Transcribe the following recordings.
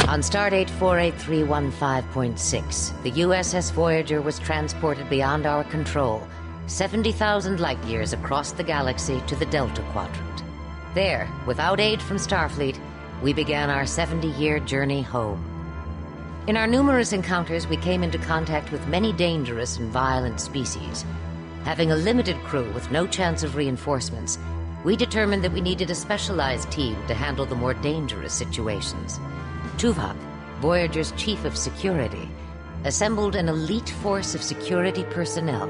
On Stardate 48315.6, the USS Voyager was transported beyond our control, 70,000 light-years across the galaxy to the Delta Quadrant. There, without aid from Starfleet, we began our 70-year journey home. In our numerous encounters, we came into contact with many dangerous and violent species. Having a limited crew with no chance of reinforcements, we determined that we needed a specialized team to handle the more dangerous situations. Tuvok, Voyager's chief of security, assembled an elite force of security personnel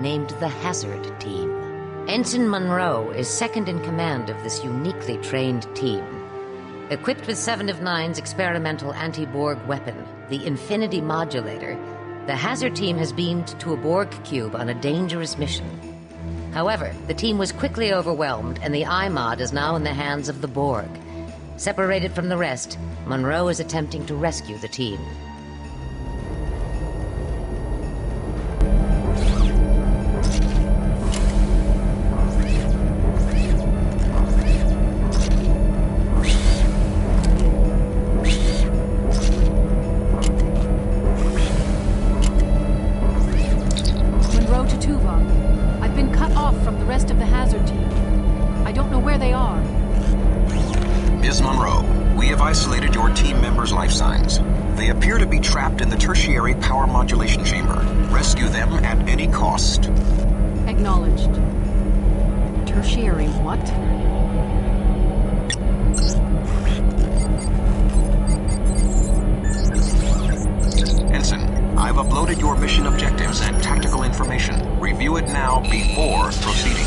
named the Hazard Team. Ensign Munro is second in command of this uniquely trained team. Equipped with 7 of 9's experimental anti-Borg weapon, the Infinity Modulator, the Hazard Team has beamed to a Borg cube on a dangerous mission. However, the team was quickly overwhelmed, and the iMod is now in the hands of the Borg. Separated from the rest, Munro is attempting to rescue the team. Munro to Tuvok. I've been cut off from the rest of the Hazard Team. I don't know where they are. Ms. Munro, we have isolated your team members' life signs. They appear to be trapped in the tertiary power modulation chamber. Rescue them at any cost. Acknowledged. Tertiary what? Ensign, I've uploaded your mission objectives and tactical information. Review it now before proceeding.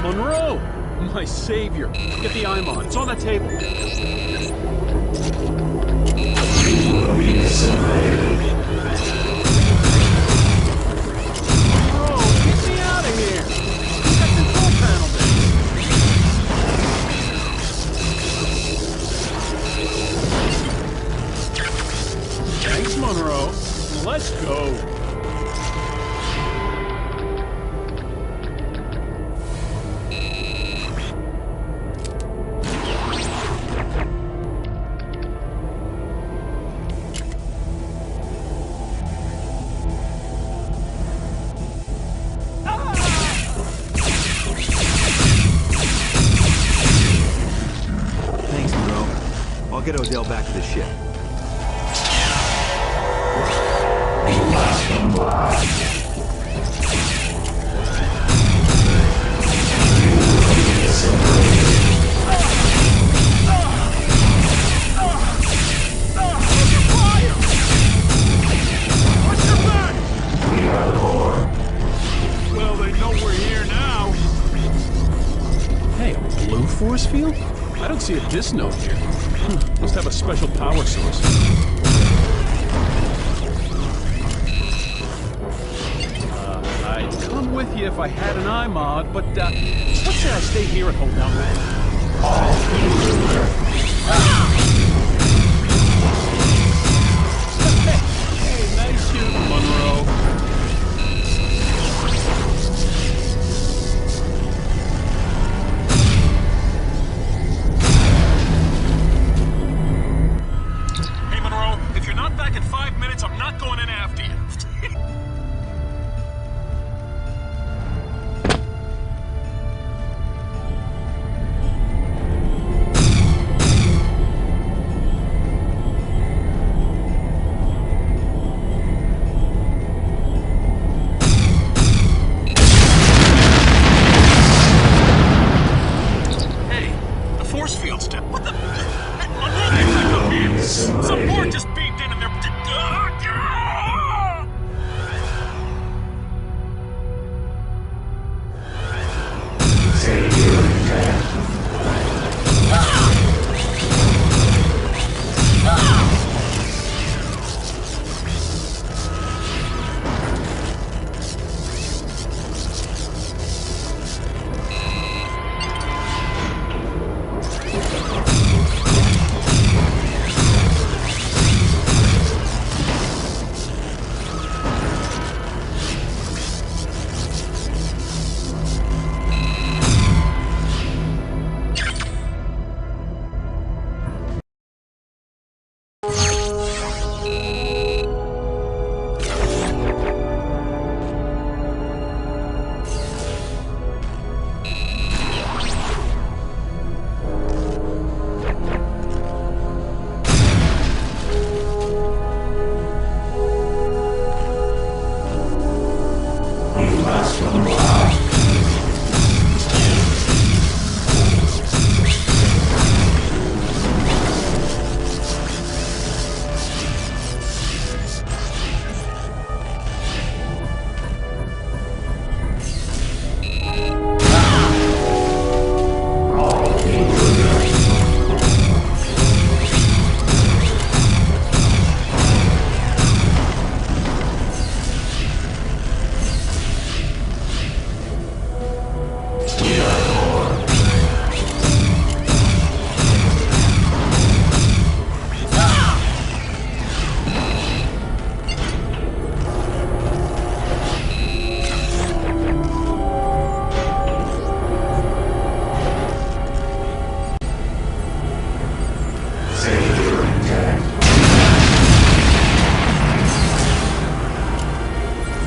Munro! My savior. Get the iMod. It's on that table. Munro, get me out of here! That control panel there. Thanks, Munro. Let's go. get Odell back to the ship. Well, they know we're here now. Hey, a blue force field? I don't see a dis node here. Must have a special power source. I'd come with you if I had an iMod, but let's say I stay here and hold down the Hey, nice shooting, Munro. Back in 5 minutes, I'm not going in after you. Hey, the force field step. What the? Some board just beamed in and they're.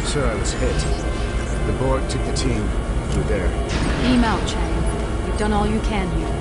Sir, I was hit. The Borg took the team through there. Beam out, Chang. You've done all you can here.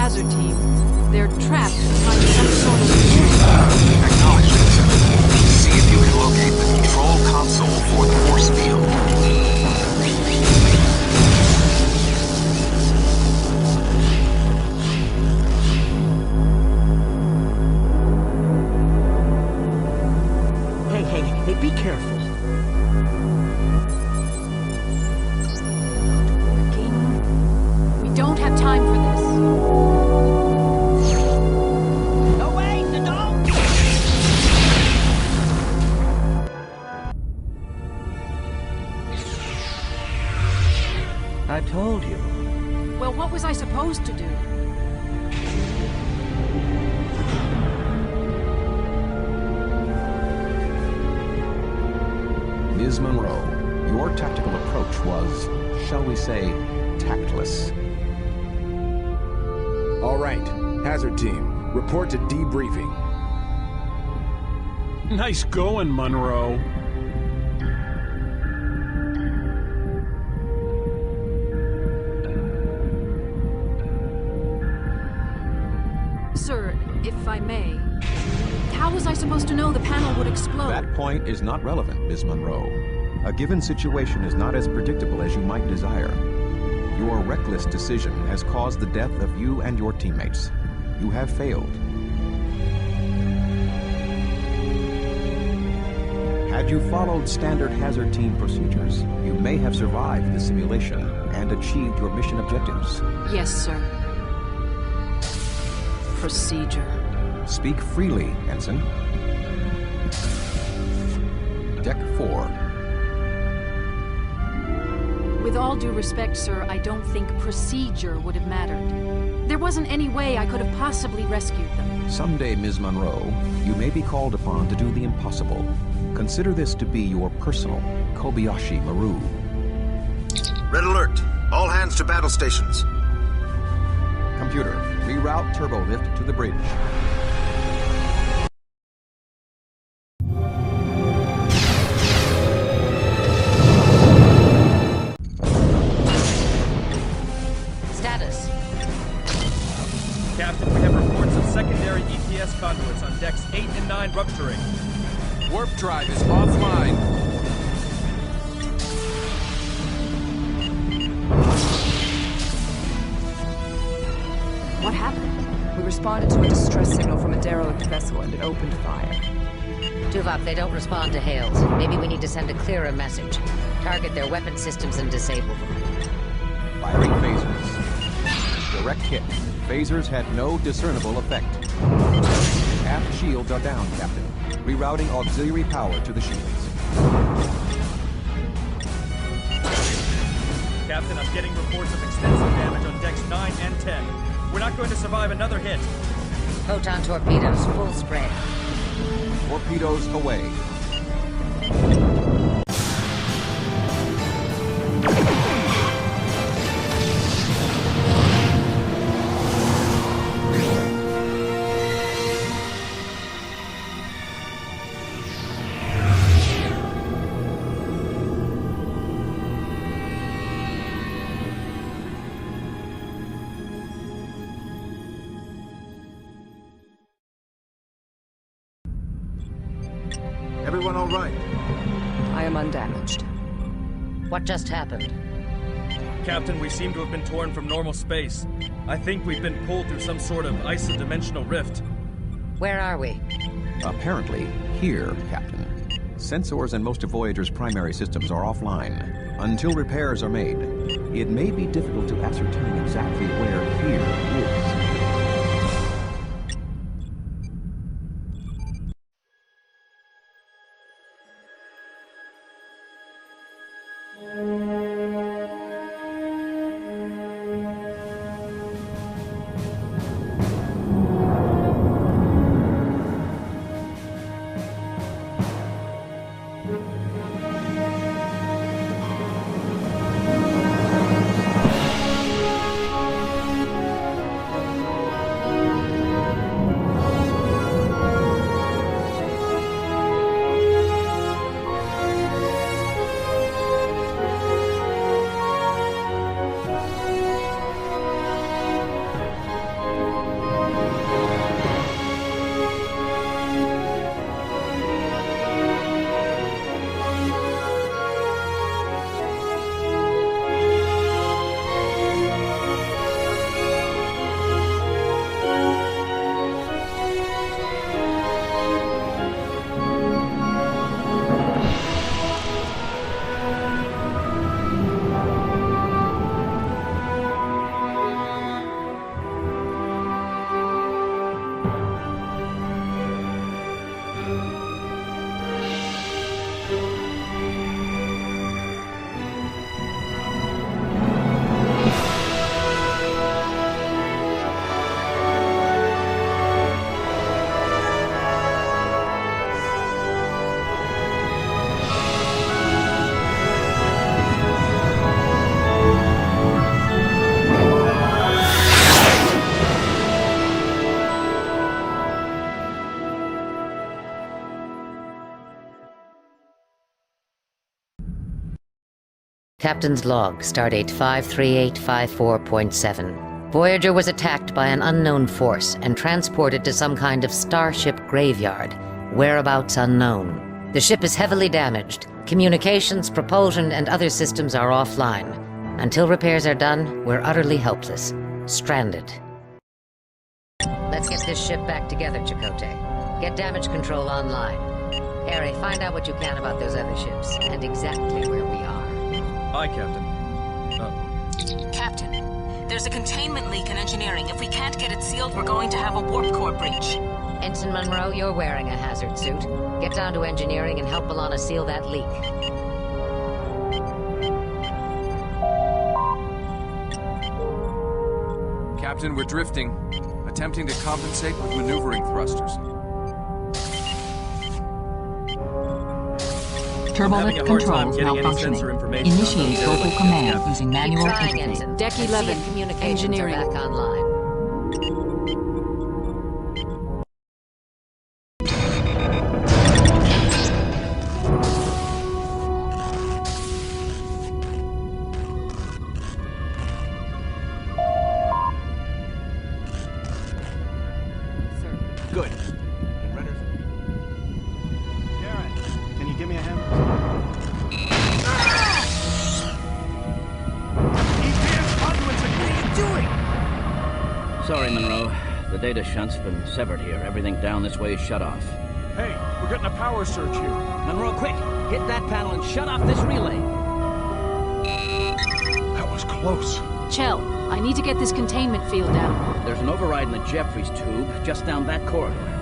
hazard team. They're trapped behind some sort of... Acknowledged, Ensign. See if you can locate the control console for the force field. Hey, be careful. Working. We don't have time for this. No, wait, no! I told you. Well, what was I supposed to do? Ms. Munro, your tactical approach was, shall we say, tactless. All right, hazard team, report to debriefing. Nice going, Munro. Sir, if I may, how was I supposed to know the panel would explode? That point is not relevant, Ms. Munro. A given situation is not as predictable as you might desire. Your reckless decision has caused the death of you and your teammates. You have failed. Had you followed standard hazard team procedures, you may have survived the simulation and achieved your mission objectives. Yes, sir. Procedure. Speak freely, Ensign. Deck 4. With all due respect, sir, I don't think procedure would have mattered. There wasn't any way I could have possibly rescued them. Someday, Ms. Munro, you may be called upon to do the impossible. Consider this to be your personal Kobayashi Maru. Red alert! All hands to battle stations. Computer, reroute turbolift to the bridge. Status. Captain, we have reports of secondary EPS conduits on decks 8 and 9 rupturing. Warp drive is offline. What happened? We responded to a distress signal from a derelict vessel and it opened fire. Tuvok, they don't respond to hails. Maybe we need to send a clearer message. Target their weapon systems and disable them. Firing phasers. Direct hit. Phasers had no discernible effect. Aft shields are down, Captain. Rerouting auxiliary power to the shields. Captain, I'm getting reports of extensive damage on decks 9 and 10. We're not going to survive another hit. Photon torpedoes, full spread. Torpedoes away. Everyone all right? I am undamaged. What just happened? Captain, we seem to have been torn from normal space. I think we've been pulled through some sort of isodimensional rift. Where are we? Apparently, here, Captain. Sensors and most of Voyager's primary systems are offline. Until repairs are made, it may be difficult to ascertain exactly where here is. Captain's log, stardate 53854.7. Voyager was attacked by an unknown force and transported to some kind of starship graveyard, whereabouts unknown. The ship is heavily damaged. Communications, propulsion, and other systems are offline. Until repairs are done, we're utterly helpless. Stranded. Let's get this ship back together, Chakotay. Get damage control online. Harry, find out what you can about those other ships, and exactly where we are. Aye, Captain. Captain, there's a containment leak in engineering. If we can't get it sealed, we're going to have a warp core breach. Ensign Munro, you're wearing a hazard suit. Get down to engineering and help B'Elanna seal that leak. Captain, we're drifting. Attempting to compensate with maneuvering thrusters. Turbolift controls malfunctioning. Initiate vocal command using manual interface. Deck 11, engineering. Back online. Good. And runners. Garrett, can you give me a hand? EPS conduits, what are you doing? Sorry, Munro. The data shunt's been severed here. Everything down this way is shut off. Hey, we're getting a power surge here. Munro, quick! Hit that panel and shut off this relay! That was close. Chell, I need to get this containment field down. There's an override in the Jeffries tube just down that corridor.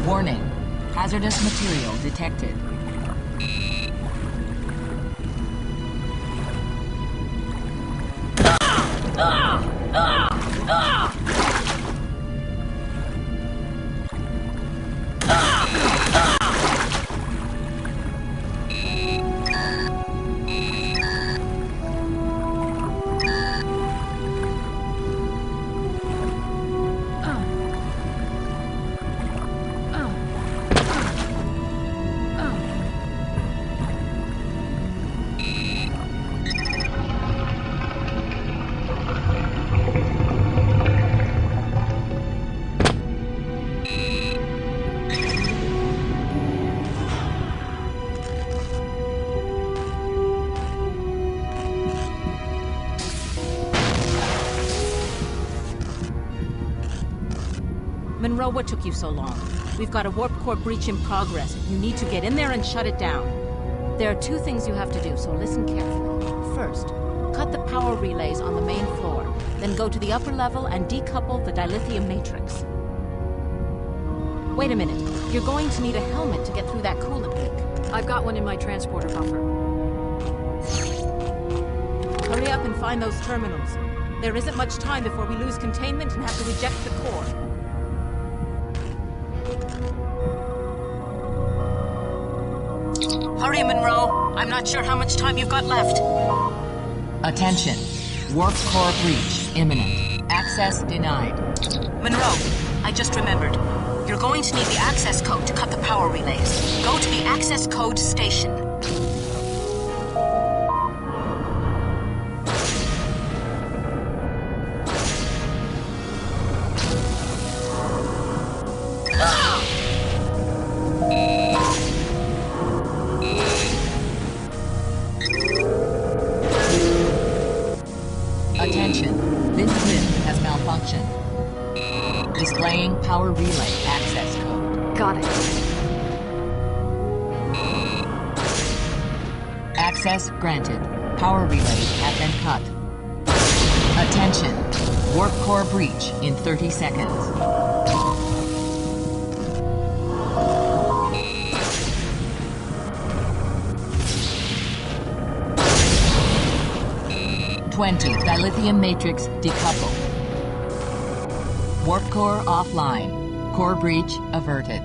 Warning. Hazardous material detected. Munro, what took you so long? We've got a warp core breach in progress. You need to get in there and shut it down. There are two things you have to do, so listen carefully. First, cut the power relays on the main floor. Then go to the upper level and decouple the dilithium matrix. Wait a minute. You're going to need a helmet to get through that coolant leak. I've got one in my transporter buffer. Hurry up and find those terminals. There isn't much time before we lose containment and have to reject the core. Hurry, Munro. I'm not sure how much time you've got left. Attention. Warp core breach imminent. Access denied. Munro, I just remembered. You're going to need the access code to cut the power relays. Go to the access code station. Attention. This lift has malfunctioned. Displaying power relay access code. Got it. Access granted. Power relays have been cut. Attention. Warp core breach in 30 seconds. Dilithium matrix decoupled. Warp core offline. Core breach averted.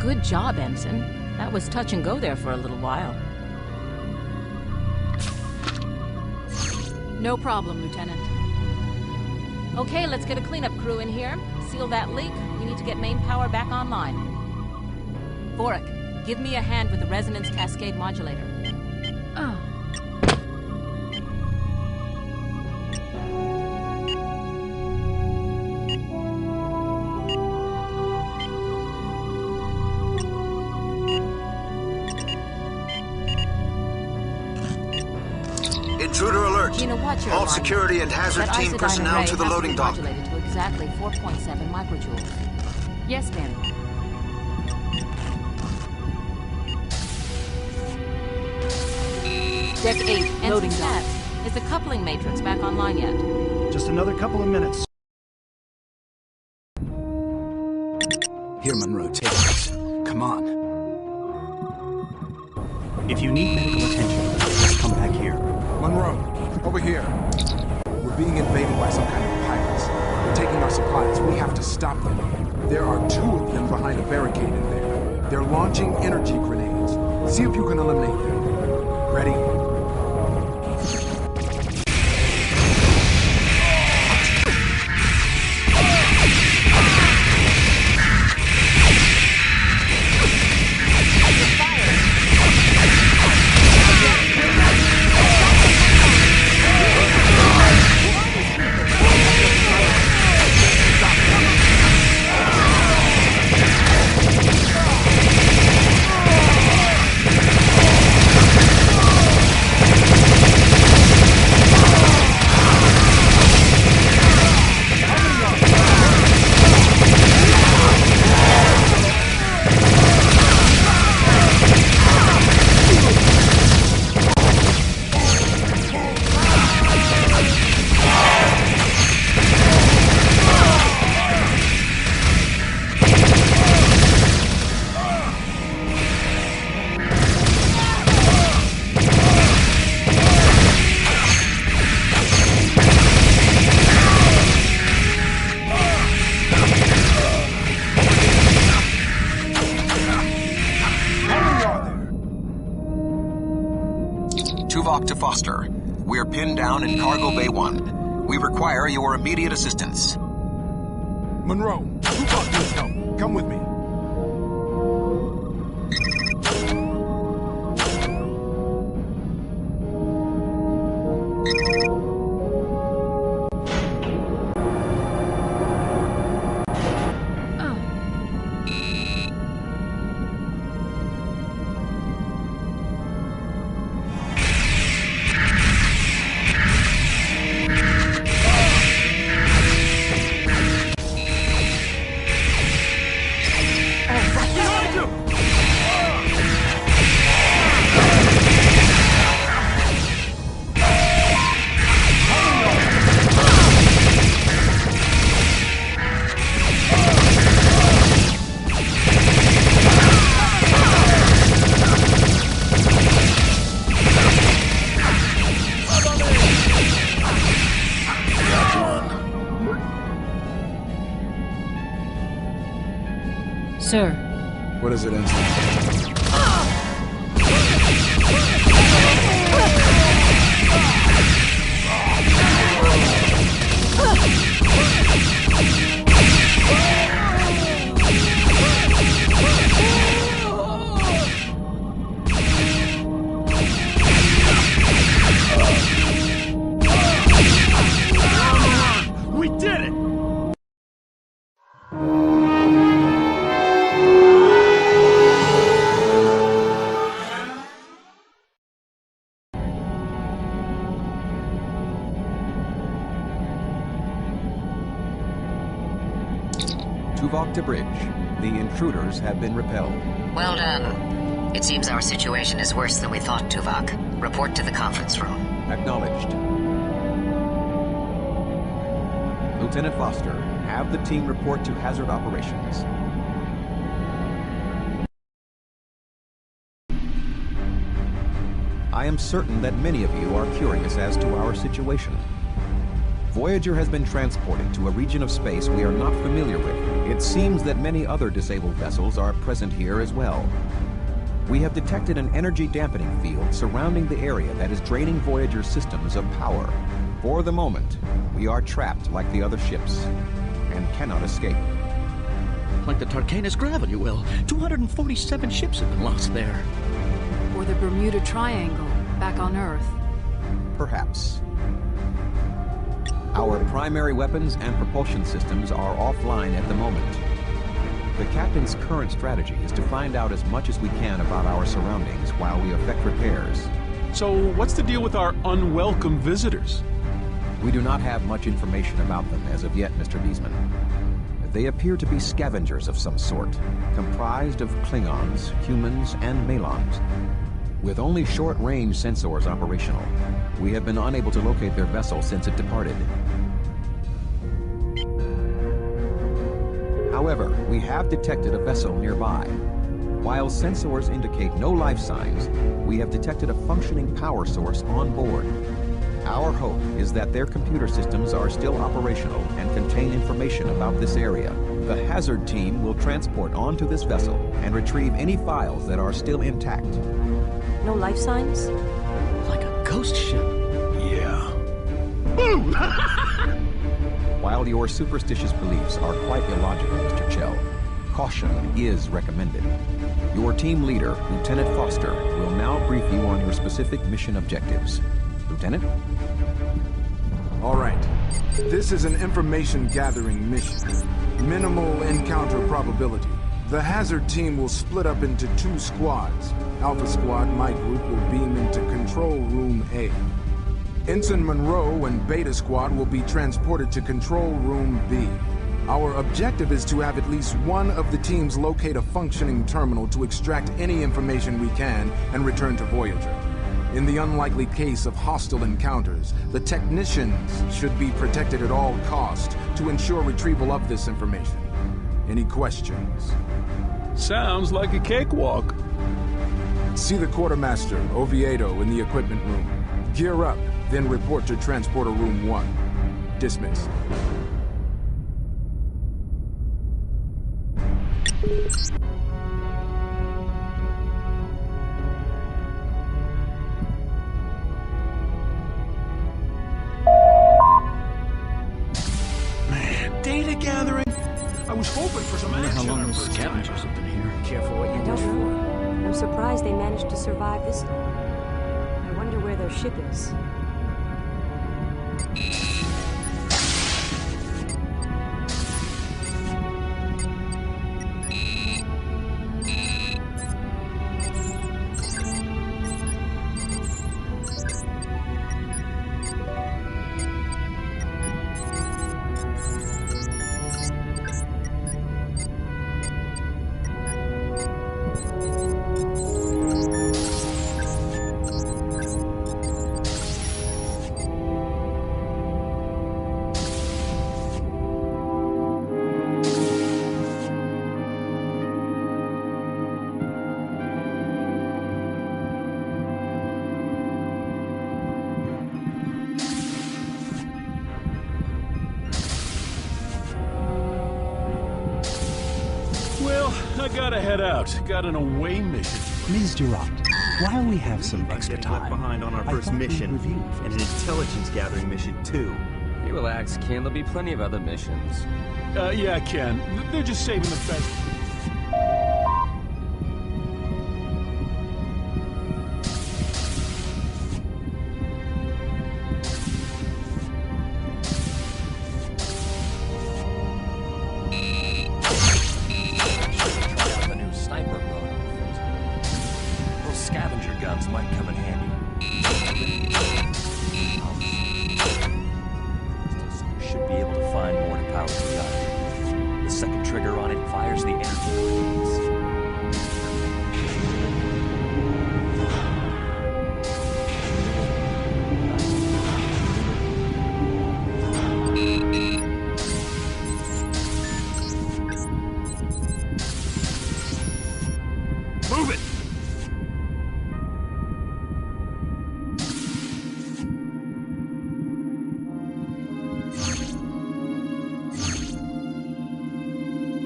Good job, Ensign. That was touch and go there for a little while. No problem, Lieutenant. Okay, let's get a cleanup crew in here. Seal that leak. We need to get main power back online. Vorik, give me a hand with the resonance cascade modulator. Oh. Intruder alert. Gina, watch your All alignment. security and hazard That team isodyne personnel array to the has loading be dock. modulated to exactly 4.7 microjoules. Yes, ma'am. Deck 8, loading dock. Is the coupling matrix back online yet? Just another couple of minutes. Here, Munro, take this. Come on. If you need medical attention, just come back here. Munro, over here. We're being invaded by some kind of pirates. They're taking our supplies. We have to stop them. There are 2 of them behind a barricade in there. They're launching energy grenades. See if you can eliminate them. Ready? To Foster. We're pinned down in Cargo Bay 1. We require your immediate assistance. Munro, who got this help? Come with me. Sir. What is it, Ensign? We did it! Tuvok to bridge. The intruders have been repelled. Well done. It seems our situation is worse than we thought, Tuvok. Report to the conference room. Acknowledged. Lieutenant Foster, have the team report to hazard operations. I am certain that many of you are curious as to our situation. Voyager has been transported to a region of space we are not familiar with. It seems that many other disabled vessels are present here as well. We have detected an energy dampening field surrounding the area that is draining Voyager's systems of power. For the moment, we are trapped like the other ships and cannot escape. Like the Tarkanus gravity well. 247 ships have been lost there. Or the Bermuda Triangle, back on Earth. Perhaps. Our primary weapons and propulsion systems are offline at the moment. The captain's current strategy is to find out as much as we can about our surroundings while we effect repairs. So, what's the deal with our unwelcome visitors? We do not have much information about them as of yet, Mr. Beesman. They appear to be scavengers of some sort, comprised of Klingons, humans, and Malons. With only short-range sensors operational, we have been unable to locate their vessel since it departed. However, we have detected a vessel nearby. While sensors indicate no life signs, we have detected a functioning power source on board. Our hope is that their computer systems are still operational and contain information about this area. The hazard team will transport onto this vessel and retrieve any files that are still intact. No life signs? Like a ghost ship. Yeah. Boom! While your superstitious beliefs are quite illogical, Mr. Chell, caution is recommended. Your team leader, Lieutenant Foster, will now brief you on your specific mission objectives. Lieutenant? All right. This is an information-gathering mission. Minimal encounter probability. The hazard team will split up into 2 squads. Alpha Squad, my group, will beam into Control Room A. Ensign Munro and Beta Squad will be transported to Control Room B. Our objective is to have at least one of the teams locate a functioning terminal to extract any information we can and return to Voyager. In the unlikely case of hostile encounters, the technicians should be protected at all costs to ensure retrieval of this information. Any questions? Sounds like a cakewalk. See the quartermaster, Oviedo, in the equipment room. Gear up, then report to Transporter Room 1. Dismiss. Man, data gathering? I was hoping for some action. How long those scavengers have been here? Careful what you I don't know. I'm surprised they managed to survive this long. I wonder where their ship is. gotta head out. Got an away mission. Ms. Durant, while we have some extra time, behind on our first mission, and an intelligence gathering mission too. Hey, relax, Ken. There'll be plenty of other missions. Yeah, Ken. They're just saving the best.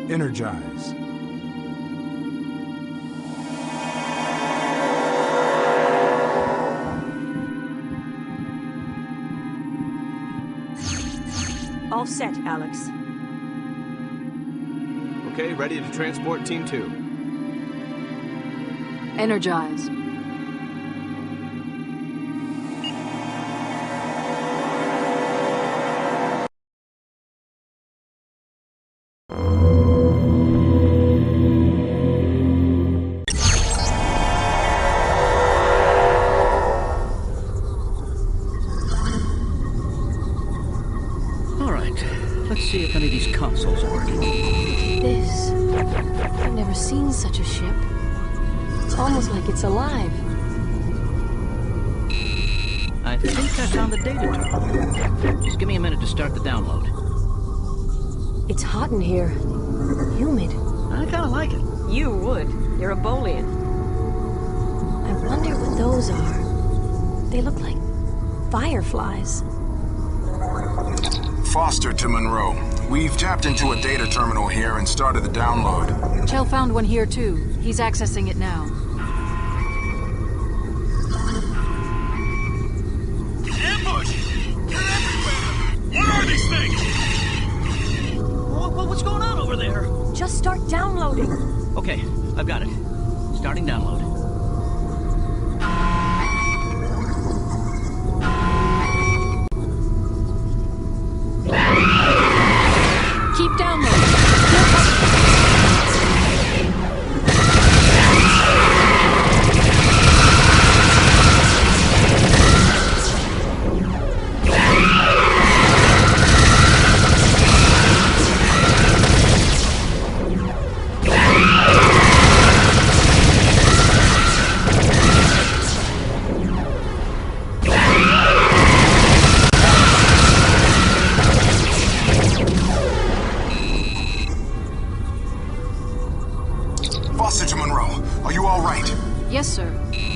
Energize. All set, Alex. Okay, ready to transport Team 2. Energize. See if any of these consoles are working. This... I've never seen such a ship. It's almost like it's alive. I think I found the data terminal. Just give me a minute to start the download. It's hot in here. Humid. I kinda like it. You would. You're a Bolian. I wonder what those are. They look like fireflies. Foster to Munro. We've tapped into a data terminal here and started the download. Chell found one here too. He's accessing it now. Ambush! They're everywhere! What are these things? What's going on over there? Just start downloading. Okay, I've got it. Starting download. Keep downloading. Yes, sir.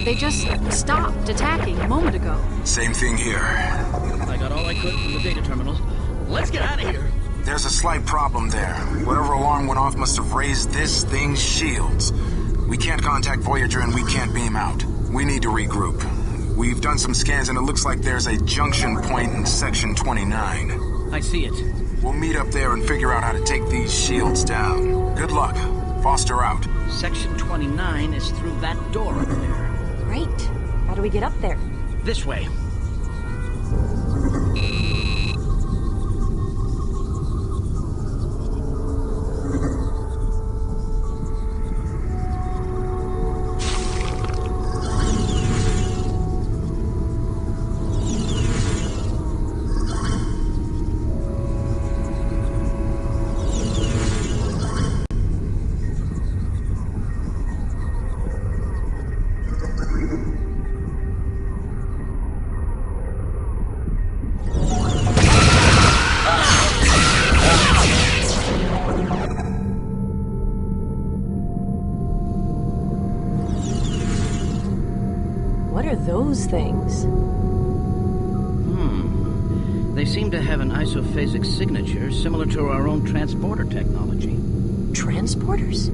They just stopped attacking a moment ago. Same thing here. I got all I could from the data terminal. Let's get out of here. There's a slight problem there. Whatever alarm went off must have raised this thing's shields. We can't contact Voyager and we can't beam out. We need to regroup. We've done some scans and it looks like there's a junction point in Section 29. I see it. We'll meet up there and figure out how to take these shields down. Good luck. Foster out. Section 29 is through that door over there. Great. How do we get up there? This way. Those things? They seem to have an isophasic signature similar to our own transporter technology. Transporters?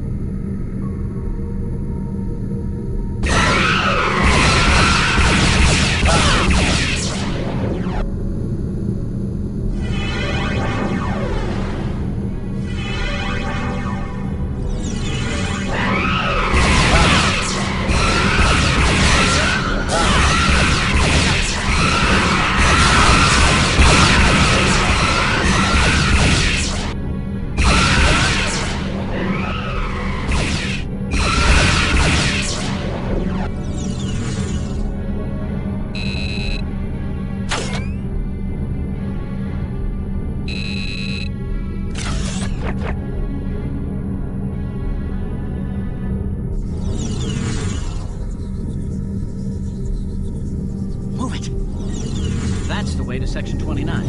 That's the way to Section 29.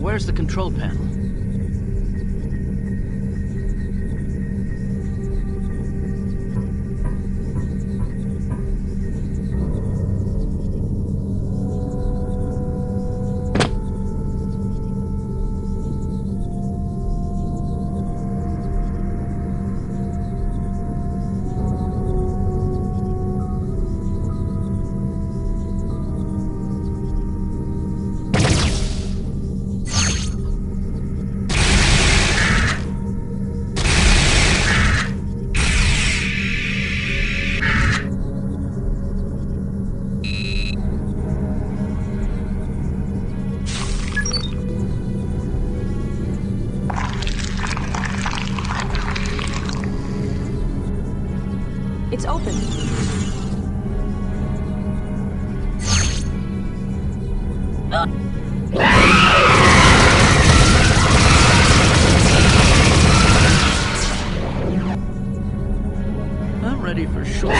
Where's the control panel? It's open. I'm ready for sure.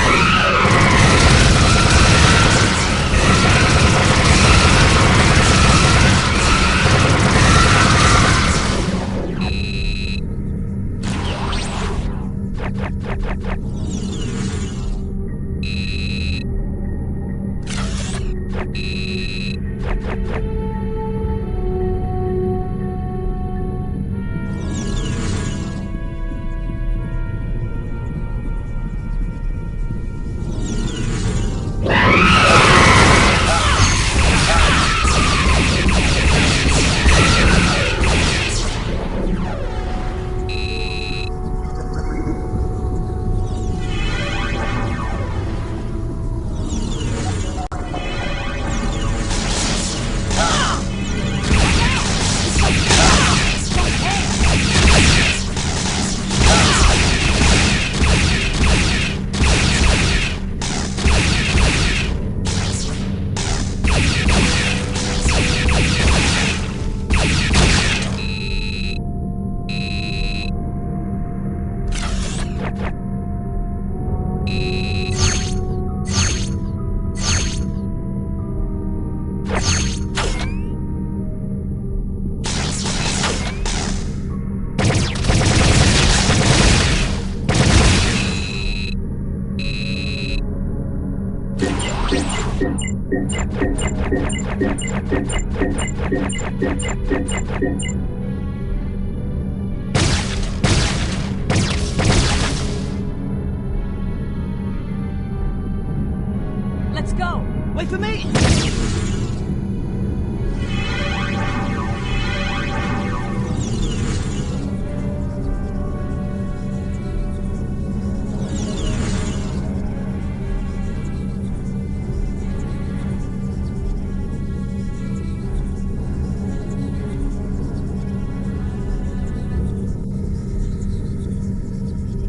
Let's go! Wait for me!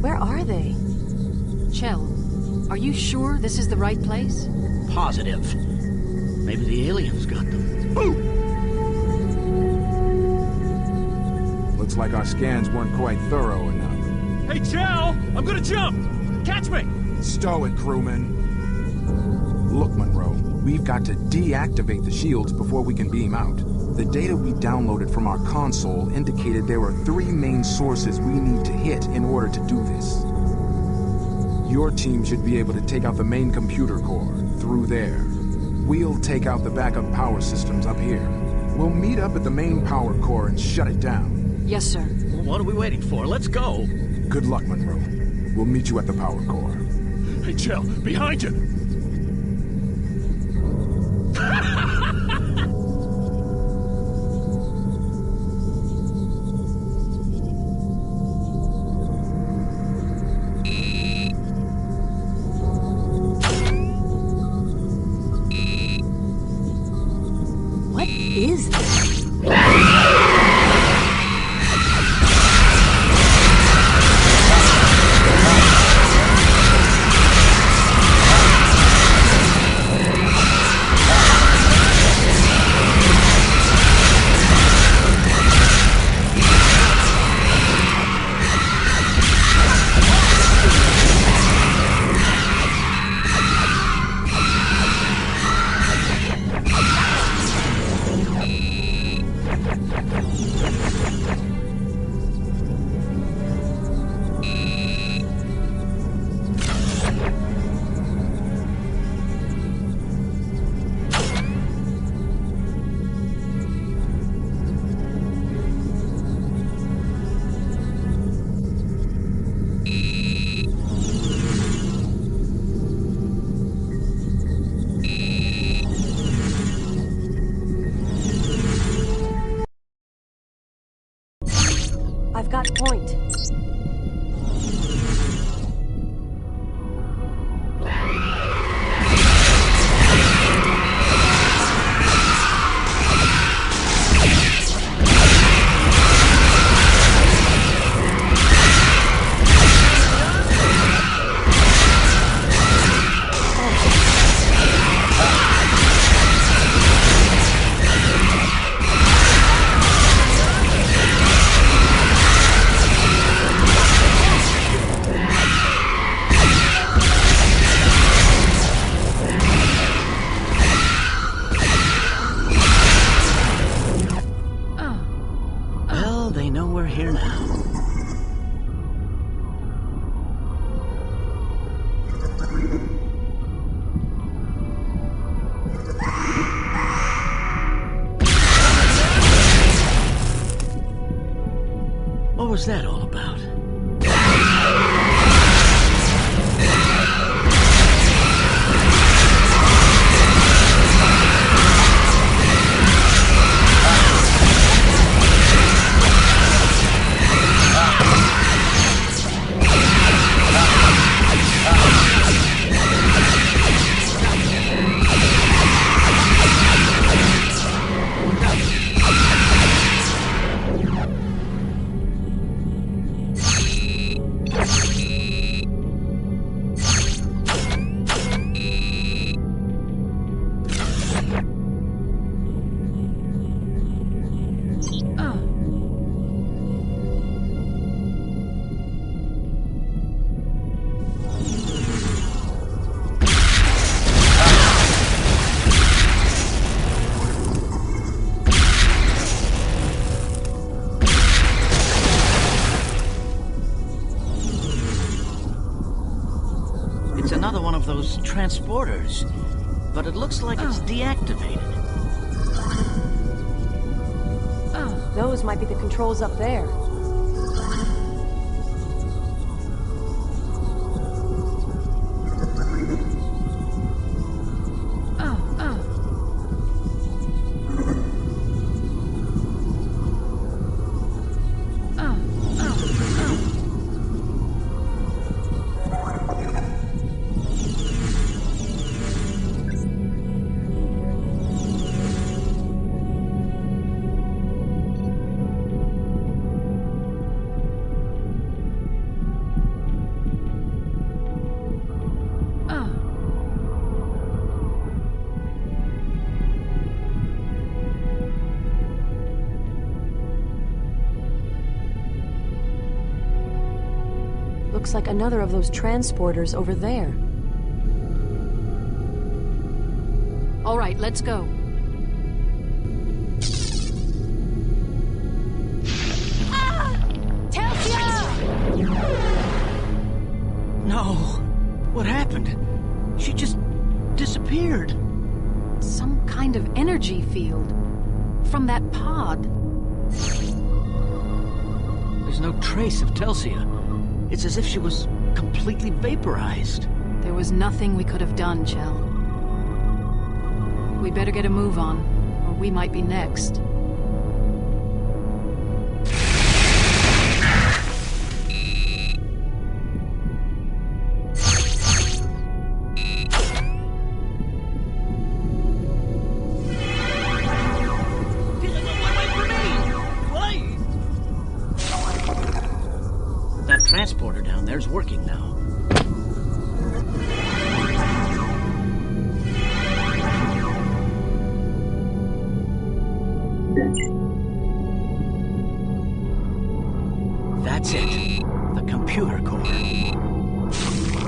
Where are they? Chell, are you sure this is the right place? Positive. Maybe the aliens got them. Looks like our scans weren't quite thorough enough. Hey, Chell! I'm gonna jump! Catch me! Stow it, crewman. Look, Munro, we've got to deactivate the shields before we can beam out. The data we downloaded from our console indicated there were 3 main sources we need to hit in order to do this. Your team should be able to take out the main computer core through there. We'll take out the backup power systems up here. We'll meet up at the main power core and shut it down. Yes, sir. Well, what are we waiting for? Let's go. Good luck, Munro. We'll meet you at the power core. Hey, Chell, behind you! got point. What was that all about? Another one of those transporters, but it looks like it's deactivated. Those might be the controls up there. Looks like another of those transporters over there. All right, let's go. No! What happened? She just disappeared. Some kind of energy field. From that pod. There's no trace of Telsia. It's as if she was completely vaporized. There was nothing we could have done, Chell. We better get a move on, or we might be next. Transporter down there's working now. That's it. The computer core.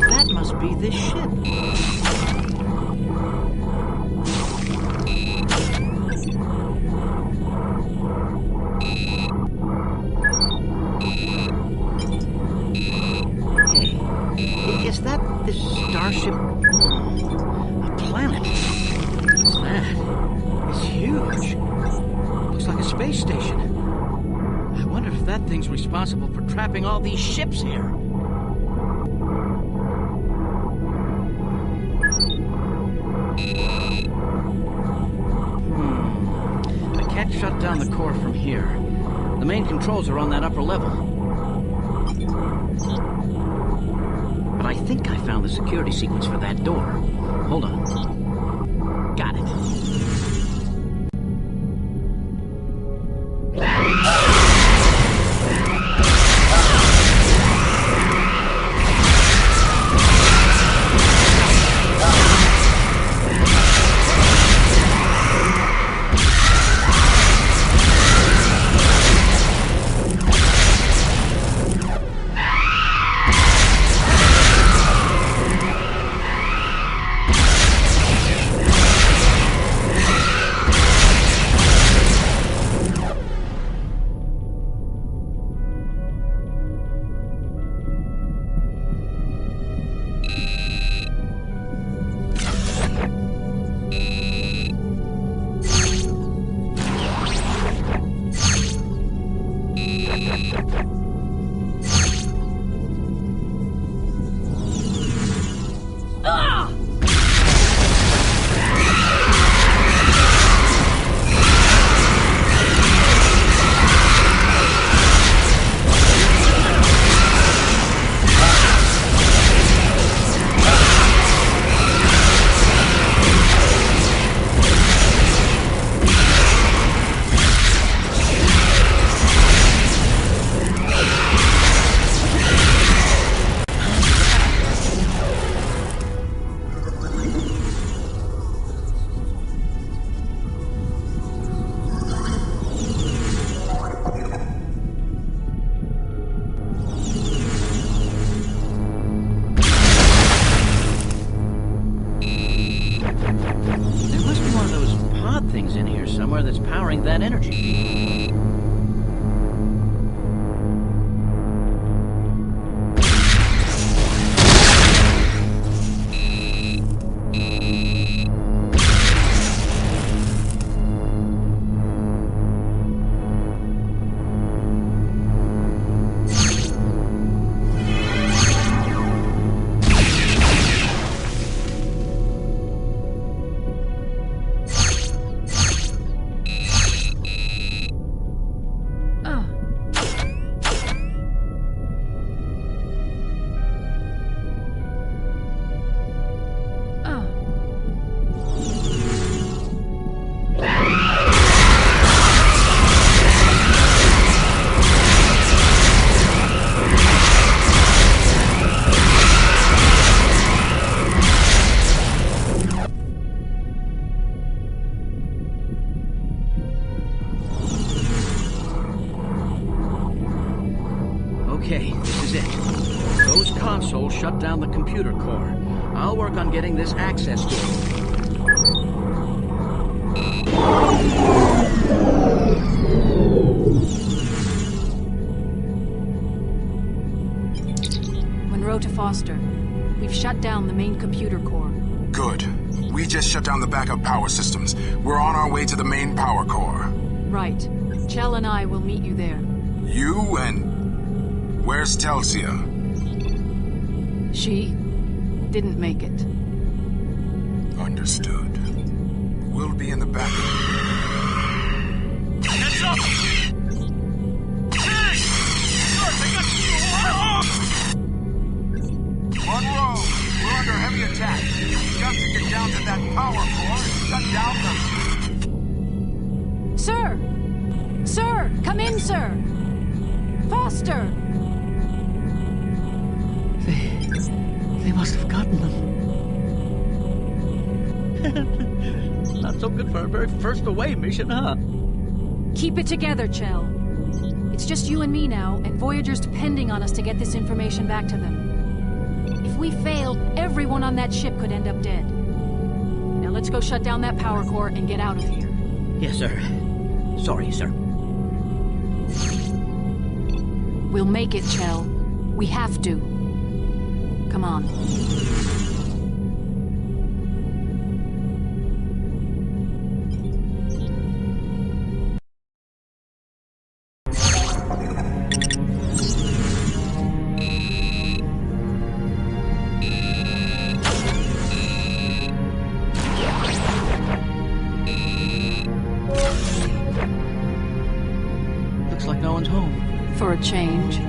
That must be this ship. Is that this starship? A planet? What's that? It's huge. Looks like a space station. I wonder if that thing's responsible for trapping all these ships here. I can't shut down the core from here. The main controls are on that upper level. I think I found the security sequence for that door. Hold on. Got it. That's powering that energy beam. Okay, this is it. Those consoles shut down the computer core. I'll work on getting this access to it. Munro to Foster. We've shut down the main computer core. Good. We just shut down the backup power systems. We're on our way to the main power core. Right. Chell and I will meet you there. You and... Where's Telsia? She didn't make it. Understood. We'll be in the back. Heads up! Hey! Start, they got... Munro, we're under heavy attack. We've got to get down to that power core and shut down the... Sir! Sir! Come in, sir! Foster! They must have gotten them. Not so good for our very first away mission, huh? Keep it together, Chell. It's just you and me now, and Voyager's depending on us to get this information back to them. If we failed, everyone on that ship could end up dead. Now let's go shut down that power core and get out of here. Yes, sir. Sorry, sir. We'll make it, Chell. We have to. Come on. Looks like no one's home. For a change.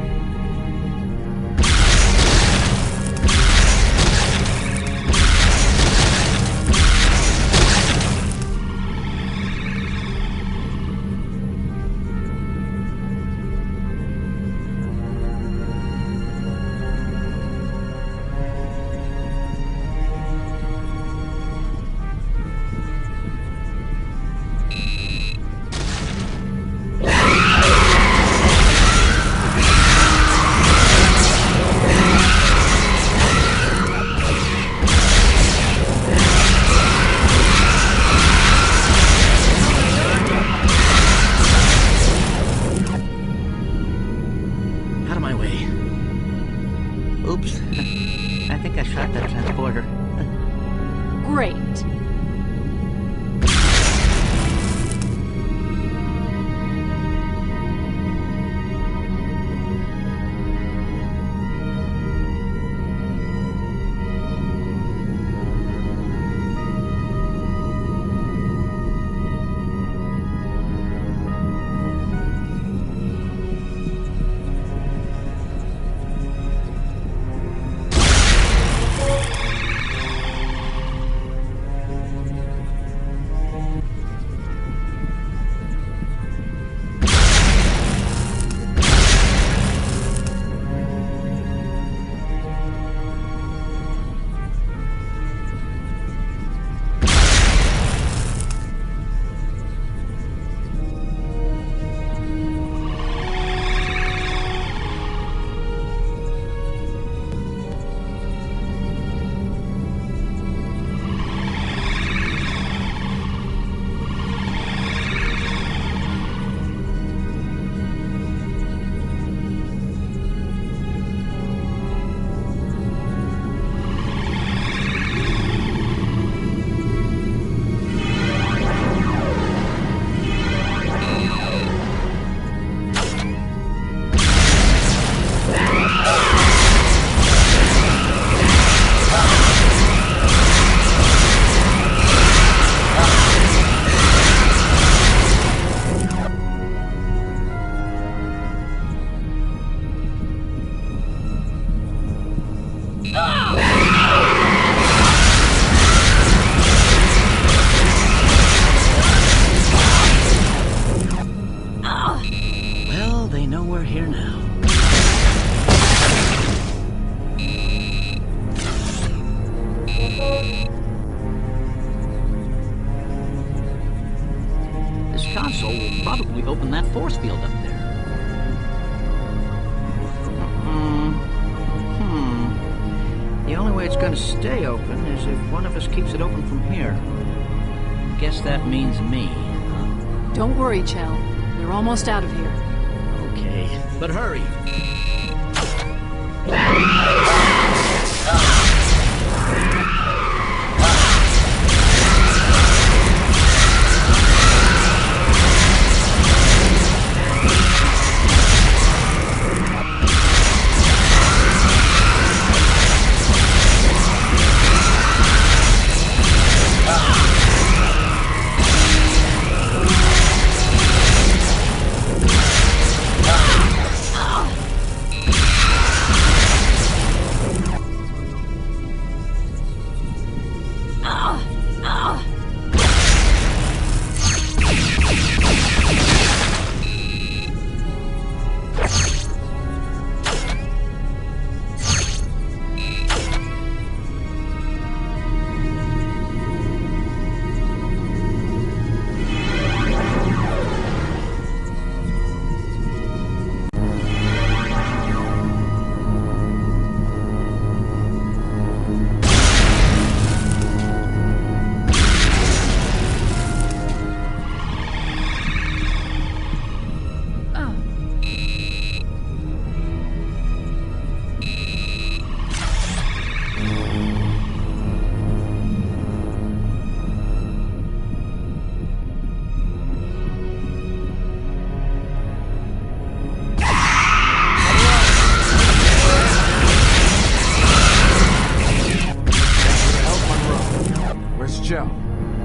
Oops. I think I shot that transporter. Great. console will probably open that force field up there. The only way it's going to stay open is if one of us keeps it open from here. Guess that means me. Don't worry, Chell. We're almost out of here. Okay, but hurry.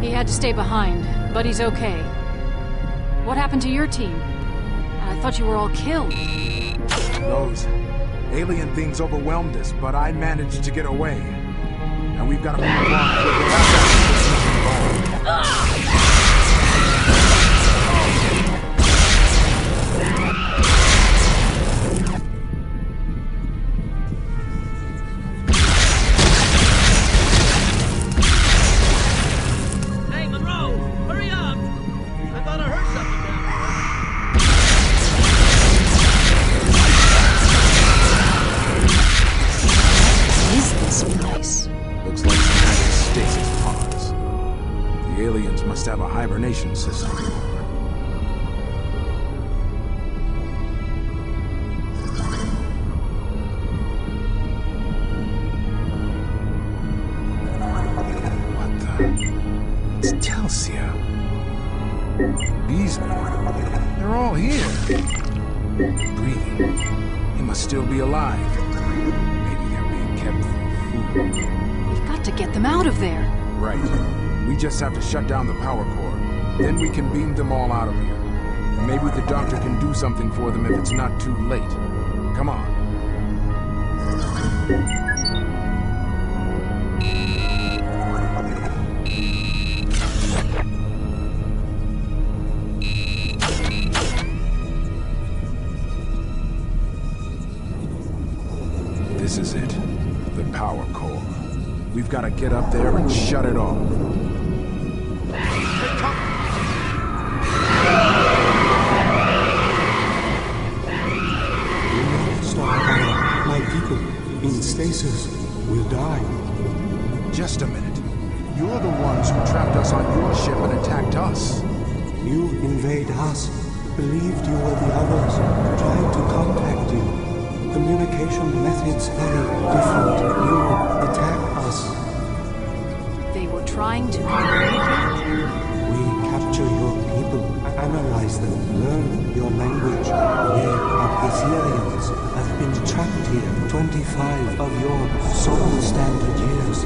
He had to stay behind, but he's okay. What happened to your team? I thought you were all killed. Those alien things overwhelmed us, but I managed to get away. And we've got to move on. Must have a hibernation system. still be alive. Maybe they're being kept for food. We've got to get them out of there. Right. We just have to shut down the power core. Then we can beam them all out of here. And maybe the doctor can do something for them if it's not too late. Come on. This is it. The power core. We've got to get up there and shut it off. My people in stasis will die. Just a minute. You're the ones who trapped us on your ship and attacked us. You invade us, believed you were the others, tried to contact you. Communication methods very different. You attack us. They were trying to communicate? We capture your people, analyze them, learn your language. We are Ethereans, have been trapped here 25 of your soul standard years.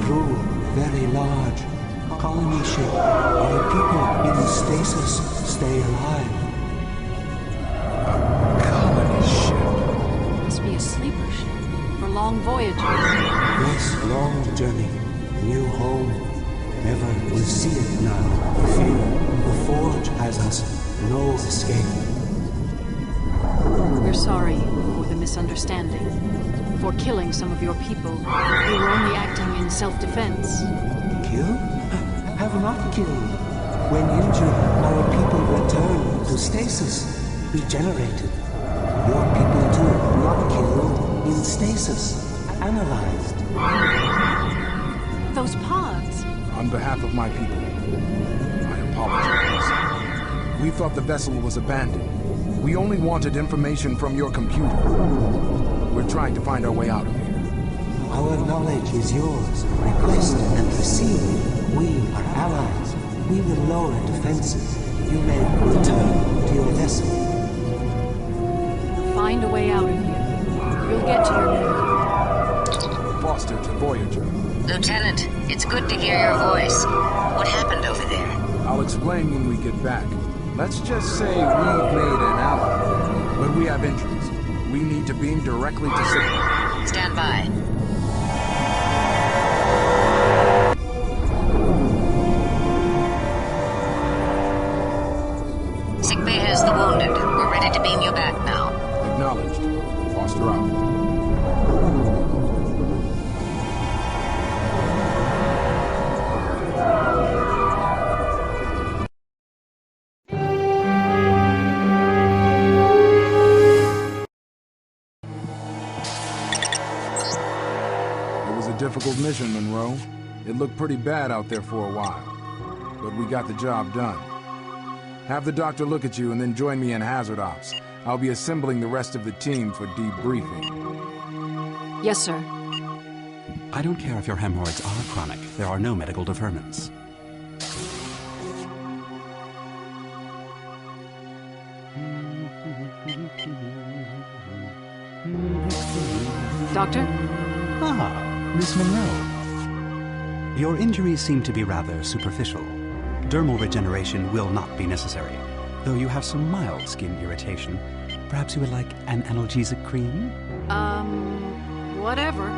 Grew very large. Colony ship. Our people in stasis stay alive. Colony ship. Must be a sleeper ship for long voyages. Yes, long journey. New home. Never will see it now. Fear. The Forge has us. No escape. We're sorry for the misunderstanding. For killing some of your people. We were only acting in self-defense. Kill? Have not killed. When injured, our people returned to stasis. Regenerated. Your people too, not killed, in stasis. Analyzed. Those pods. On behalf of my people, I apologize. We thought the vessel was abandoned. We only wanted information from your computer. We're trying to find our way out of here. Our knowledge is yours. Request and receive. We are allies. We will lower defenses. You may return to your vessel. Find a way out of here. You'll get to your new... Foster to Voyager. Lieutenant, it's good to hear your voice. What happened over there? I'll explain when we get back. Let's just say we've made an ally. But we have injuries. We need to beam directly to signal. Stand by. Sickbay has the wounded. We're ready to beam you back now. Acknowledged. Foster out. Difficult mission, Munro. It looked pretty bad out there for a while. But we got the job done. Have the doctor look at you and then join me in hazard ops. I'll be assembling the rest of the team for debriefing. Yes, sir. I don't care if your hemorrhoids are chronic. There are no medical deferments. Doctor? Ah. Miss Munro. Your injuries seem to be rather superficial. Dermal regeneration will not be necessary, though you have some mild skin irritation. Perhaps you would like an analgesic cream? Whatever.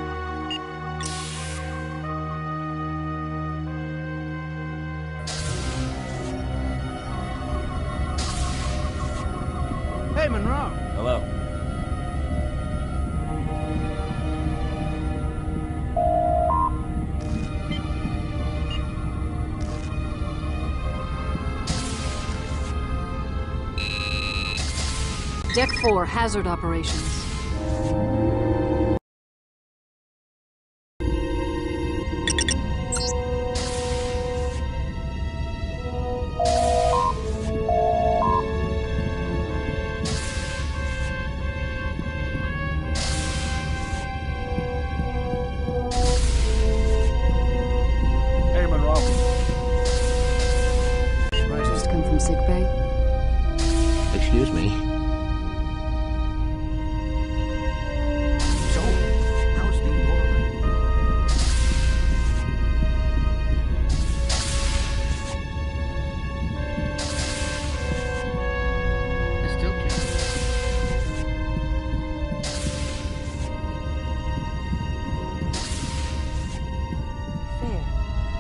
Hey, Munro. Hello. Deck 4, hazard operations. Hey, Munro. Just come from sickbay? Excuse me.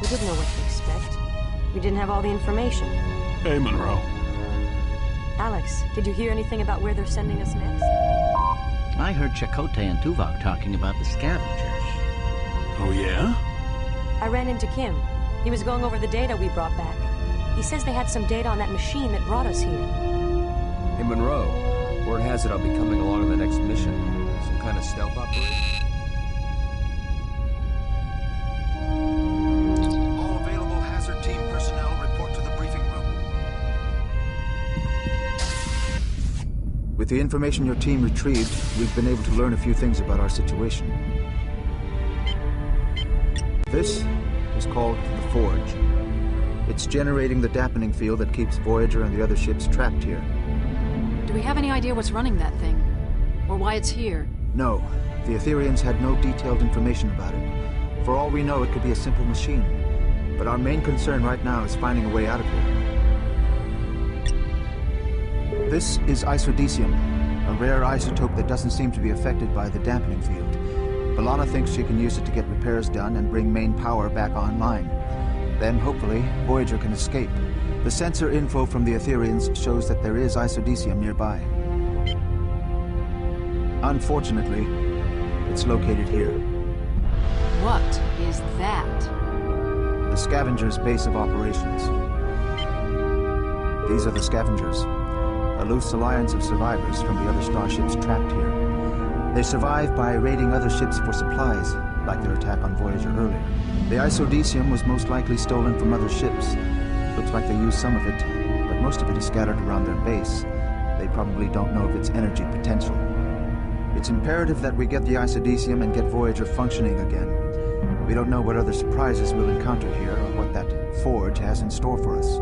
We didn't know what to expect. We didn't have all the information. Hey, Munro. Alex, did you hear anything about where they're sending us next? I heard Chakotay and Tuvok talking about the scavengers. Oh, yeah? I ran into Kim. He was going over the data we brought back. He says they had some data on that machine that brought us here. Hey, Munro. Word has it I'll be coming along on the next mission. Some kind of stealth operation? All available hazard team personnel report to the briefing room. With the information your team retrieved, we've been able to learn a few things about our situation. This is called the Forge. It's generating the dampening field that keeps Voyager and the other ships trapped here. Do we have any idea what's running that thing? Or why it's here? No. The Etherians had no detailed information about it. For all we know, it could be a simple machine. But our main concern right now is finding a way out of here. This is isodecium, a rare isotope that doesn't seem to be affected by the dampening field. B'Elanna thinks she can use it to get repairs done and bring main power back online. Then, hopefully, Voyager can escape. The sensor info from the Etherians shows that there is isodecium nearby. Unfortunately, it's located here. What is that? The Scavengers' base of operations. These are the Scavengers, a loose alliance of survivors from the other starships trapped here. They survive by raiding other ships for supplies, like their attack on Voyager earlier. The isodecium was most likely stolen from other ships. Looks like they used some of it, but most of it is scattered around their base. They probably don't know of its energy potential. It's imperative that we get the isodecium and get Voyager functioning again. We don't know what other surprises we'll encounter here or what that Forge has in store for us.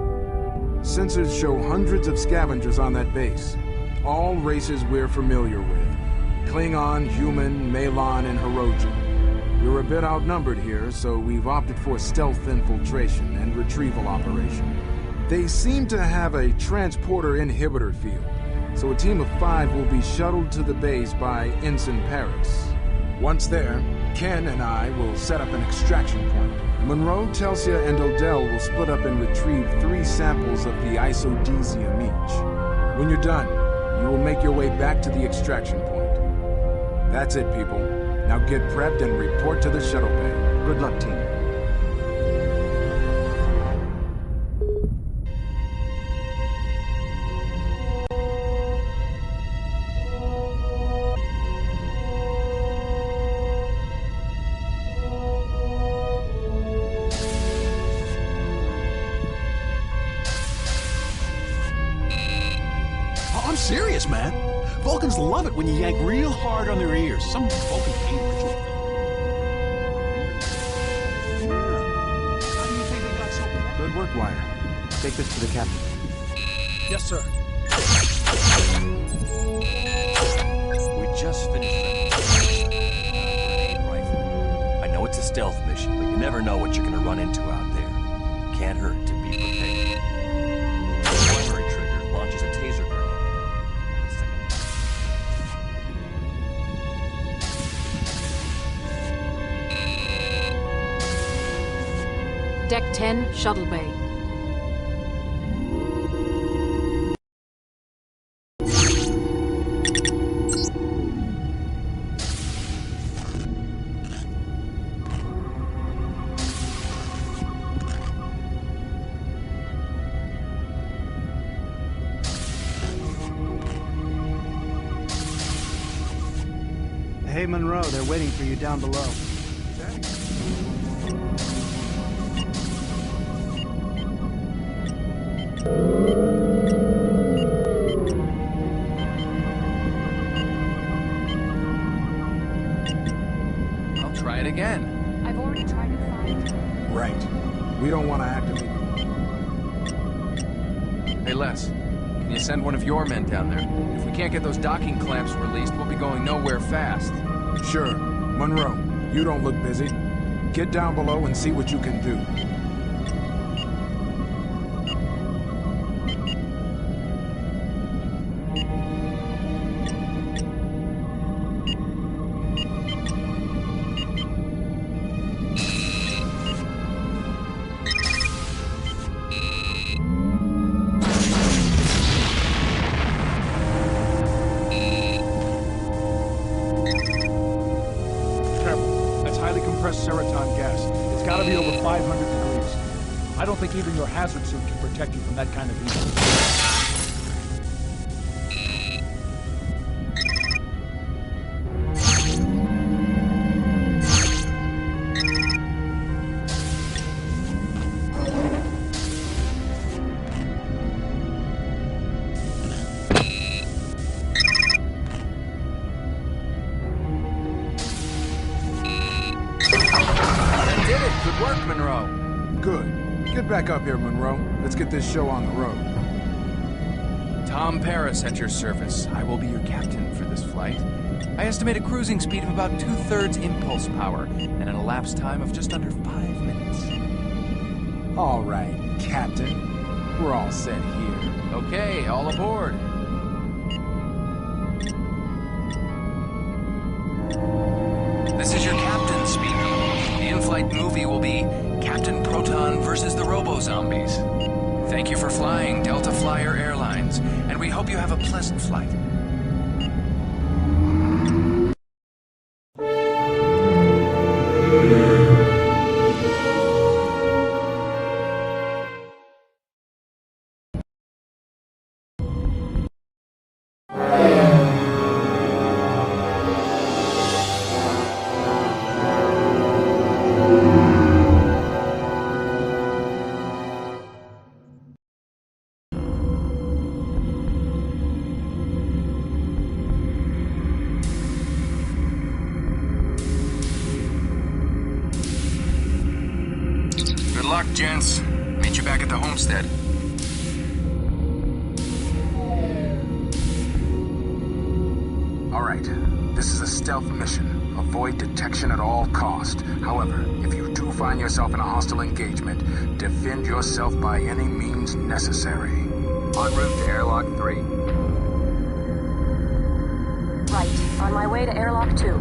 Sensors show hundreds of scavengers on that base. All races we're familiar with. Klingon, human, Malon, and Hirogen. We're a bit outnumbered here, so we've opted for stealth infiltration and retrieval operation. They seem to have a transporter inhibitor field, so a team of 5 will be shuttled to the base by Ensign Alex. Once there, Ken and I will set up an extraction point. Munro, Telsia, and Odell will split up and retrieve 3 samples of the isodecium each. When you're done, you will make your way back to the extraction point. That's it, people. Now get prepped and report to the shuttle bay. Good luck, team. I'm serious, man. Vulcans love it when you yank real hard on their ears. Some Vulcan hate ritual thing. How do you think they got so far? Good work, Wire. Take this to the captain. Yes, sir. We just finished that grenade rifle. I know it's a stealth mission, but you never know what you're gonna run into out there. Can't hurt to be prepared. The primary trigger launches a taser grenade. Deck 10, Shuttle Bay. Hey, Munro, they're waiting for you down below. I'll try it again. I've already tried it 5 times. Right. We don't want to activate. Hey, Les. Can you send one of your men down there? If we can't get those docking clamps released, we'll be going nowhere fast. Sure. Munro, you don't look busy. Get down below and see what you can do. compressed Ceraton gas. It's gotta be over 500 degrees. I don't think even your hazard suit can protect you from that kind of heat. Good work, Munro. Good. Get back up here, Munro. Let's get this show on the road. Tom Paris at your service. I will be your captain for this flight. I estimate a cruising speed of about 2/3 impulse power and an elapsed time of just under 5 minutes. All right, Captain. We're all set here. Okay, all aboard. This is your captain speaking. The in-flight movie will be Captain Proton versus the Robo-Zombies. Thank you for flying Delta Flyer Airlines, and we hope you have a pleasant flight. Good luck, gents. Meet you back at the homestead. All right. This is a stealth mission. Avoid detection at all cost. However, if you do find yourself in a hostile engagement, defend yourself by any means necessary. En route to Airlock 3. Right. On my way to Airlock 2.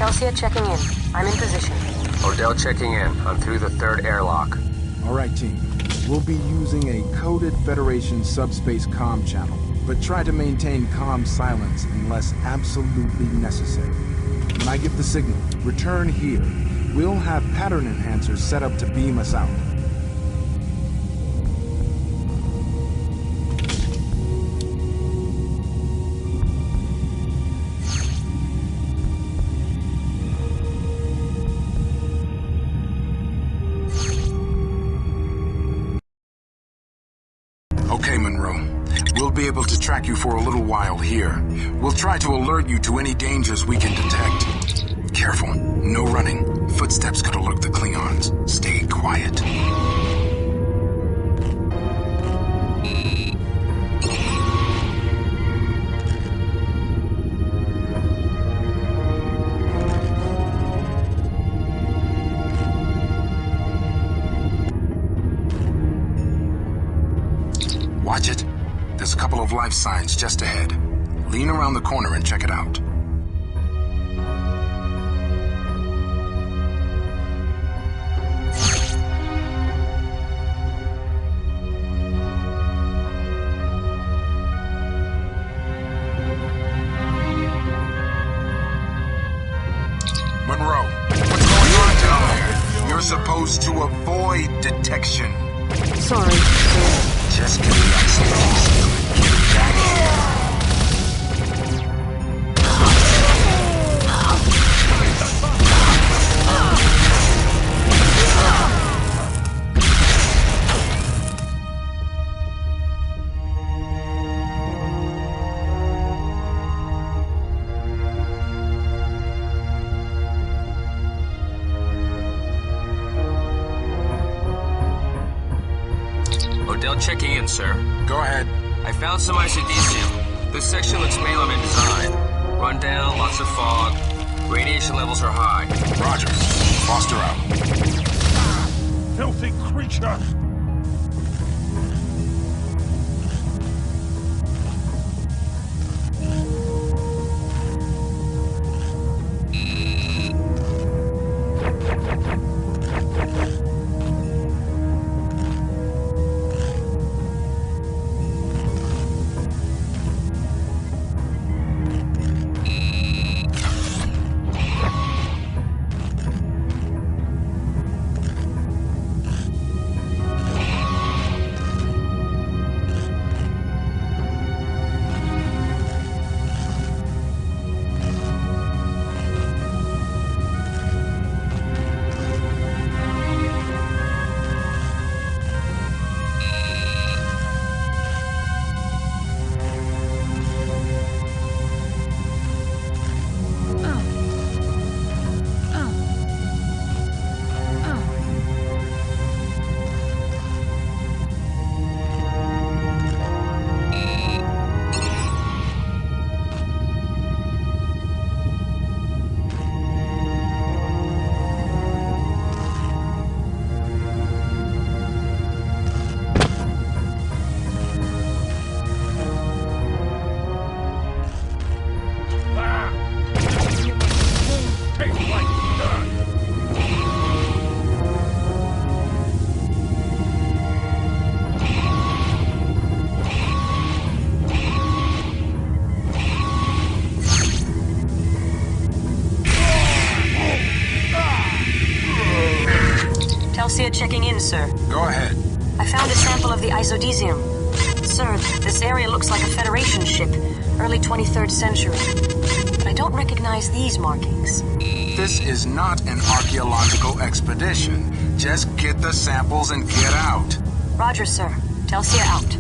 Celsia checking in. I'm in position. Odell checking in. I'm through the 3rd airlock. All right, team. We'll be using a coded Federation subspace comm channel, but try to maintain comm silence unless absolutely necessary. When I give the signal, return here. We'll have pattern enhancers set up to beam us out. Okay, Munro. We'll be able to track you for a little while here. We'll try to alert you to any dangers we can detect. Careful. No running. Footsteps could alert the Klingons. Stay quiet. Watch it. There's a couple of life signs just ahead. Lean around the corner and check it out. Munro, what's going on down there? You're supposed to avoid detection. Sorry, sir. Just give me that space. Get back here. Odell checking in, sir. Go ahead. I found some isodesium. This section looks Malum in design. Run down, lots of fog. Radiation levels are high. Roger. Foster out. Filthy creature! sir. Go ahead. I found a sample of the isodesium. Sir, this area looks like a Federation ship, early 23rd century. But I don't recognize these markings. This is not an archaeological expedition. Just get the samples and get out. Roger, sir. Telsia out.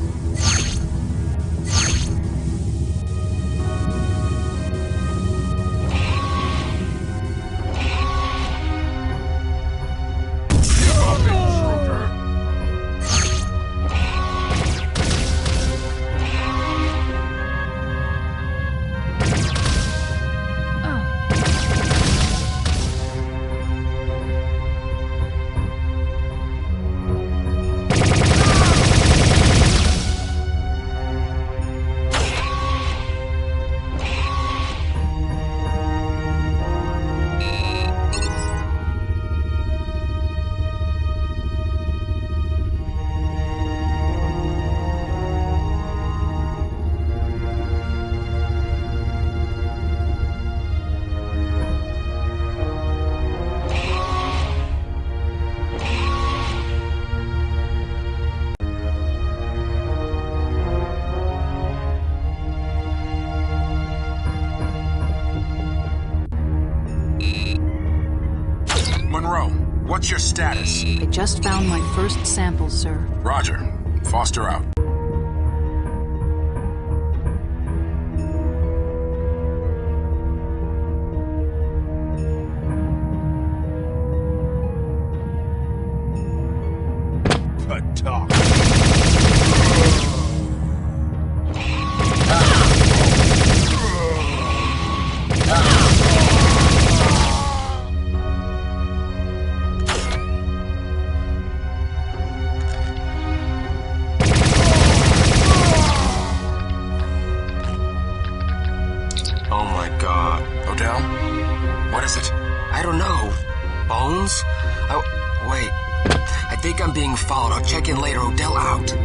Munro, what's your status? I just found my first sample, sir. Roger. Foster out. Good talk. Oh my god. Odell? What is it? I don't know. Bones? Wait. I think I'm being followed. I'll check in later. Odell out.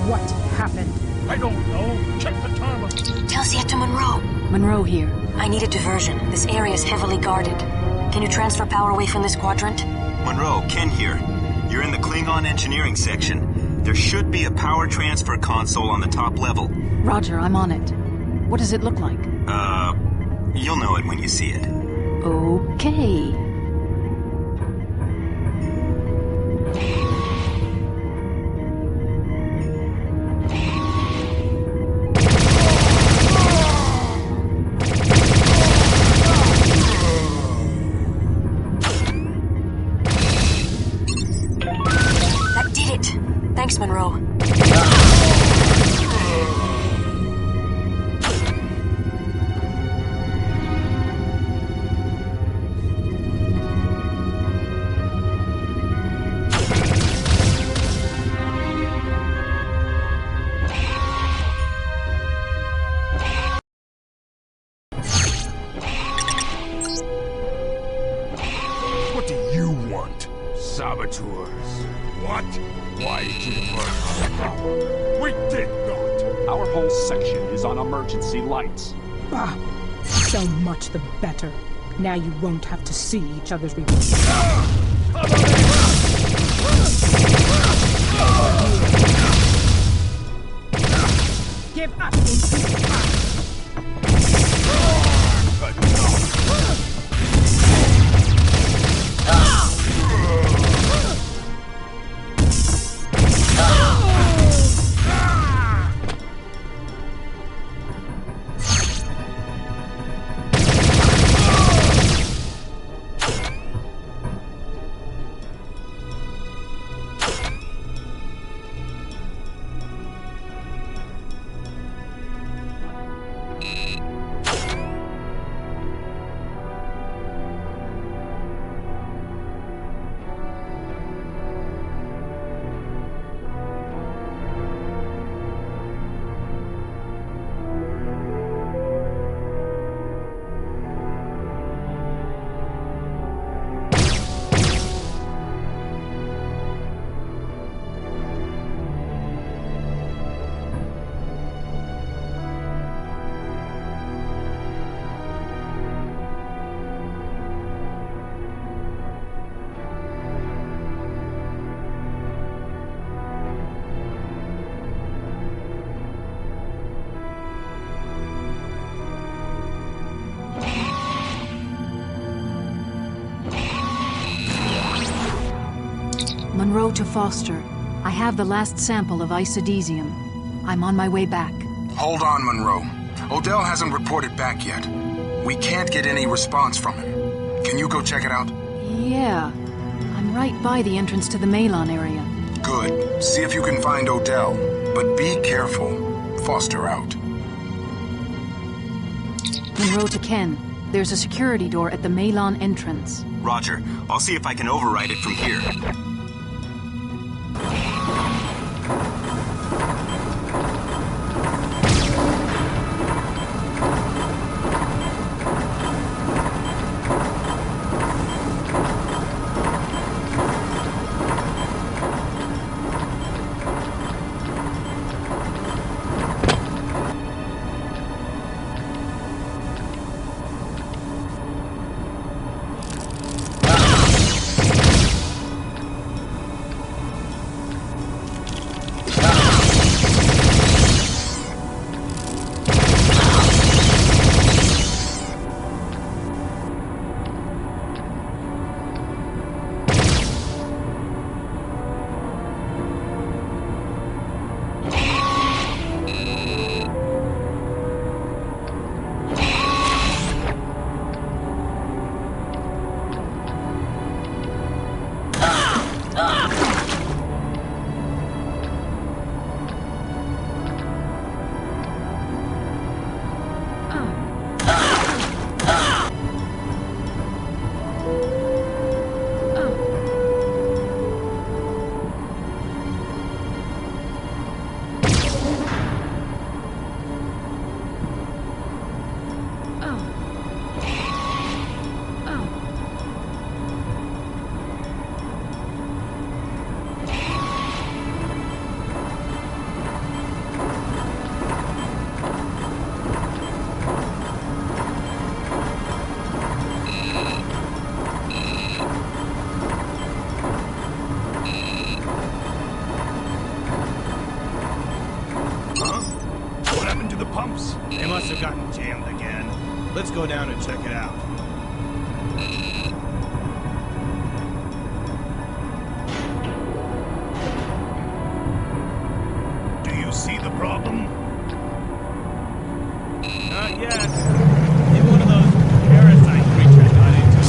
What happened? I don't know. Check the timer. Telsia to Munro. Munro here. I need a diversion. This area is heavily guarded. Can you transfer power away from this quadrant? Munro, Ken here. You're in the Klingon engineering section. There should be a power transfer console on the top level. Roger, I'm on it. What does it look like? You'll know it when you see it. Okay. That did it. Thanks, Munro. What do you want? Saboteurs. What? Why did you murder us? We did not. Our whole section is on emergency lights. Bah! So much the better. Now you won't have to see each other's reports. Give us Munro to Foster. I have the last sample of isodesium. I'm on my way back. Hold on, Munro. Odell hasn't reported back yet. We can't get any response from him. Can you go check it out? Yeah. I'm right by the entrance to the Malon area. Good. See if you can find Odell. But be careful. Foster out. Munro to Ken. There's a security door at the Malon entrance. Roger. I'll see if I can override it from here. They must have gotten jammed again. Let's go down and check it out. Do you see the problem? Not yet. Maybe one of those parasite creatures got into it.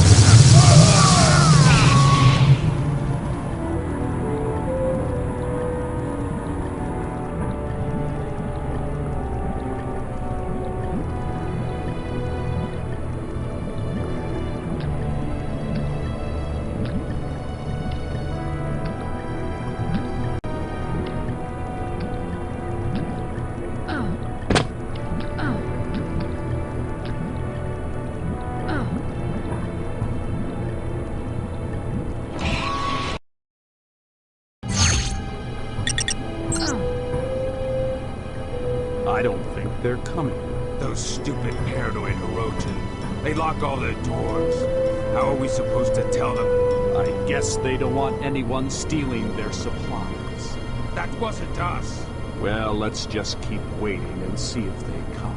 I don't think they're coming. Those stupid paranoid Hirotan. They lock all their doors. How are we supposed to tell them? I guess they don't want anyone stealing their supplies. That wasn't us. Well, let's just keep waiting and see if they come.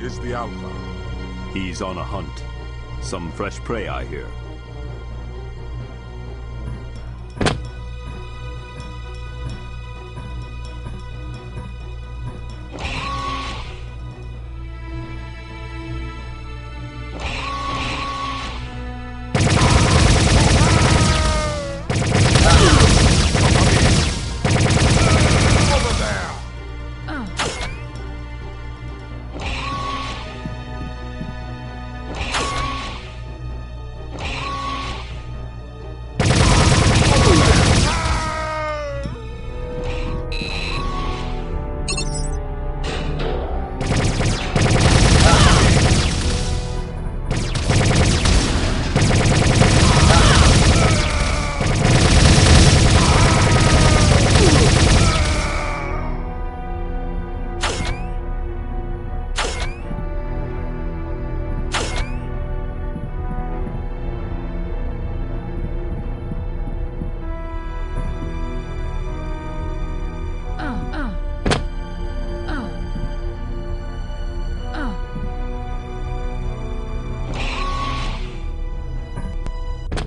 is the outlaw? He's on a hunt. Some fresh prey, I hear.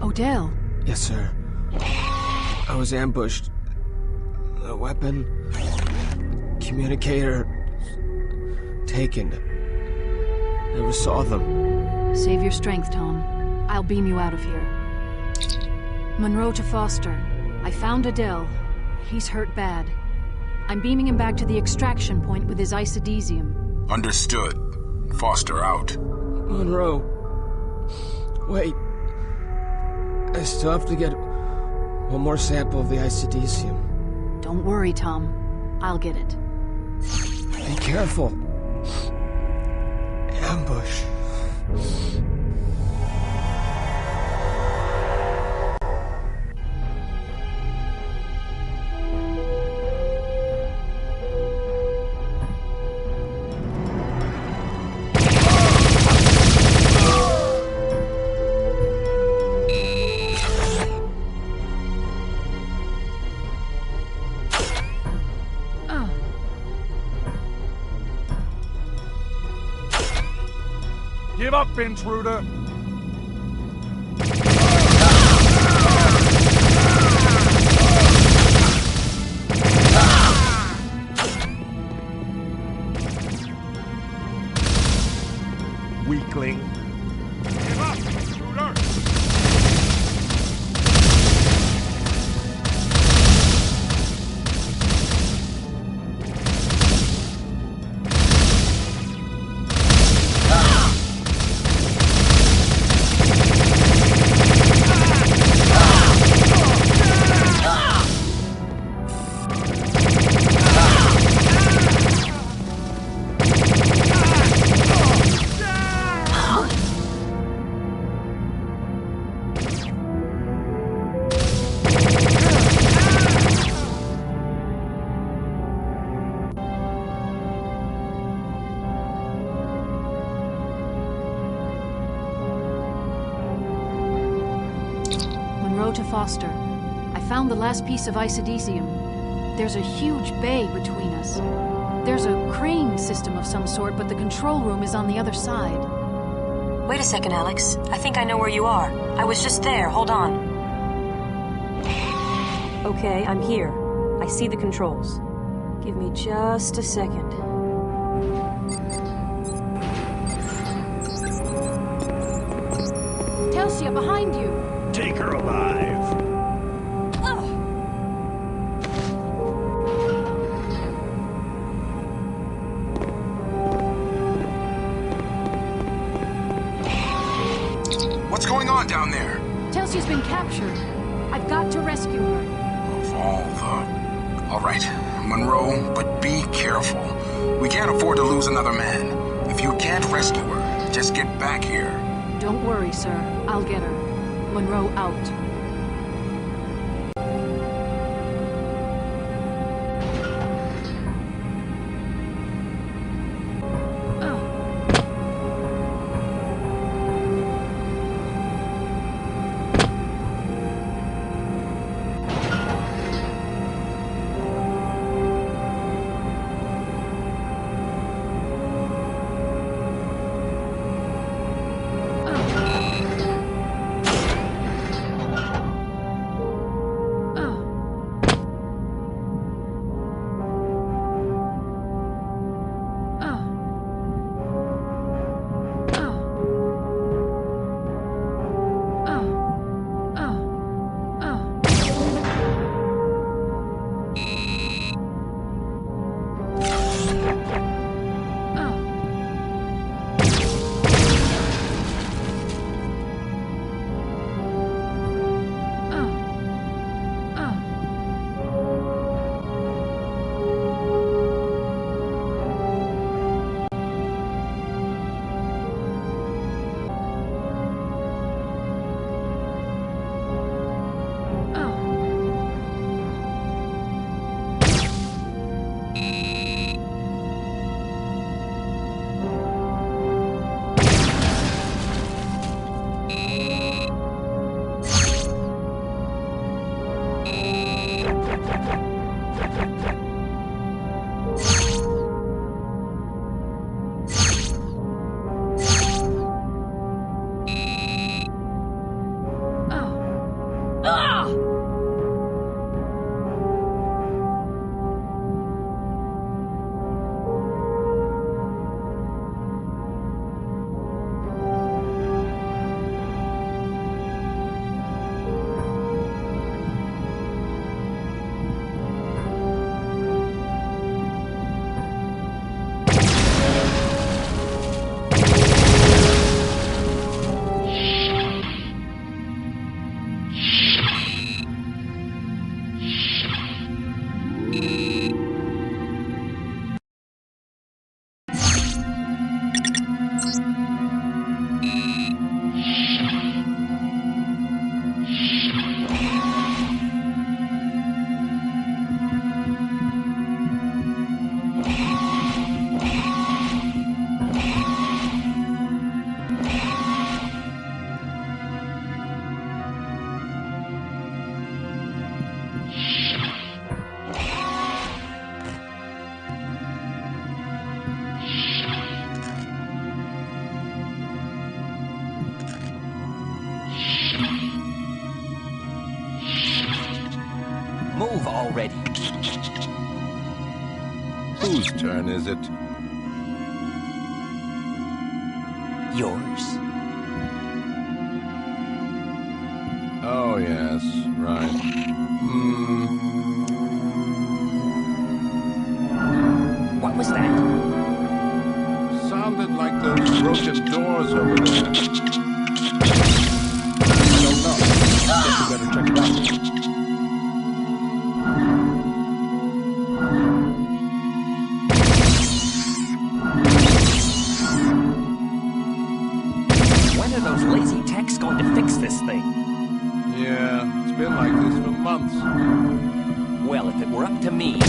Odell. Yes, sir. I was ambushed. A weapon, communicator, taken. Never saw them. Save your strength, Tom. I'll beam you out of here. Munro to Foster. I found Adele. He's hurt bad. I'm beaming him back to the extraction point with his isodesium. Understood. Foster out. Munro. Wait. I still have to get one more sample of the isodesium. Don't worry, Tom. I'll get it. Be careful. Ambush. Give up, intruder! Weakling. Give up, intruder! To Foster. I found the last piece of isodesium. There's a huge bay between us. There's a crane system of some sort, but the control room is on the other side. Wait a second, Alex. I think I know where you are. I was just there. Hold on. Okay, I'm here. I see the controls. Give me just a second. Telsia, behind you! Take her alive. What's going on down there? Telsia's been captured. I've got to rescue her. Of all the... All right, Munro, but be careful. We can't afford to lose another man. If you can't rescue her, just get back here. Don't worry, sir. I'll get her. Munro out. already. Whose turn is it? Yours. Oh, yes, right. What was that? Sounded like those broken doors over there. I don't know. Guess we better check it out. When are those lazy techs going to fix this thing? Yeah, it's been like this for months. Well, if it were up to me...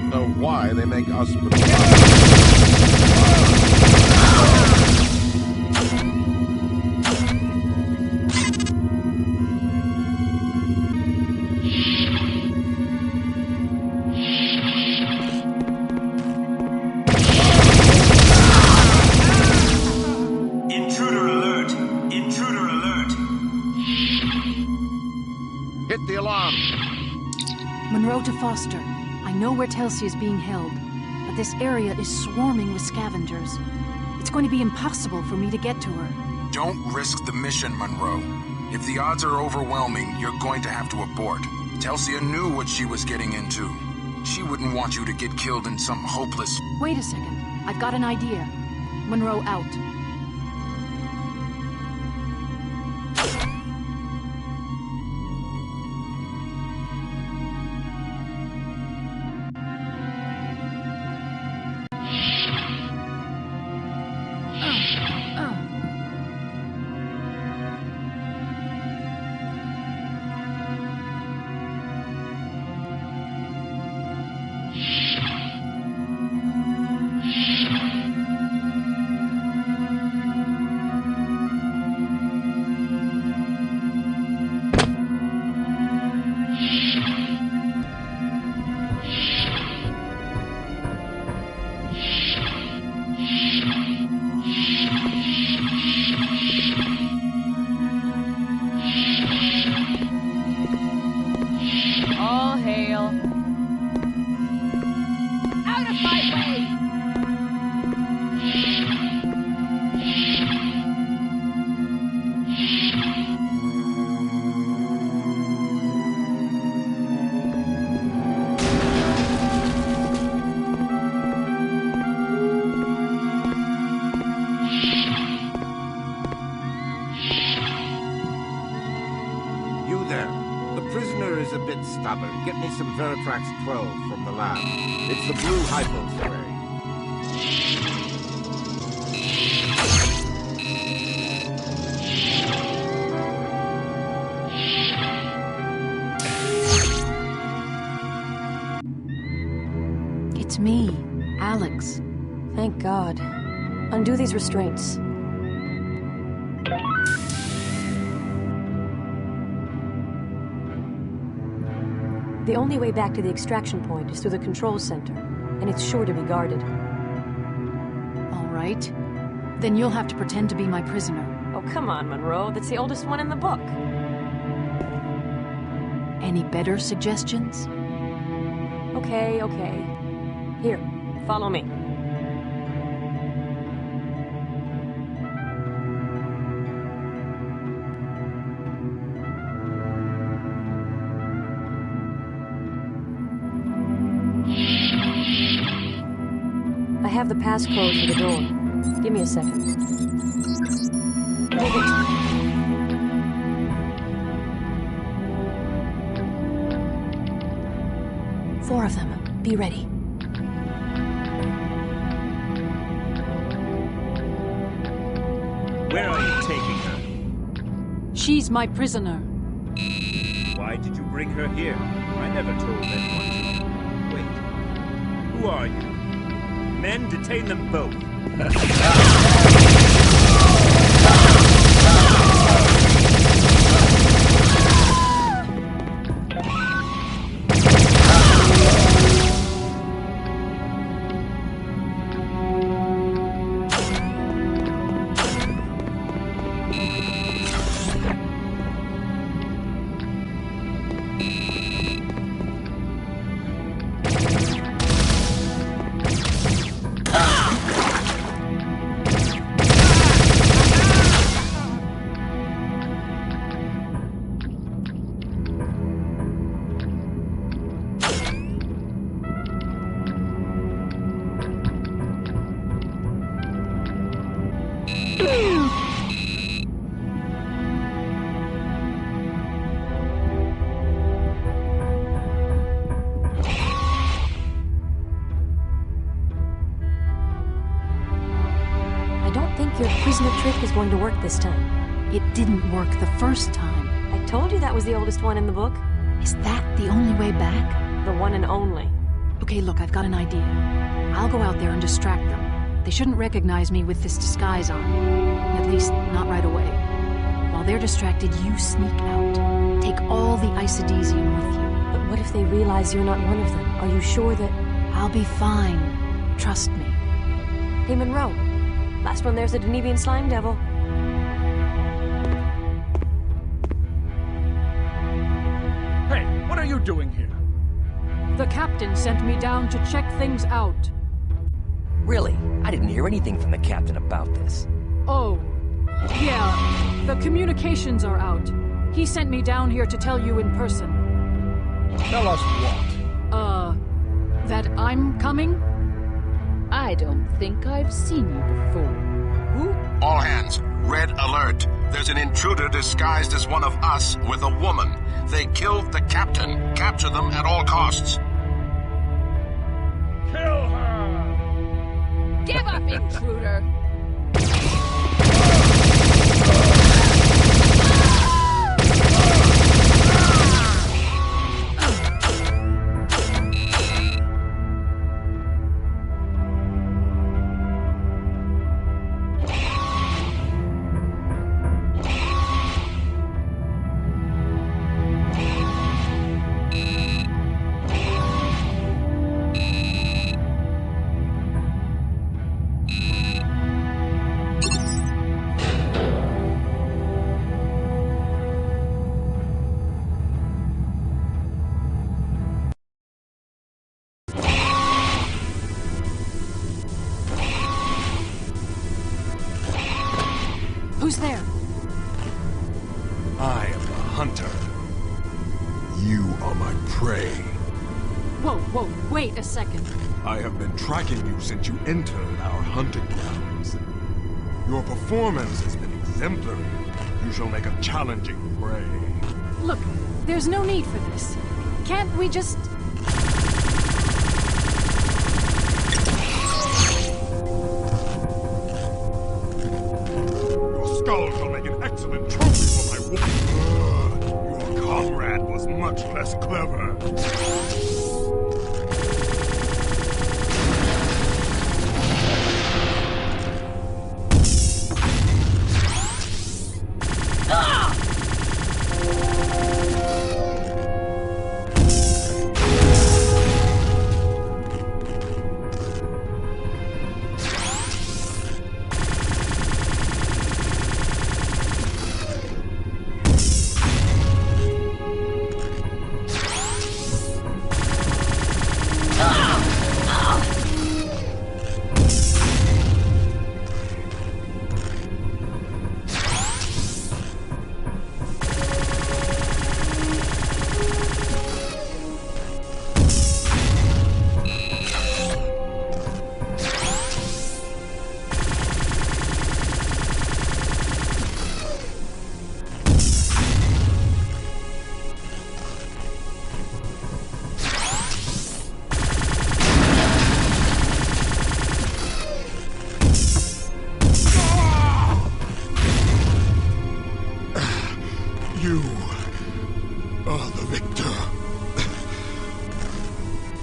don't know why they make us believe. Intruder alert! Intruder alert! Hit the alarm! Munro to Foster. I know where Telsia is being held, but this area is swarming with scavengers. It's going to be impossible for me to get to her. Don't risk the mission, Munro. If the odds are overwhelming, you're going to have to abort. Telsia knew what she was getting into. She wouldn't want you to get killed in some hopeless... Wait a second. I've got an idea. Munro out. All hail. Out of my way! You there. The prisoner is a bit stubborn. Get me some Veritrax 12 from the lab. It's the blue hypo spray. It's me, Alex. Thank God. Undo these restraints. The only way back to the extraction point is through the control center, and it's sure to be guarded. All right. Then you'll have to pretend to be my prisoner. Oh, come on, Munro. That's the oldest one in the book. Any better suggestions? Okay. Here, follow me. I have the passcode for the door. Give me a second. Take it. 4 of them. Be ready. Where are you taking her? She's my prisoner. Why did you bring her here? I never told anyone to. Wait. Who are you? Men, detain them both. Your prisoner trick is going to work this time. It didn't work the first time. I told you that was the oldest one in the book. Is that the only way back? The one and only. Okay, look, I've got an idea. I'll go out there and distract them. They shouldn't recognize me with this disguise on. At least, not right away. While they're distracted, you sneak out. Take all the isodesium with you. But what if they realize you're not one of them? Are you sure that... I'll be fine. Trust me. Hey, Munro. Last one there's a Denebian slime devil. Hey, what are you doing here? The captain sent me down to check things out. Really? I didn't hear anything from the captain about this. Oh, yeah. The communications are out. He sent me down here to tell you in person. Tell us what? That I'm coming? I don't think I've seen you before. Who? All hands, red alert. There's an intruder disguised as one of us with a woman. They killed the captain. Capture them at all costs. Kill her! Give up, intruder! Who's there? I am the hunter. You are my prey. Whoa, wait a second. I have been tracking you since you entered our hunting grounds. Your performance has been exemplary. You shall make a challenging prey. Look, there's no need for this. Can't we just... Skull shall make an excellent trophy for my wolf. Your comrade was much less clever.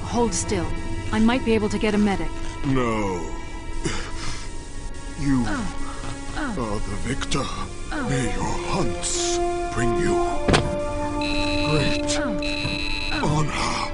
Hold still. I might be able to get a medic. No. You are the victor. May your hunts bring you great honor.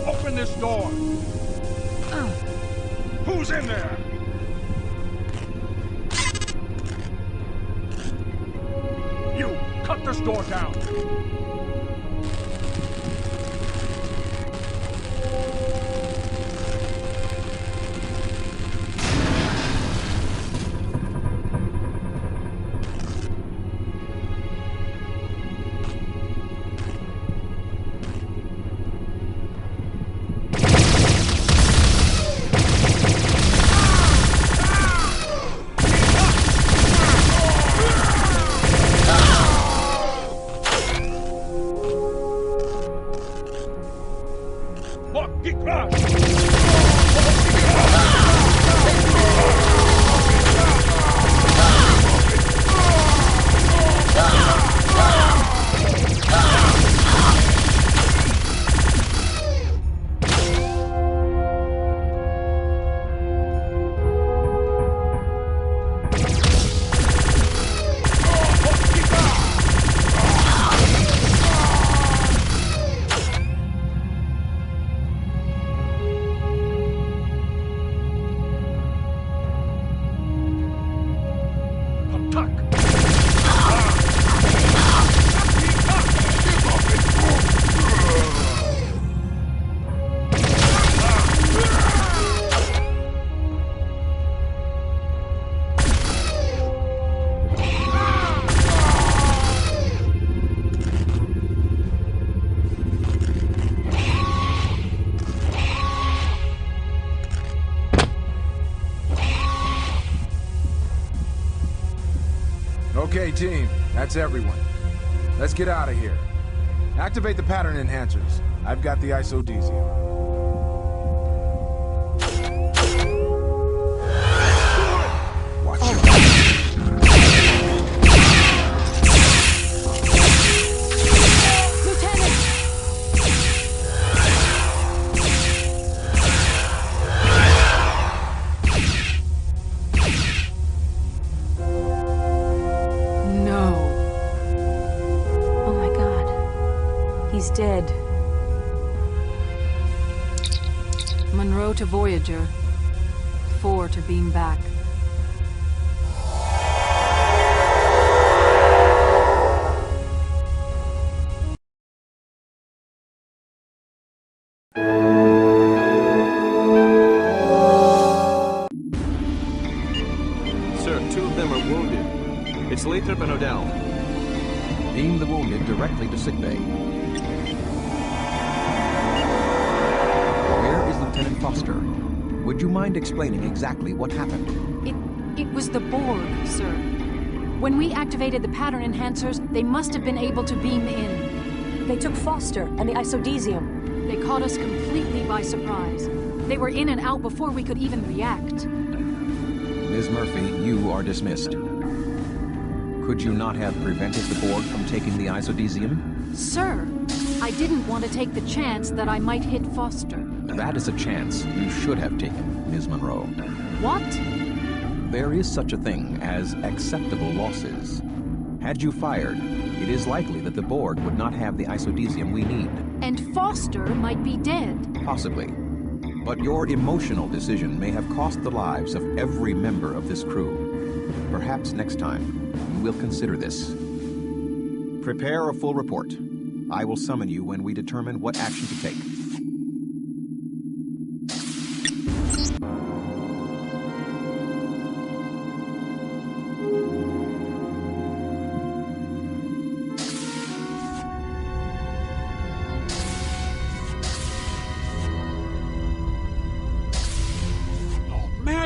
Open this door! Who's in there? You, cut this door down! Okay, team. That's everyone. Let's get out of here. Activate the pattern enhancers. I've got the isodesium. Watch your back. Dead. Munro to Voyager. 4 to beam back. Sir, 2 of them are wounded. It's Lathrop and Odell. Beam the wounded directly to sickbay. Lieutenant Foster, would you mind explaining exactly what happened? It was the Borg, sir. When we activated the pattern enhancers, they must have been able to beam in. They took Foster and the isodesium. They caught us completely by surprise. They were in and out before we could even react. Ms. Murphy, you are dismissed. Could you not have prevented the Borg from taking the isodesium? Sir, I didn't want to take the chance that I might hit Foster. That is a chance you should have taken, Ms. Munro. What? There is such a thing as acceptable losses. Had you fired, it is likely that the Borg would not have the isodesium we need. And Foster might be dead. Possibly. But your emotional decision may have cost the lives of every member of this crew. Perhaps next time, you will consider this. Prepare a full report. I will summon you when we determine what action to take.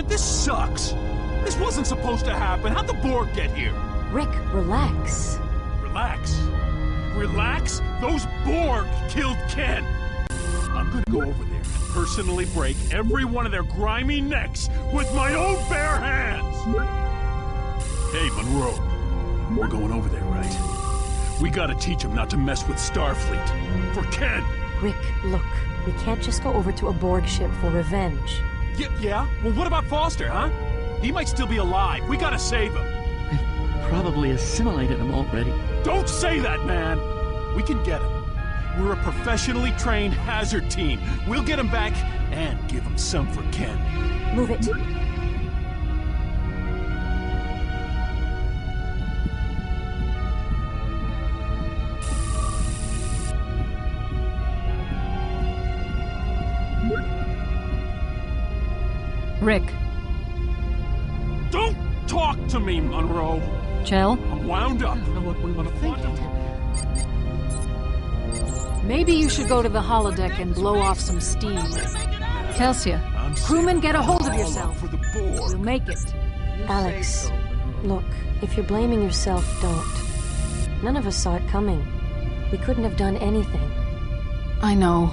This sucks! This wasn't supposed to happen. How'd the Borg get here? Rick, relax. Relax? Relax? Those Borg killed Ken! I'm gonna go over there and personally break every one of their grimy necks with my own bare hands! Hey, Munro. We're going over there, right? We gotta teach them not to mess with Starfleet. For Ken! Rick, look. We can't just go over to a Borg ship for revenge. Yeah? Well, what about Foster, huh? He might still be alive. We gotta save him. They've probably assimilated him already. Don't say that, man! We can get him. We're a professionally trained hazard team. We'll get him back and give him some for Ken. Move it. Rick. Don't talk to me, Munro. Chell? I'm wound up. I don't know what we want to think. Maybe you should go to the holodeck and blow off some steam. Telsia, crewman, get a hold of yourself. We'll make it. Alex, look, if you're blaming yourself, don't. None of us saw it coming. We couldn't have done anything. I know.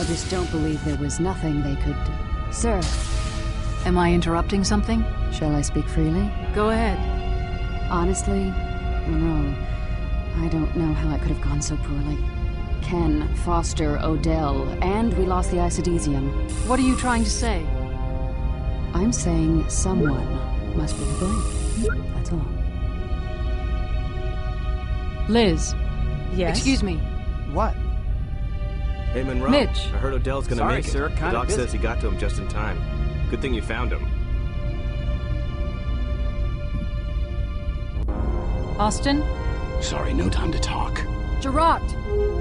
I just don't believe there was nothing they could... Sir. Am I interrupting something? Shall I speak freely? Go ahead. Honestly, Monroe, I don't know how it could have gone so poorly. Ken, Foster, Odell, and we lost the isodesium. What are you trying to say? I'm saying someone must be to blame. That's all. Liz. Yes? Excuse me. What? Hey, Monroe. Mitch. I heard Odell's gonna Sorry, make it. sir, The kinda doc busy. says he got to him just in time. Good thing you found him. Austin? Sorry, no time to talk. Gerard!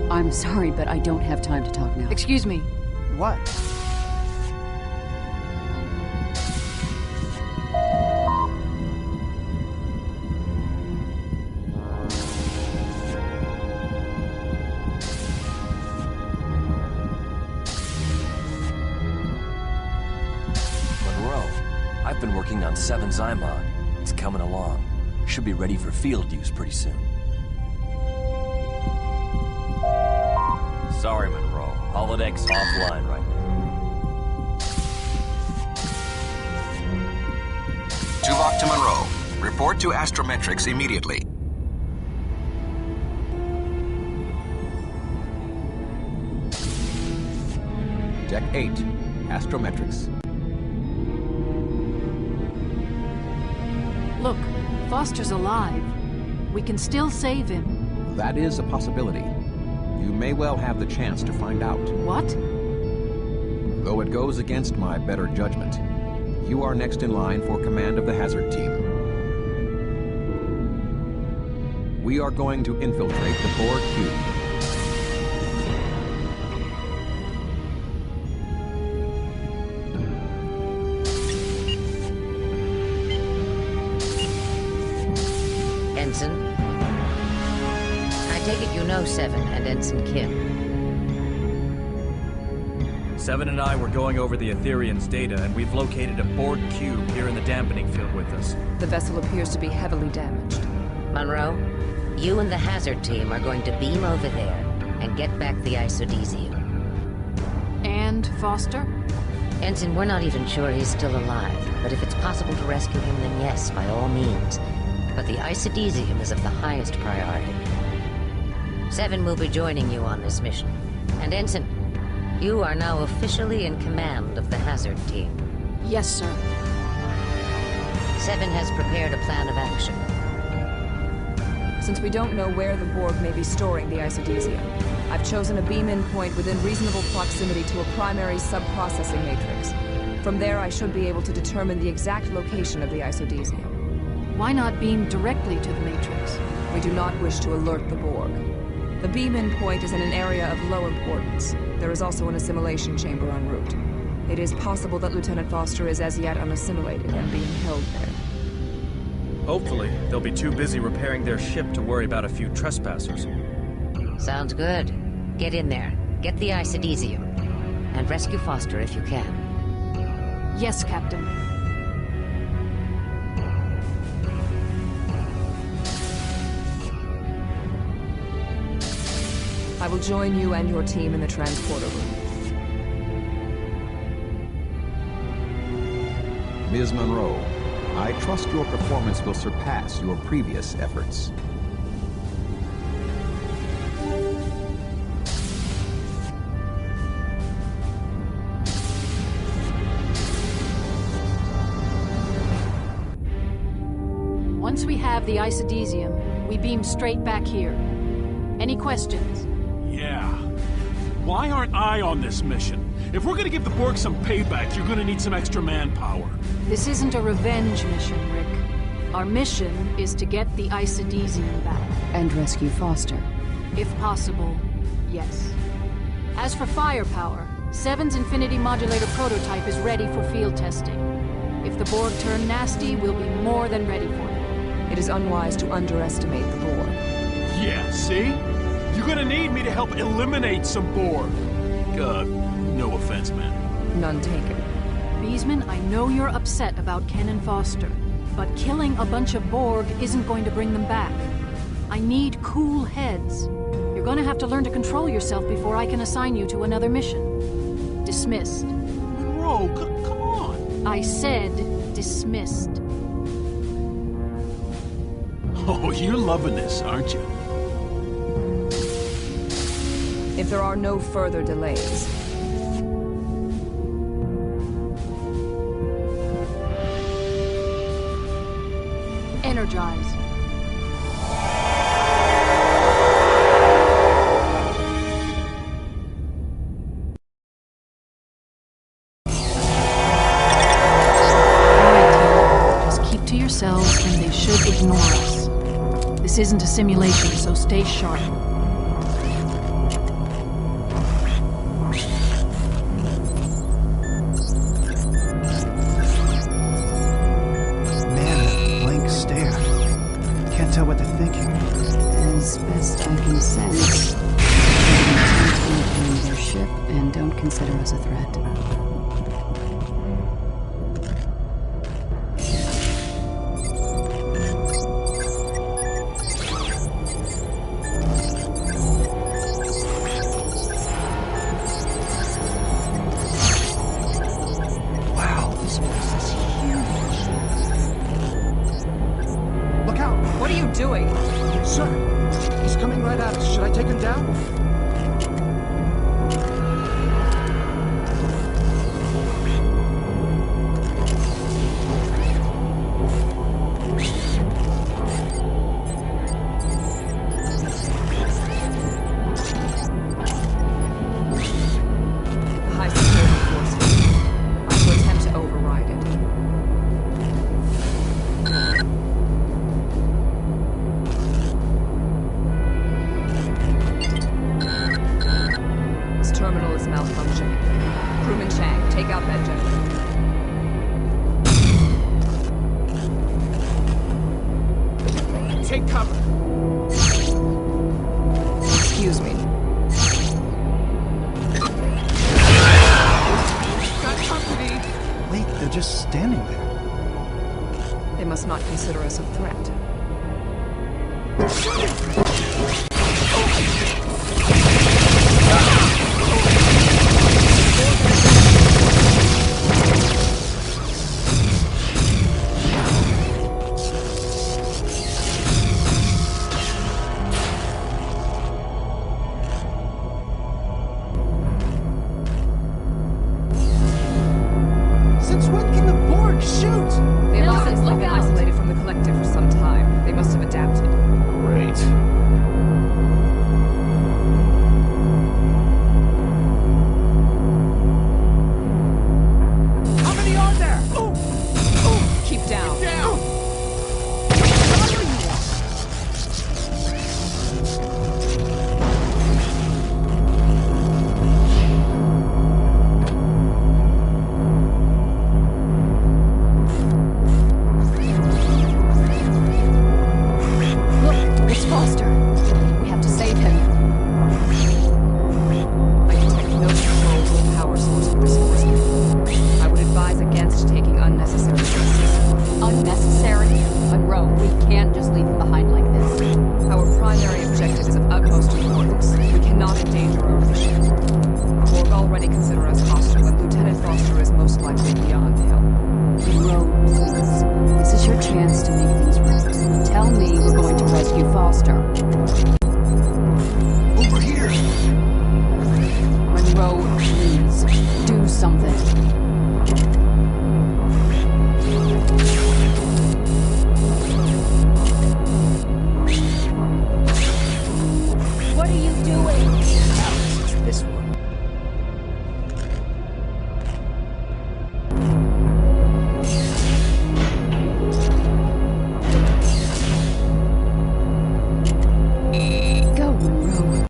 I'm sorry, but I don't have time to talk now. Excuse me. What? Monroe, I've been working on 7 Zymon. It's coming along. Should be ready for field use pretty soon. Sorry, Monroe. Holodec's offline right now. Tuvok to Monroe. Report to Astrometrics immediately. Deck 8, Astrometrics. Look, Foster's alive. We can still save him. That is a possibility. You may well have the chance to find out. What? Though it goes against my better judgment, you are next in line for command of the hazard team. We are going to infiltrate the Borg cube. Ensign? I take it you know Seven and Ensign Kim. Seven and I were going over the Ethereans' data, and we've located a Borg cube here in the dampening field with us. The vessel appears to be heavily damaged. Monroe, you and the hazard team are going to beam over there and get back the isodesium. And Foster? Ensign, we're not even sure he's still alive, but if it's possible to rescue him, then yes, by all means. But the isodesium is of the highest priority. Seven will be joining you on this mission. And Ensign, you are now officially in command of the hazard team. Yes, sir. Seven has prepared a plan of action. Since we don't know where the Borg may be storing the isodesium, I've chosen a beam-in point within reasonable proximity to a primary sub-processing matrix. From there, I should be able to determine the exact location of the isodesium. Why not beam directly to the Matrix? We do not wish to alert the Borg. The beam-in point is in an area of low importance. There is also an assimilation chamber en route. It is possible that Lieutenant Foster is as yet unassimilated and being held there. Hopefully, they'll be too busy repairing their ship to worry about a few trespassers. Sounds good. Get in there, get the isodesium, and rescue Foster if you can. Yes, Captain. I will join you and your team in the transporter room. Ms. Monroe, I trust your performance will surpass your previous efforts. Once we have the isodesium, we beam straight back here. Any questions? Yeah. Why aren't I on this mission? If we're gonna give the Borg some payback, you're gonna need some extra manpower. This isn't a revenge mission, Rick. Our mission is to get the isodesium back. And rescue Foster. If possible, yes. As for firepower, Seven's Infinity Modulator prototype is ready for field testing. If the Borg turn nasty, we'll be more than ready for them. It is unwise to underestimate the Borg. Yeah, see? You're gonna need me to help eliminate some Borg. No offense, man. None taken. Beesman, I know you're upset about Ken and Foster, but killing a bunch of Borg isn't going to bring them back. I need cool heads. You're gonna have to learn to control yourself before I can assign you to another mission. Dismissed. Monroe, come on! I said dismissed. Oh, you're loving this, aren't you? If there are no further delays, energize. Just keep to yourselves and they should ignore us. This isn't a simulation, so stay sharp. As best I can sense, they intend to their ship and don't consider us a threat. Wow, this place is huge. Look out! What are you doing? Sir, he's coming right at us. Should I take him down? High security forces. I will attempt to override it. This terminal is malfunctioning. Crewman Chang, take out that generator. Take cover. Excuse me. Got company. Wait, they're just standing there. They must not consider us a threat. Since when can the Borg shoot? The Eales have been isolated from the collective for some time. They must have adapted. Great. How many are there? Keep down. Look, it's Foster. We have to save him. I detect no controllable power source for this force. I would advise against taking unnecessary risks. Unnecessary? Monroe, we can't just leave him behind like this. Our primary objective is of utmost importance. We cannot endanger our mission. The Borg already consider us hostile, and Lieutenant Foster is most likely beyond help. Monroe, please. This is your chance to make things right. Tell me we're going to rescue Foster. Over here. Monroe, please. Do something. What are you doing? Alex, it's this one. Go, Monroe.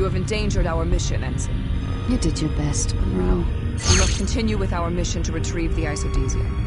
have endangered our mission, Ensign. You did your best, Munro. We must continue with our mission to retrieve the isodesium.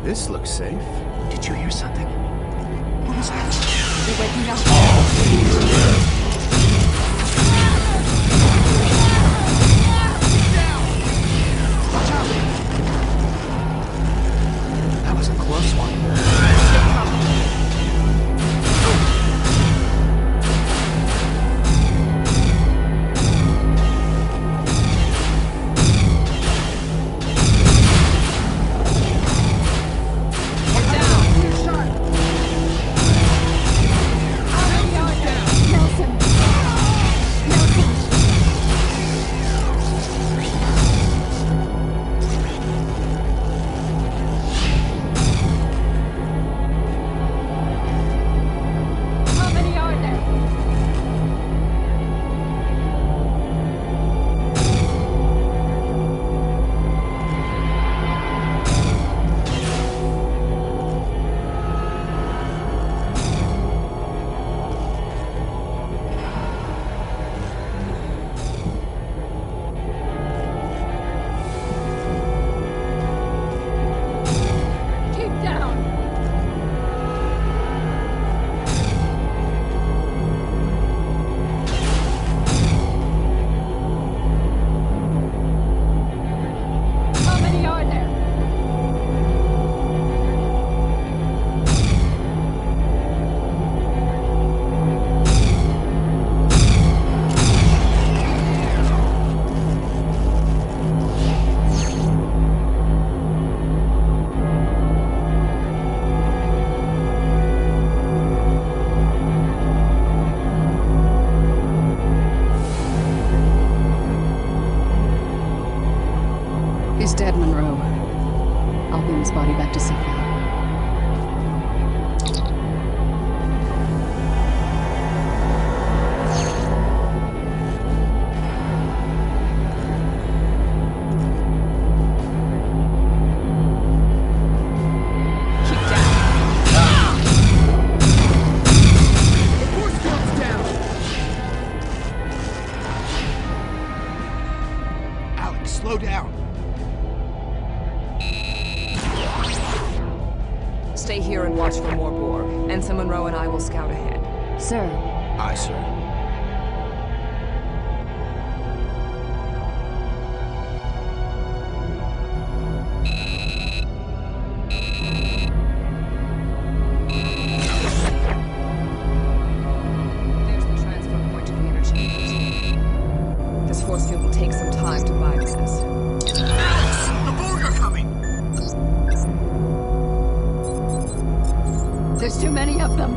This looks safe. Did you hear something? What was that? They're waking up. Watch out! That was a close one. He's dead, Munro. I'll beam his body back to safety. Slow down. Stay here and watch for more Borg. Ensign Munro and I will scout ahead. Sir. Aye, sir. There's the transfer point to the inner chambers. This force field will take some time to bypass. Alex! The Borg are coming! There's too many of them.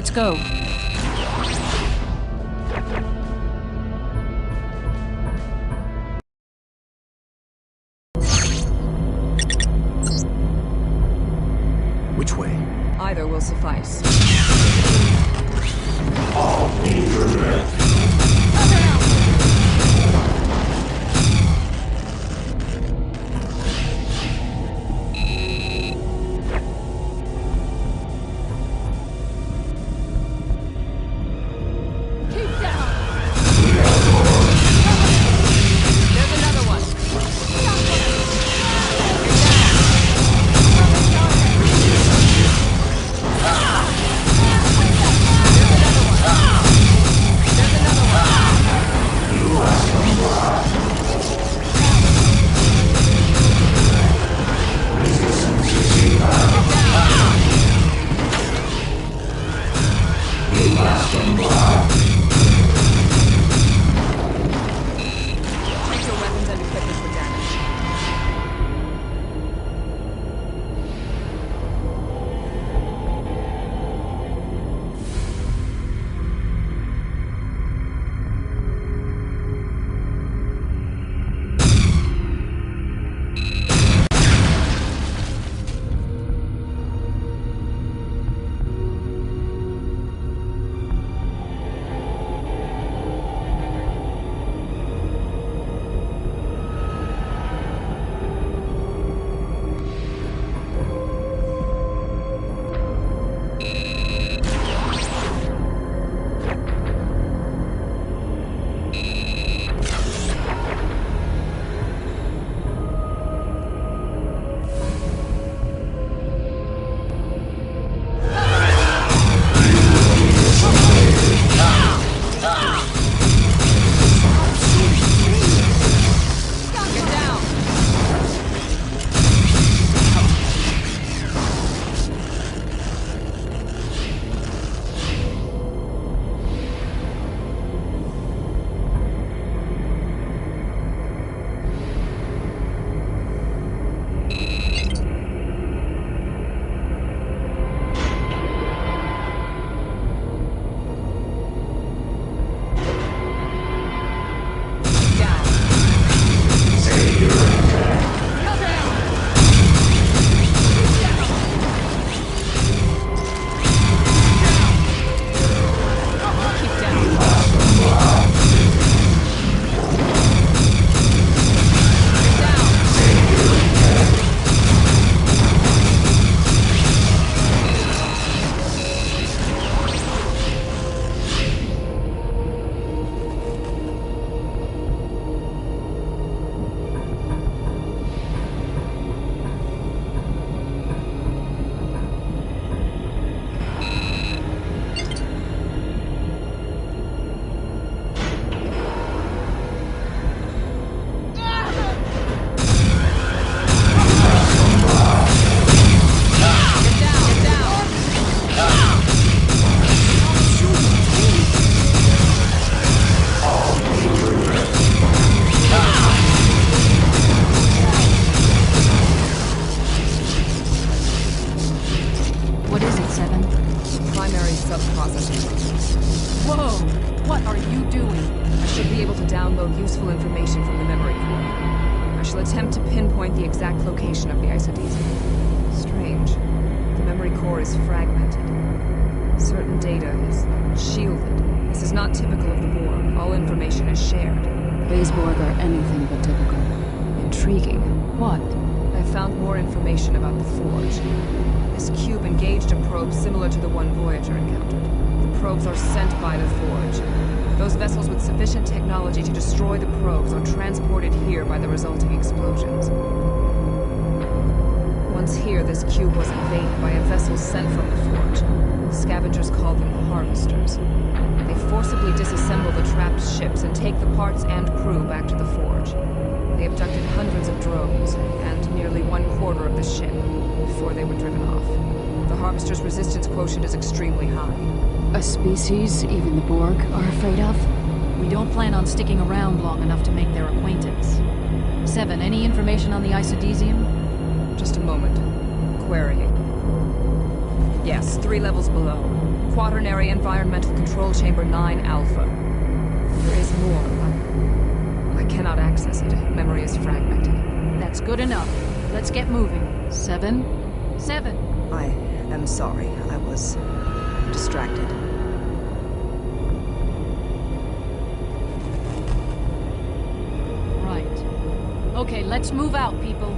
Let's go. Which way? Either will suffice. Attempt to pinpoint the exact location of the isodesium. Strange. The memory core is fragmented. Certain data is shielded. This is not typical of the Borg. All information is shared. These Borg are anything but typical. Intriguing. What? I found more information about the Forge. This cube engaged a probe similar to the one Voyager encountered. The probes are sent by the Forge. Those vessels with sufficient technology to destroy the probes are transported here by the resulting explosions. Once here, this cube was invaded by a vessel sent from the Forge. Scavengers call them Harvesters. They forcibly disassemble the trapped ships and take the parts and crew back to the Forge. They abducted hundreds of drones, and nearly 1/4 of the ship, before they were driven off. The Harvester's resistance quotient is extremely high. A species even the Borg are afraid of? We don't plan on sticking around long enough to make their acquaintance. 7, any information on the isodesium? Just a moment. Querying. Yes, 3 levels below. Quaternary Environmental Control Chamber 9 Alpha. There is more, but I cannot access it. Memory is fragmented. That's good enough. Let's get moving. 7. I am sorry. I was distracted. Right. Okay, let's move out, people.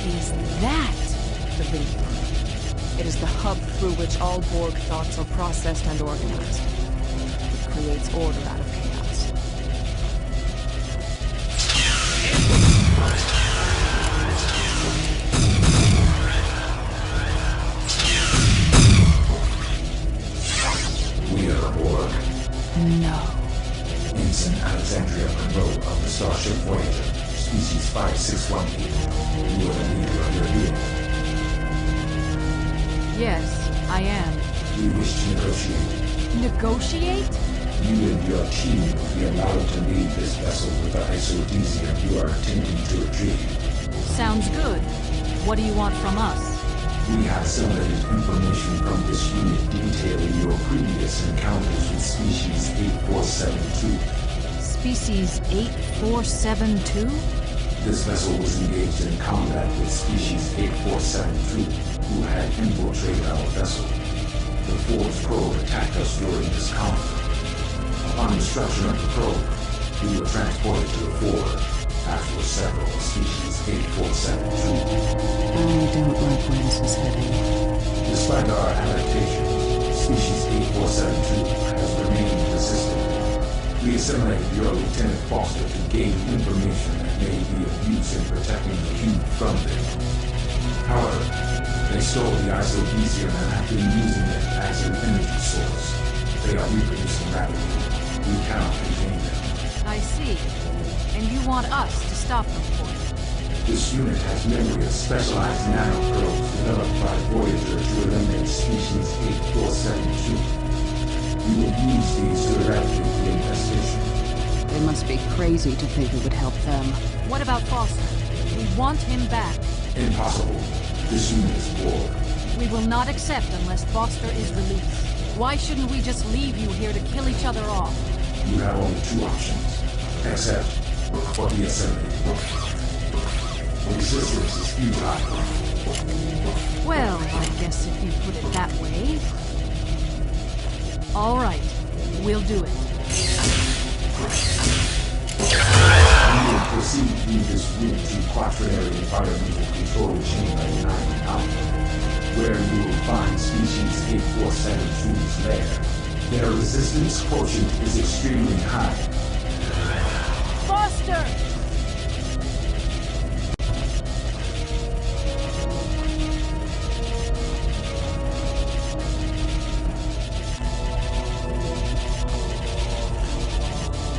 is that? The Vindor. It is the hub through which all Borg thoughts are processed and organized. It creates order out of chaos. We are Borg. No. Ensign Alex Munro of the starship Voyager, species 5618. You are the leader of your unit. Yes, I am. We wish to negotiate. Negotiate? You and your team will be allowed to leave this vessel with the isodesium you are attempting to retrieve. Sounds good. What do you want from us? We have assimilated information from this unit detailing your previous encounters with species 8472. Species 8472? This vessel was engaged in combat with species 8472, who had infiltrated our vessel. The Forge probe attacked us during this conflict. Upon destruction of the probe, we were transported to the Forge, as were several of species 8472. I don't like where this is heading. Despite our adaptations, species 8472 has remained resistant. We assimilated your Lieutenant Foster to gain information that may be of use in protecting the cube from them. However, they stole the isodesium and have been using it as an energy source. They are reproducing rapidly. We cannot contain them. I see. And you want us to stop them for you? This unit has memory of specialized nanoprobes developed by Voyager to eliminate species 8472. We will use these to eradicate the infestation. They must be crazy to think we would help them. What about Foster? We want him back. Impossible. This unit is Borg. We will not accept unless Foster is released. Why shouldn't we just leave you here to kill each other off? You have only two options. Accept or be assimilated. Resistance is futile. Well, I guess if you put it that way. All right, we'll do it. You will proceed through this route to Quaternary Environmental Control Chamber 9 Alpha, where you will find species 8472's lair. Their resistance quotient is extremely high. Foster!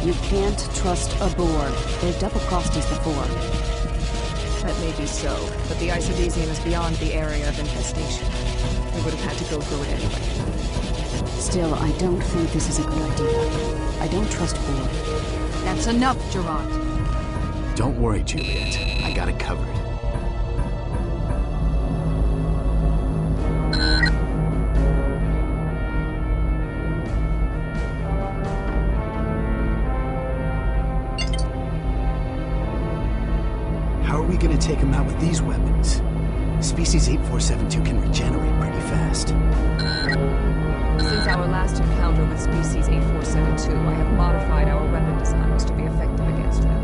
You can't trust a Borg. They've double-crossed us before. That may be so, but the isodesium is beyond the area of infestation. We would have had to go through it anyway. Still, I don't think this is a good idea. I don't trust Borg. That's enough, Gerard. Don't worry, Juliet. I got it covered. How are we gonna take him out with these weapons? Species 8472 can regenerate pretty fast. Since our last encounter with species 8472, I have modified our weapon designs to be effective against them.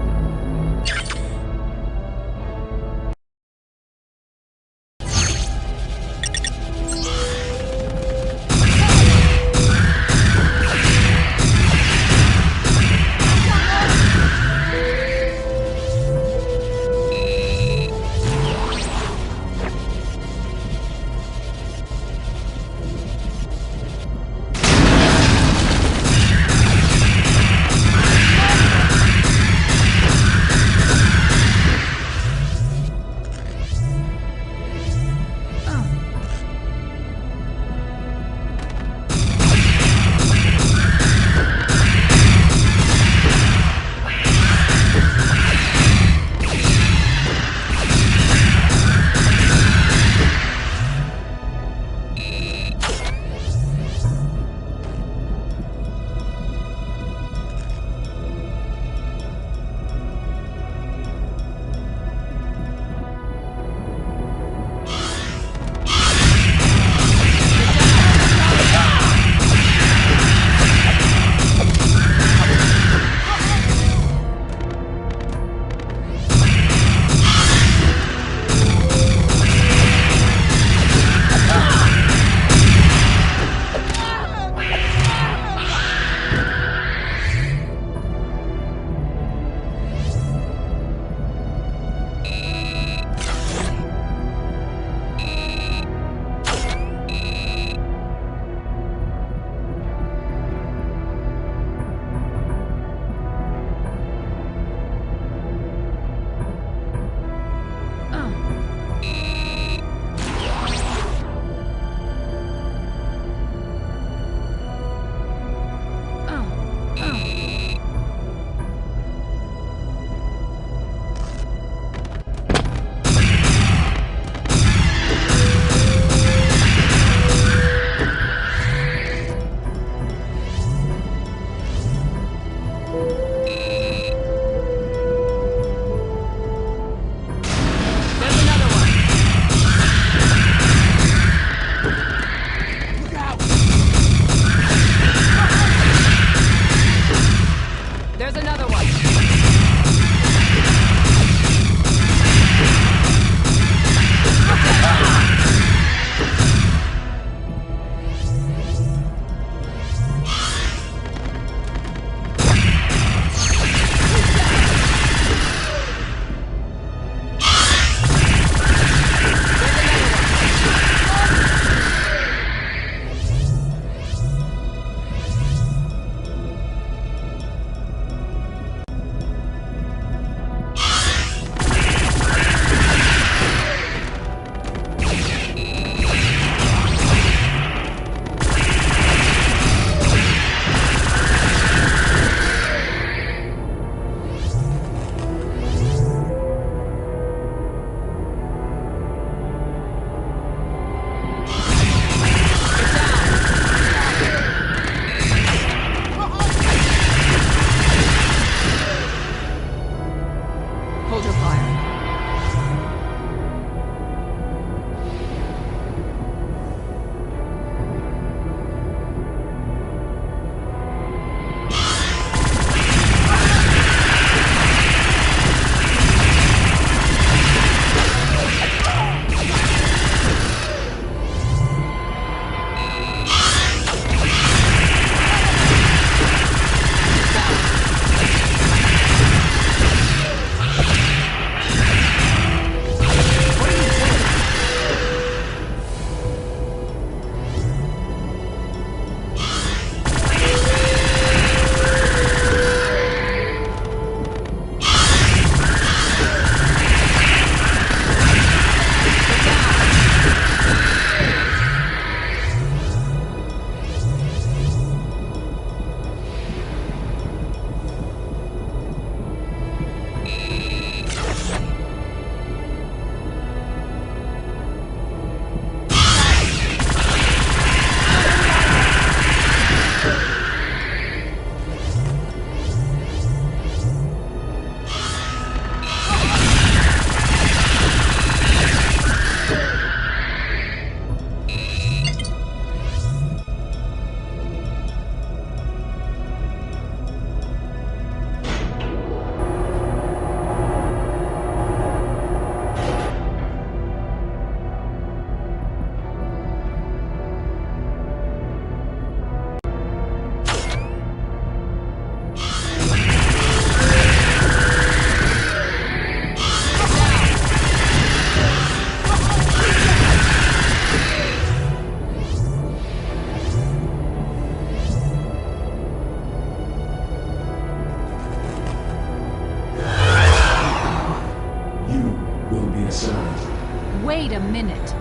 concerned. Wait a minute.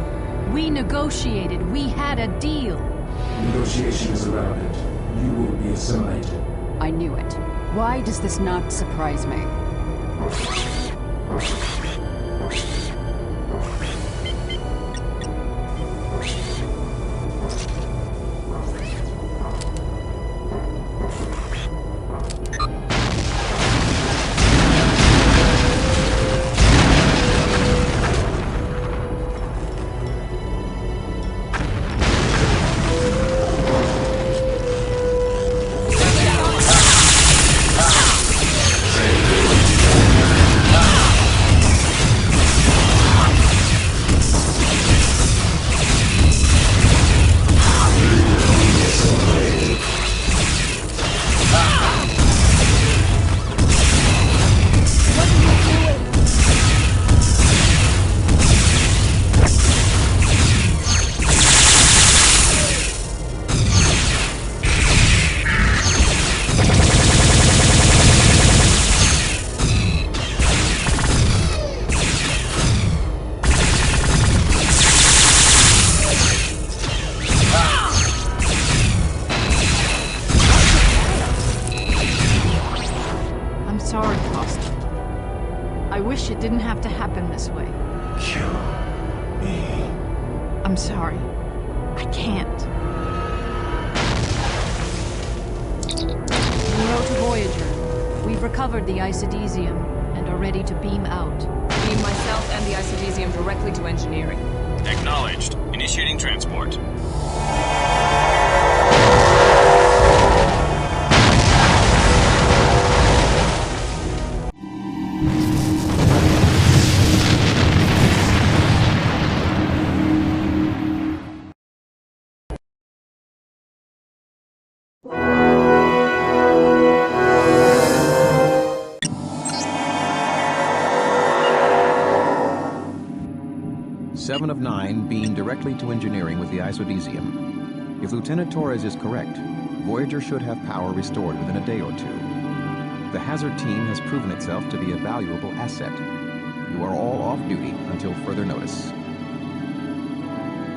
We negotiated. We had a deal. Negotiation is irrelevant. You will be assimilated. I knew it. Why does this not surprise me? It didn't have to happen this way. Kill me. I'm sorry. I can't. Munro to Voyager. We've recovered the Isodesium and are ready to beam out. Beam myself and the Isodesium directly to engineering. Acknowledged. Initiating transport. 7 of 9 beam directly to engineering with the Isodesium. If Lieutenant Torres is correct, Voyager should have power restored within a day or two. The Hazard team has proven itself to be a valuable asset. You are all off duty until further notice.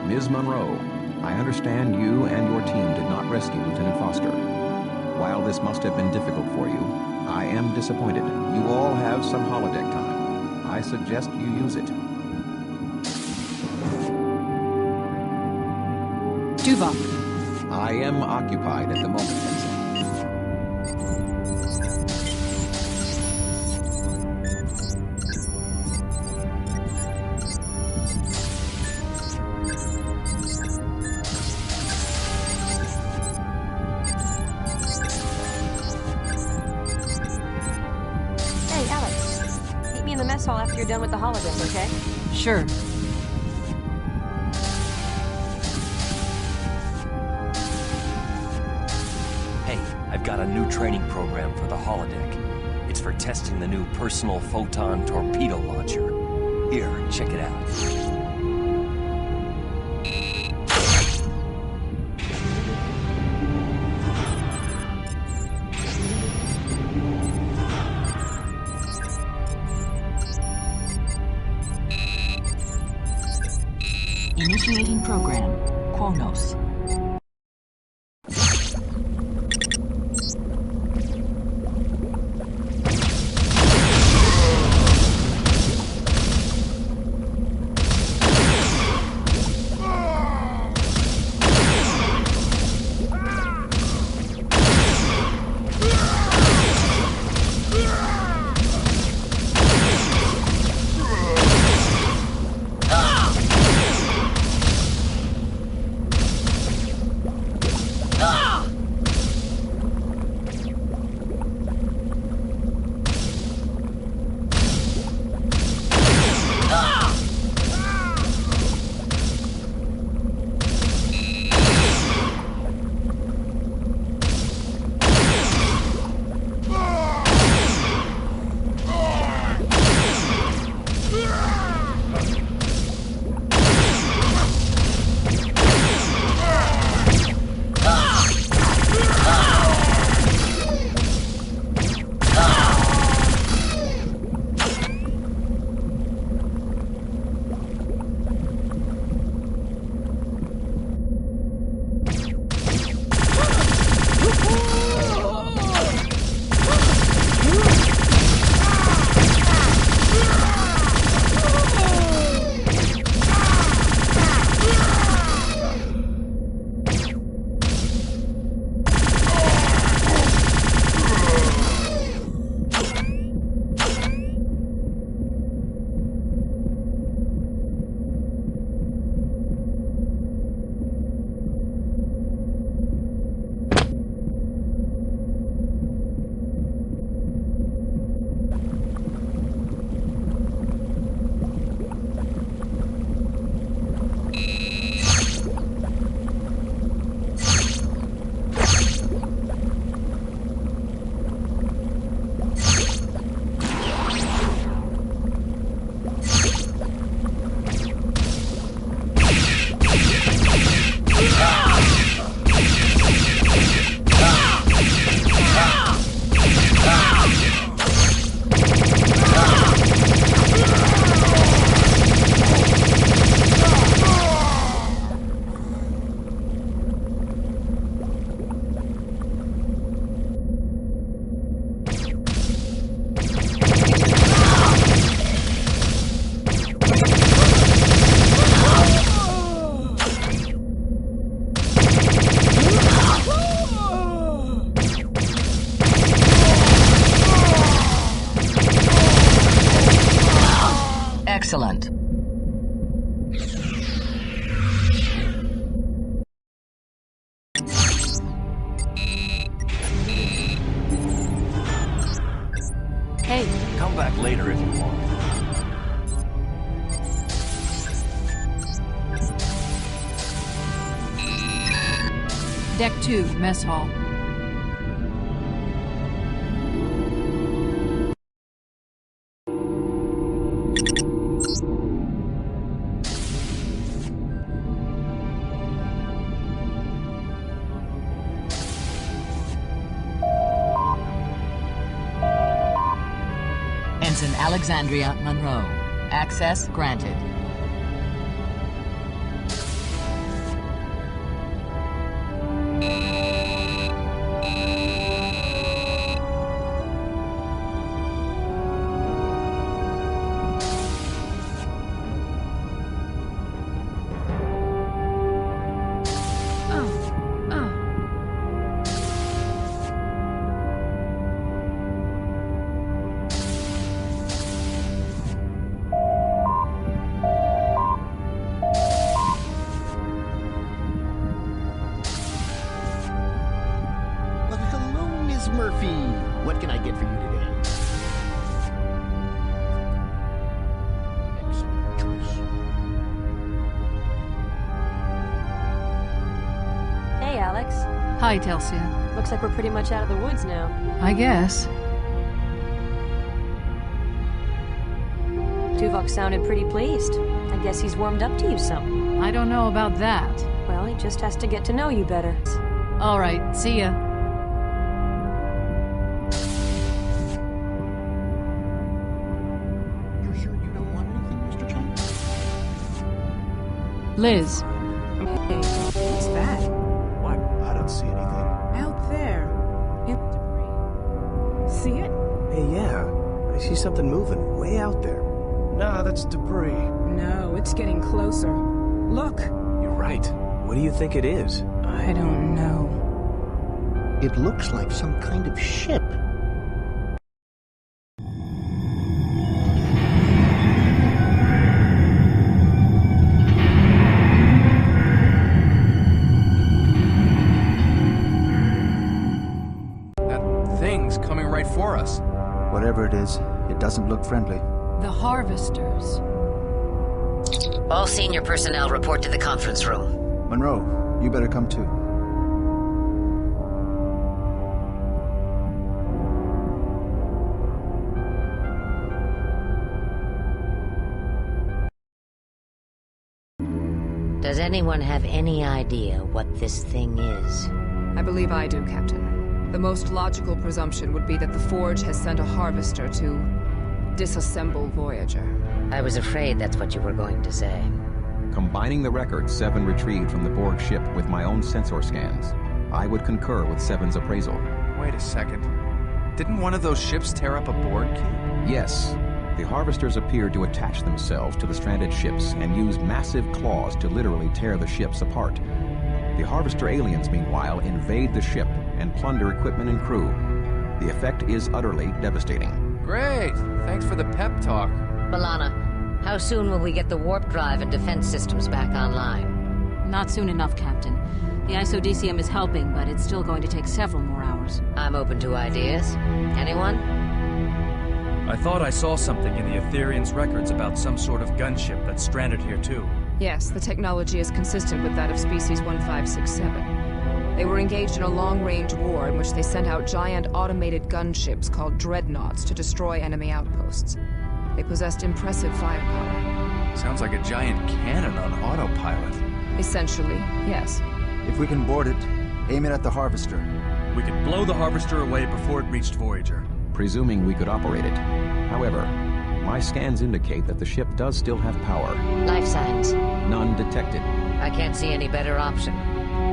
Ms. Munro, I understand you and your team did not rescue Lieutenant Foster. While this must have been difficult for you, I am disappointed. You all have some holodeck time. I suggest you use it. Tuvok. I am occupied at the moment, Ensign. Hey, Alex. Meet me in the mess hall after you're done with the holodeck, okay? Sure. I've got a new training program for the holodeck. It's for testing the new personal photon torpedo launcher. Here, check it out. Initiating program. Kronos. Deck 2, mess hall. Ensign Alex Munro. Access granted. Murphy, what can I get for you today? Excellent choice. Hey, Alex. Hi, Telsia. Looks like we're pretty much out of the woods now. I guess. Tuvok sounded pretty pleased. I guess he's warmed up to you some. I don't know about that. Well, he just has to get to know you better. All right, see ya. Liz. Hey, what's that? What? I don't see anything. Out there. In debris. See it? Hey, yeah. I see something moving way out there. Nah, that's debris. No, it's getting closer. Look. You're right. What do you think it is? I don't know. It looks like some kind of ship. For us. Whatever it is, it doesn't look friendly. The Harvesters. All senior personnel report to the conference room. Munro, you better come too. Does anyone have any idea what this thing is? I believe I do, Captain. The most logical presumption would be that the Forge has sent a harvester to disassemble Voyager. I was afraid that's what you were going to say. Combining the records Seven retrieved from the Borg ship with my own sensor scans, I would concur with Seven's appraisal. Wait a second. Didn't one of those ships tear up a Borg cube? Yes. The Harvesters appeared to attach themselves to the stranded ships and use massive claws to literally tear the ships apart. The Harvester aliens, meanwhile, invade the ship and plunder equipment and crew. The effect is utterly devastating. Great! Thanks for the pep talk. B'Elanna, how soon will we get the warp drive and defense systems back online? Not soon enough, Captain. The isodesium is helping, but it's still going to take several more hours. I'm open to ideas. Anyone? I thought I saw something in the Ethereans' records about some sort of gunship that's stranded here too. Yes, the technology is consistent with that of Species 1567. They were engaged in a long-range war in which they sent out giant automated gunships called dreadnoughts to destroy enemy outposts. They possessed impressive firepower. Sounds like a giant cannon on autopilot. Essentially, yes. If we can board it, aim it at the Harvester. We could blow the Harvester away before it reached Voyager. Presuming we could operate it. However, my scans indicate that the ship does still have power. Life signs. None detected. I can't see any better option.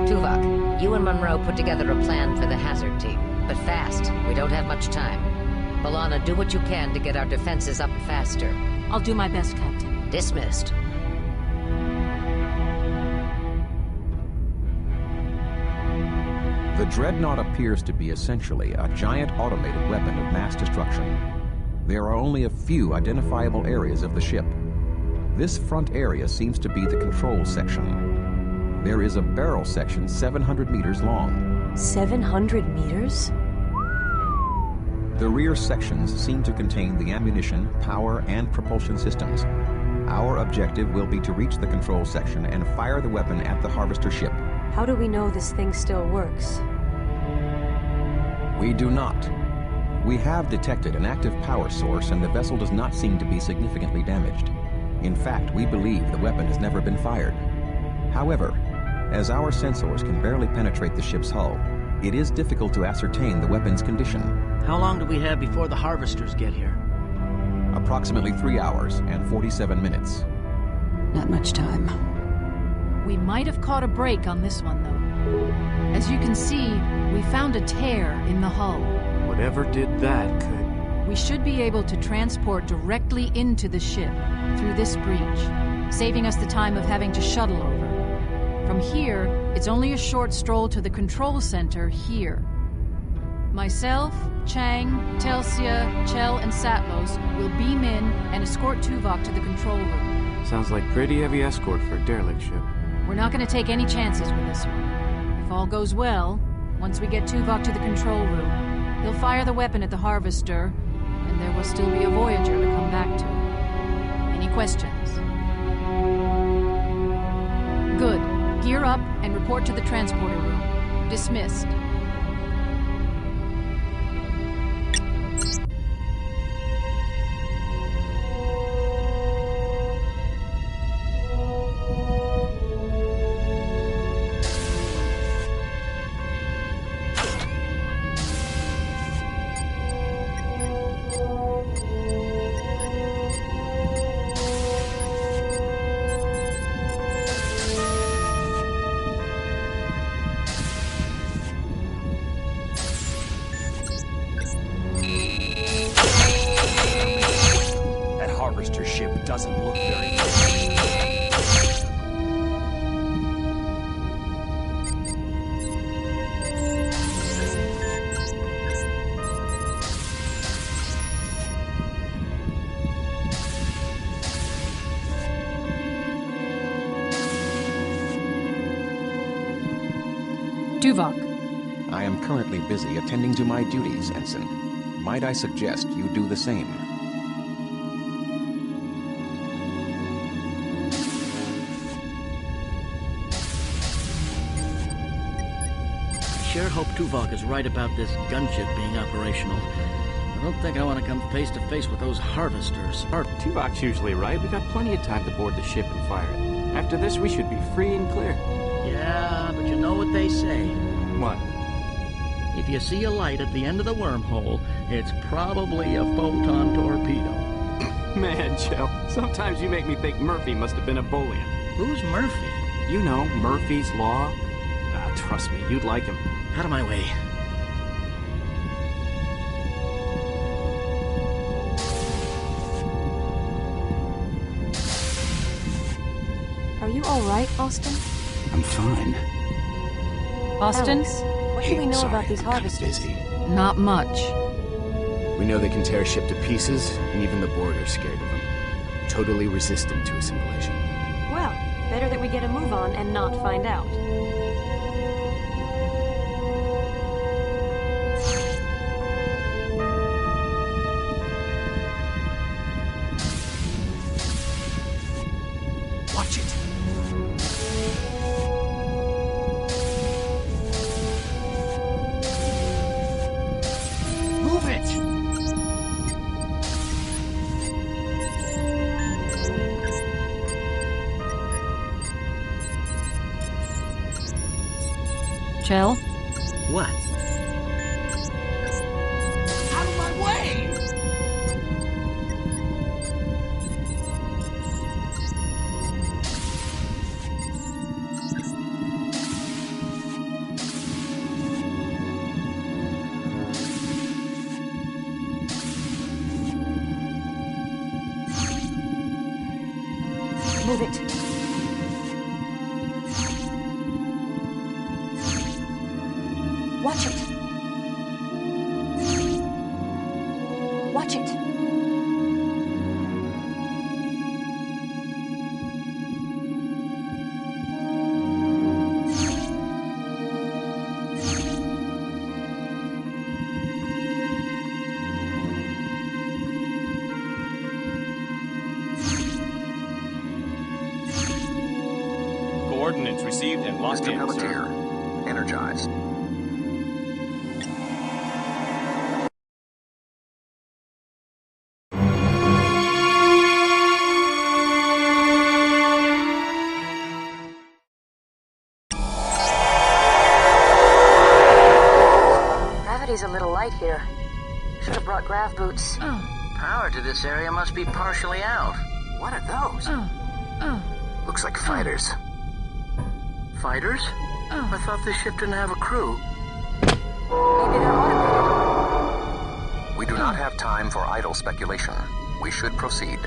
Tuvok, you and Munro put together a plan for the hazard team. But fast. We don't have much time. B'Elanna, do what you can to get our defenses up faster. I'll do my best, Captain. Dismissed. The Dreadnought appears to be essentially a giant automated weapon of mass destruction. There are only a few identifiable areas of the ship. This front area seems to be the control section. There is a barrel section 700 meters long. 700 meters? The rear sections seem to contain the ammunition, power, and propulsion systems. Our objective will be to reach the control section and fire the weapon at the Harvester ship. How do we know this thing still works? We do not. We have detected an active power source, and the vessel does not seem to be significantly damaged. In fact, we believe the weapon has never been fired. However, as our sensors can barely penetrate the ship's hull, it is difficult to ascertain the weapon's condition. How long do we have before the harvesters get here? Approximately 3 hours and 47 minutes. Not much time. We might have caught a break on this one, though. As you can see, we found a tear in the hull. Whatever did that could... We should be able to transport directly into the ship through this breach, saving us the time of having to shuttle over. From here, it's only a short stroll to the control center here. Myself, Chang, Telsia, Chell, and Satlos will beam in and escort Tuvok to the control room. Sounds like pretty heavy escort for a derelict ship. We're not going to take any chances with this one. If all goes well, once we get Tuvok to the control room, he'll fire the weapon at the harvester, and there will still be a Voyager to come back to. Any questions? Good. Gear up and report to the transporter room. Dismissed. Doesn't look very good. Tuvok. I am currently busy attending to my duties, Ensign. Might I suggest you do the same? Sure hope Tuvok is right about this gunship being operational. I don't think I want to come face to face with those harvesters. Tuvok's usually right. We got plenty of time to board the ship and fire it. After this, we should be free and clear. Yeah, but you know what they say. What? If you see a light at the end of the wormhole, it's probably a photon torpedo. Man, Joe, sometimes you make me think Murphy must have been a Boolean. Who's Murphy? You know, Murphy's Law. Trust me, you'd like him. Out of my way. Are you all right, Austin? I'm fine. Austin? Alex, what do we know about these harvesters? Busy. Not much. We know they can tear a ship to pieces, and even the Borg are scared of them. Totally resistant to assimilation. Well, better that we get a move on and not find out. Watch it. Move it! Chell? What? Out of my way! Move it. Watch it. Watch it. Coordinates received and locked in, Pelletier, energized. Gravity's a little light here. Should have brought grav boots. Power to this area must be partially out. What are those? Looks like fighters. Fighters? I thought this ship didn't have a crew. Maybe they're automated. We do not have time for idle speculation. We should proceed.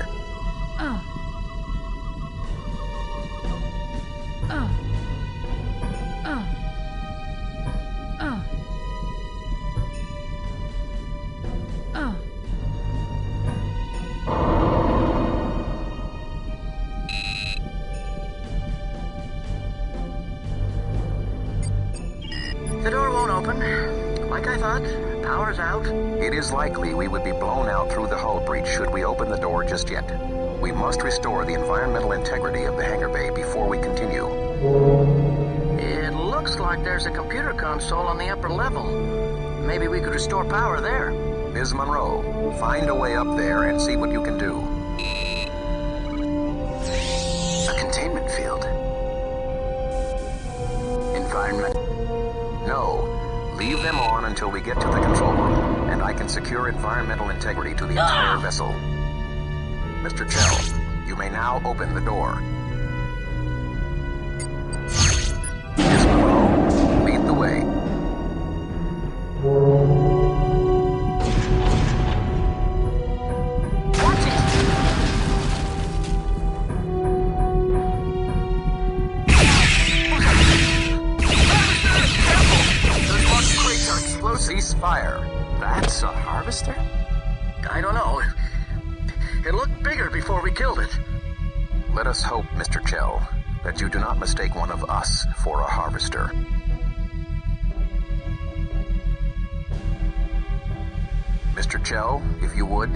The door won't open. Like I thought, power's out. It is likely we would be blown out through the hull breach should we open the door just yet. We must restore the environmental integrity of the hangar bay before we continue. It looks like there's a computer console on the upper level. Maybe we could restore power there. Ms. Munro, find a way up there and see what you can do. A containment field. Environment. No. Leave them on until we get to the control room, and I can secure environmental integrity to the entire vessel. Mr. Chell, you may now open the door. Ms. Munro, lead the way. Cease fire. That's a harvester? I don't know. It looked bigger before we killed it. Let us hope, Mr. Chell, that you do not mistake one of us for a harvester. Mr. Chell, if you would.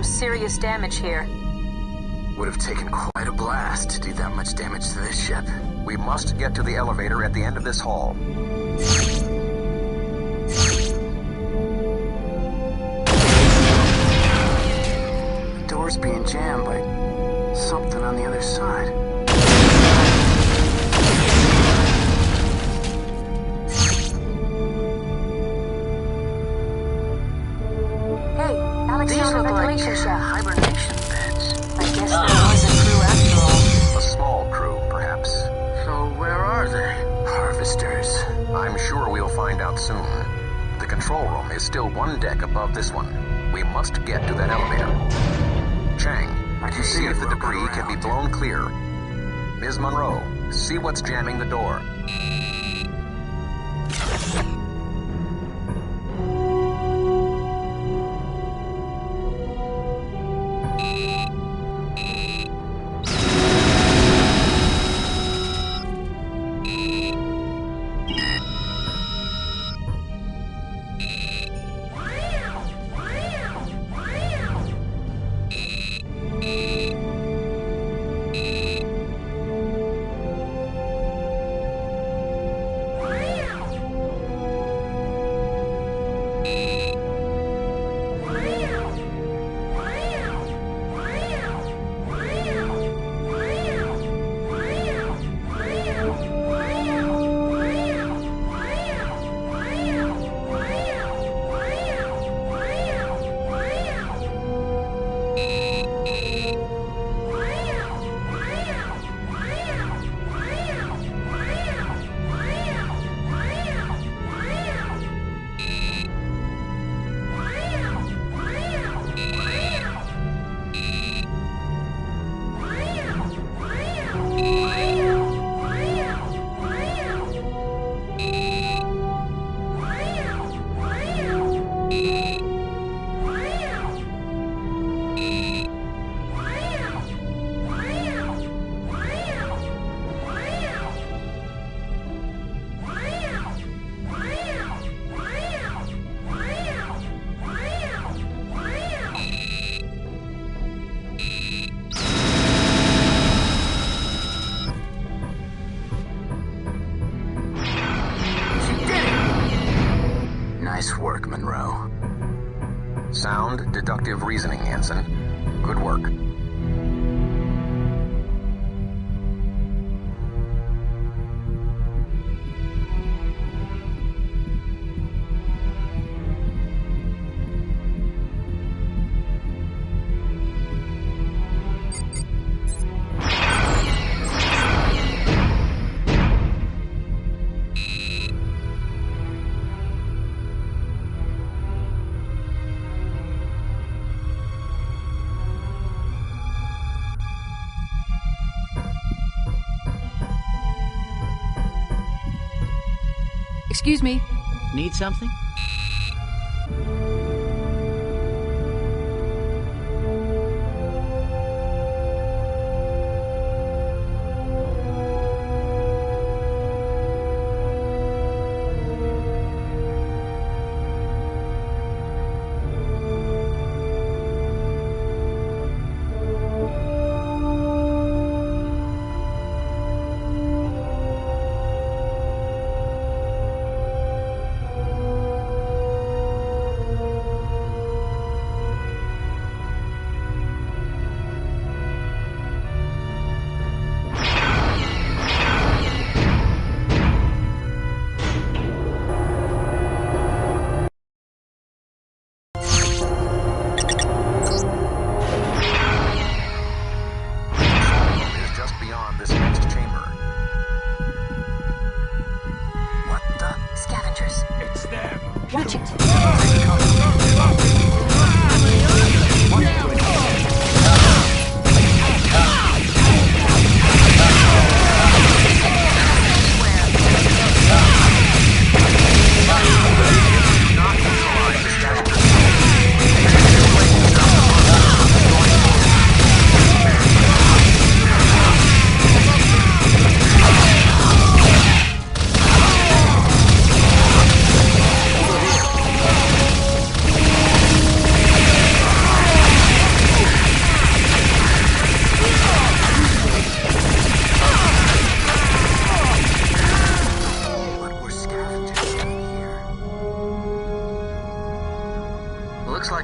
Serious damage here. Would have taken quite a blast to do that much damage to this ship. We must get to the elevator at the end of this hall. The door's being jammed by something on the other side. These look like hibernation beds. I guess there was a crew after all. A small crew, perhaps. So where are they? Harvesters. I'm sure we'll find out soon. The control room is still one deck above this one. We must get to that elevator. Chang, see if the debris can be blown clear. Ms. Munro, see what's jamming the door. reasoning, Ensign. Good work. Excuse me. Need something? Watch it.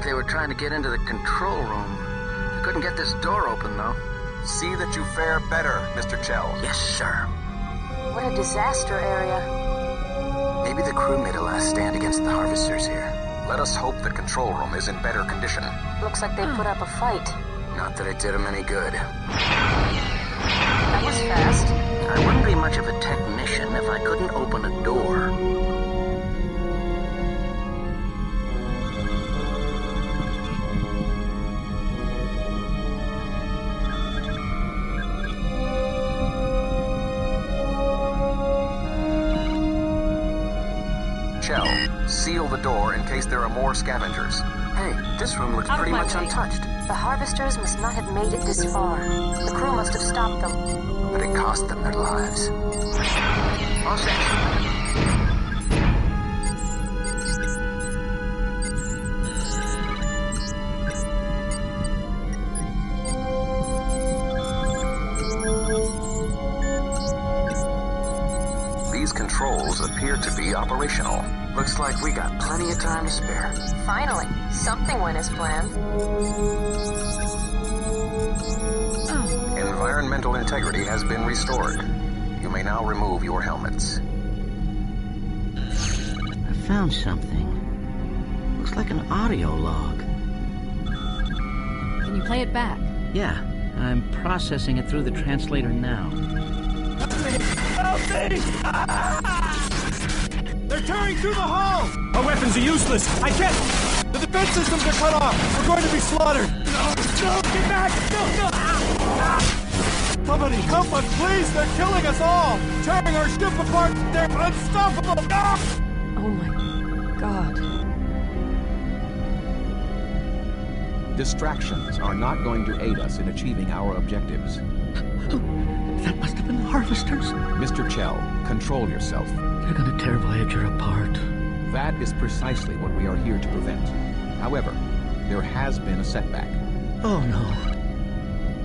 They were trying to get into the control room. They couldn't get this door open, though. See that you fare better, Mr. Chell. Yes, sir. What a disaster area. Maybe the crew made a last stand against the harvesters here. Let us hope the control room is in better condition. Looks like they put up a fight. Not that it did them any good. That was fast. I wouldn't be much of a technician if I couldn't open a door. Seal the door in case there are more scavengers. Hey, this room looks pretty much untouched. The harvesters must not have made it this far. The crew must have stopped them. But it cost them their lives. All set. These controls appear to be operational. Looks like we got plenty of time to spare. Finally, something went as planned. Environmental integrity has been restored. You may now remove your helmets. I found something. Looks like an audio log. Can you play it back? Yeah, I'm processing it through the translator now. Help me! They're tearing through the hull! Our weapons are useless! I can't! The defense systems are cut off! We're going to be slaughtered! No! No! Get back! No! No! Somebody help us, please! They're killing us all! Tearing our ship apart! They're unstoppable! No! Oh my God. Distractions are not going to aid us in achieving our objectives. That must have been the harvesters. Mr. Chell, control yourself. They're gonna tear Voyager apart. That is precisely what we are here to prevent. However, there has been a setback. Oh no.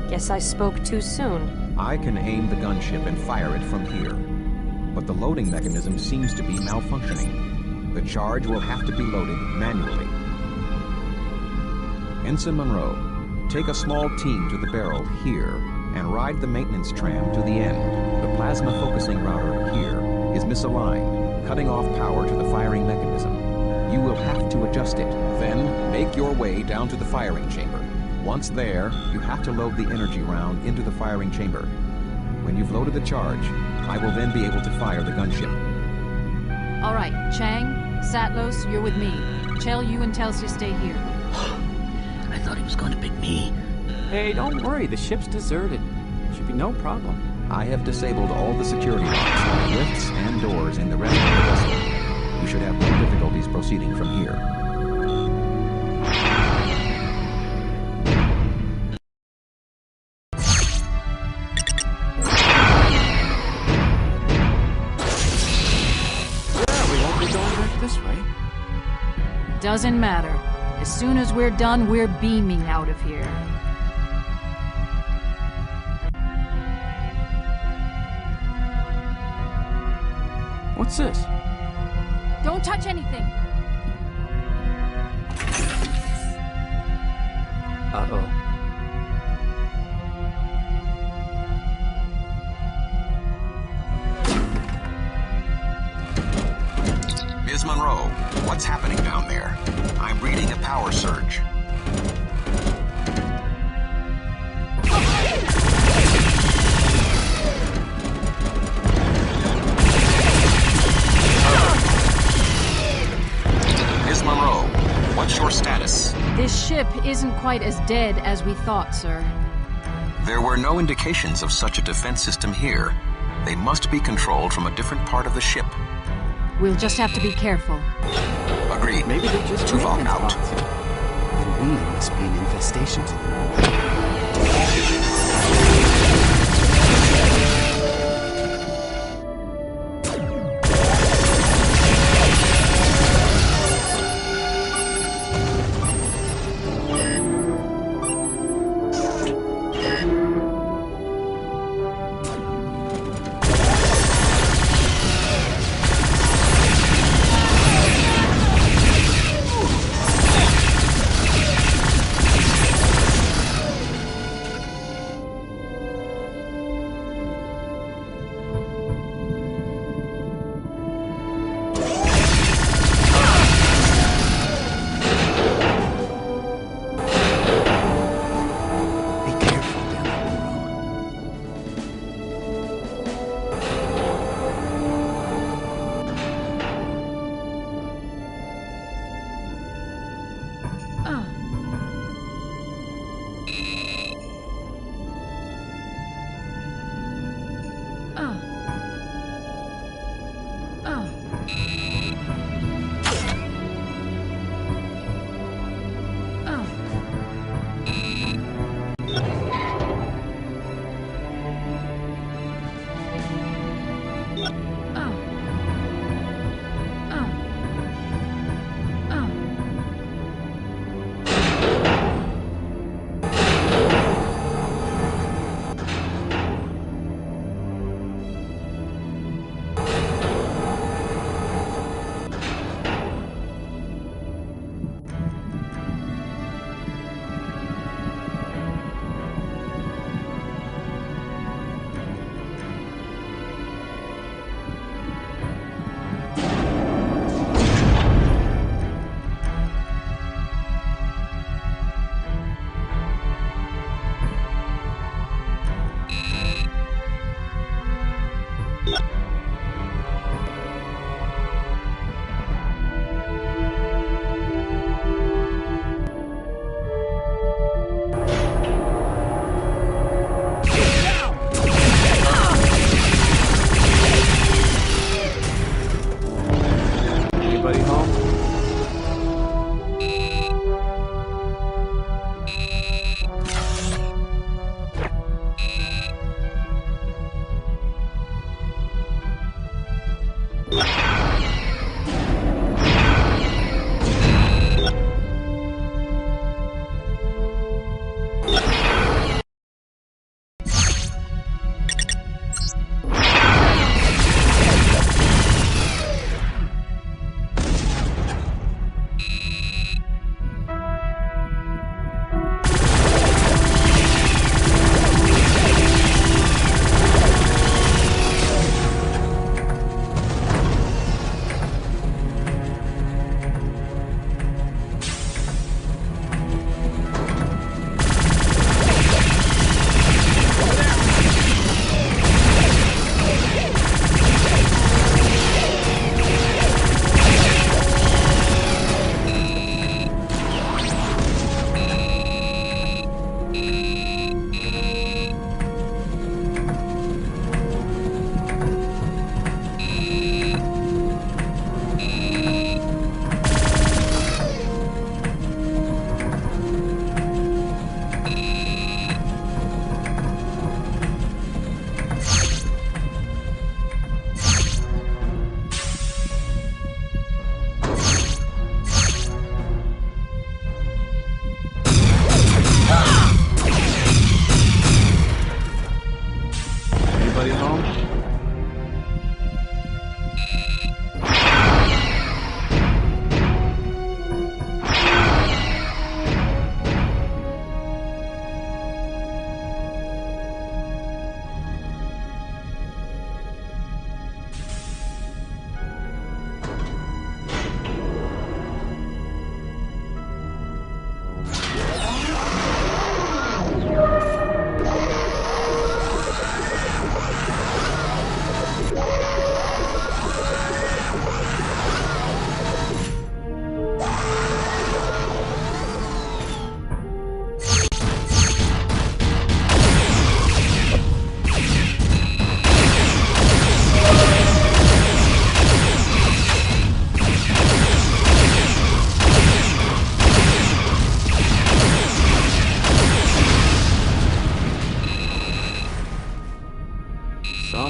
Guess I spoke too soon. I can aim the gunship and fire it from here. But the loading mechanism seems to be malfunctioning. The charge will have to be loaded manually. Ensign Munro, take a small team to the barrel here and ride the maintenance tram to the end. The plasma focusing router here is misaligned, cutting off power to the firing mechanism. You will have to adjust it. Then make your way down to the firing chamber. Once there, you have to load the energy round into the firing chamber. When you've loaded the charge, I will then be able to fire the gunship. All right, Chang, Satlos, you're with me. Chell, you and Telsia stay here. I thought he was going to pick me. Hey, don't worry. The ship's deserted. Should be no problem. I have disabled all the security locks, lifts, and doors in the rest of the vessel. You should have no difficulties proceeding from here. Doesn't matter. As soon as we're done, we're beaming out of here. What's this? Don't touch anything! Uh-oh. Ms. Munro, what's happening down there? I'm reading a power surge. Ms. Munro, what's your status? This ship isn't quite as dead as we thought, sir. There were no indications of such a defense system here. They must be controlled from a different part of the ship. We'll just have to be careful. Agreed. Maybe they're just Tuvok out. Then we must be an infestation.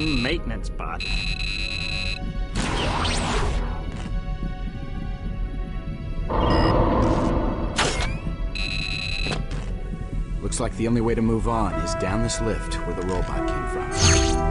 Some maintenance bot. Looks like the only way to move on is down this lift where the robot came from.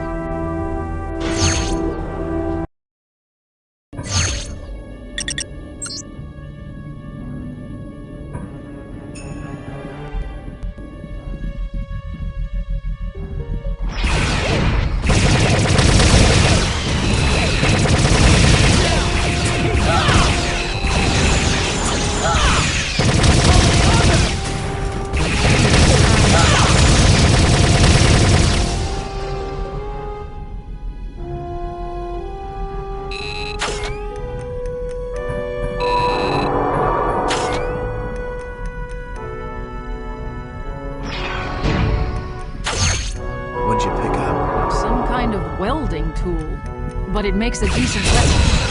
Tool, but it makes a decent weapon.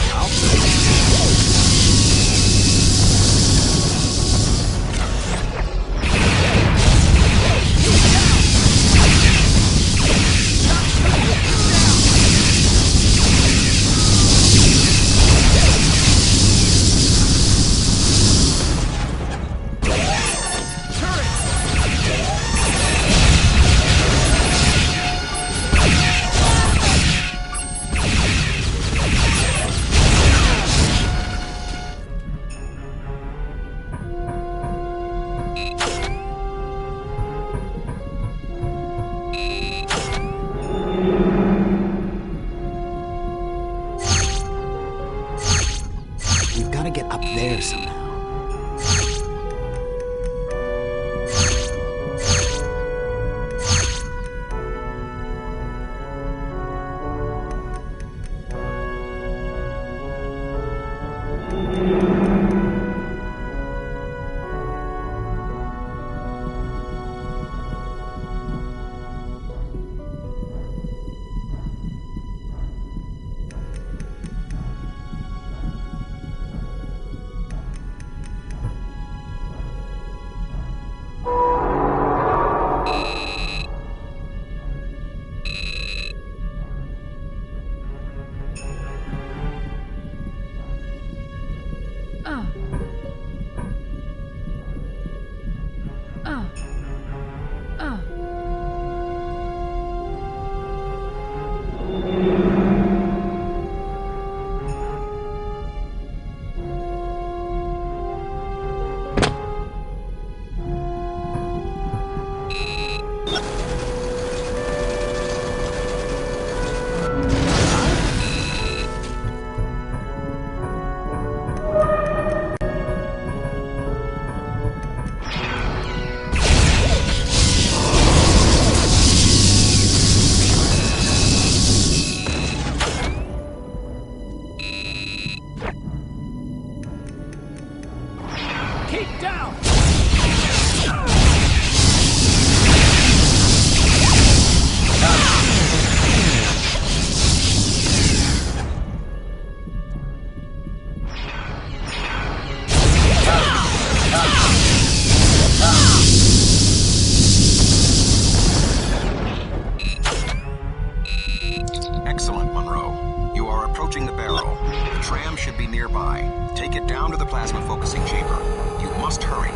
Excellent, Munro. You are approaching the barrel. The tram should be nearby. Take it down to the plasma focusing chamber. You must hurry.